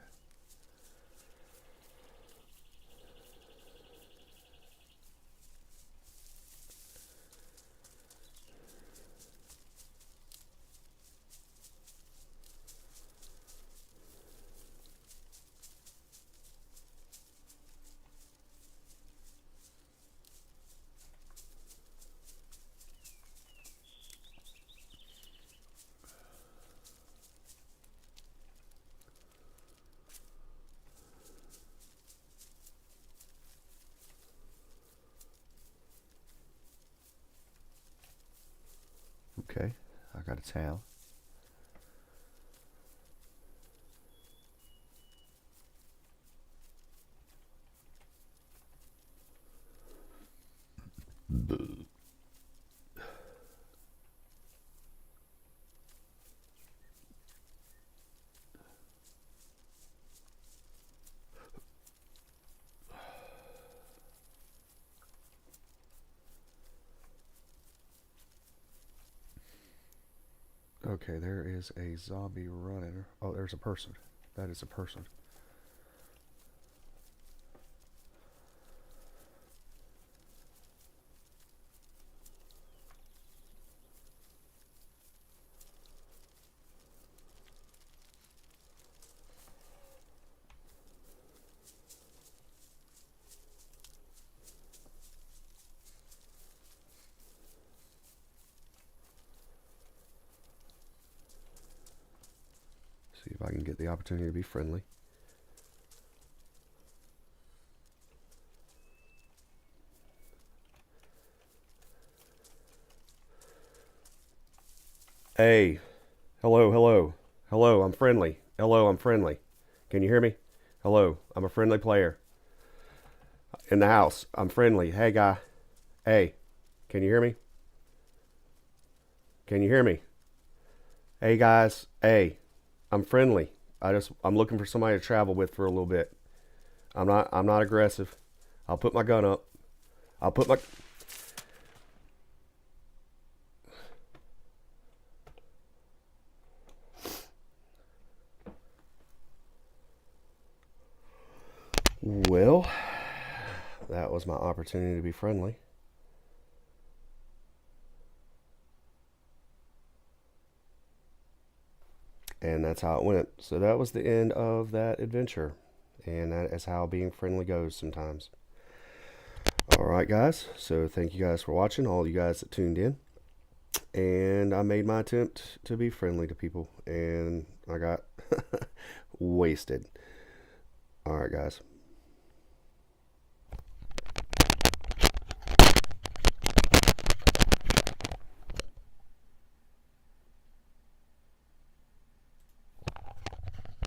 Okay, I got a towel. Okay, there is a zombie running. Oh, there's a person. That is a person. See if I can get the opportunity to be friendly. Hey, hello, hello, hello, I'm friendly. Hello, I'm friendly. Can you hear me? Hello, I'm a friendly player. In the house, I'm friendly. Hey, guy. Hey, can you hear me? Can you hear me? Hey, guys. Hey, I'm friendly. I'm looking for somebody to travel with for a little bit. I'm not aggressive. I'll put my gun up. I'll put my Well, that was my opportunity to be friendly. And that's how it went. So that was the end of that adventure. And that is how being friendly goes sometimes. All right, guys. So thank you guys for watching, all you guys that tuned in. And I made my attempt to be friendly to people, and I got wasted. All right, guys.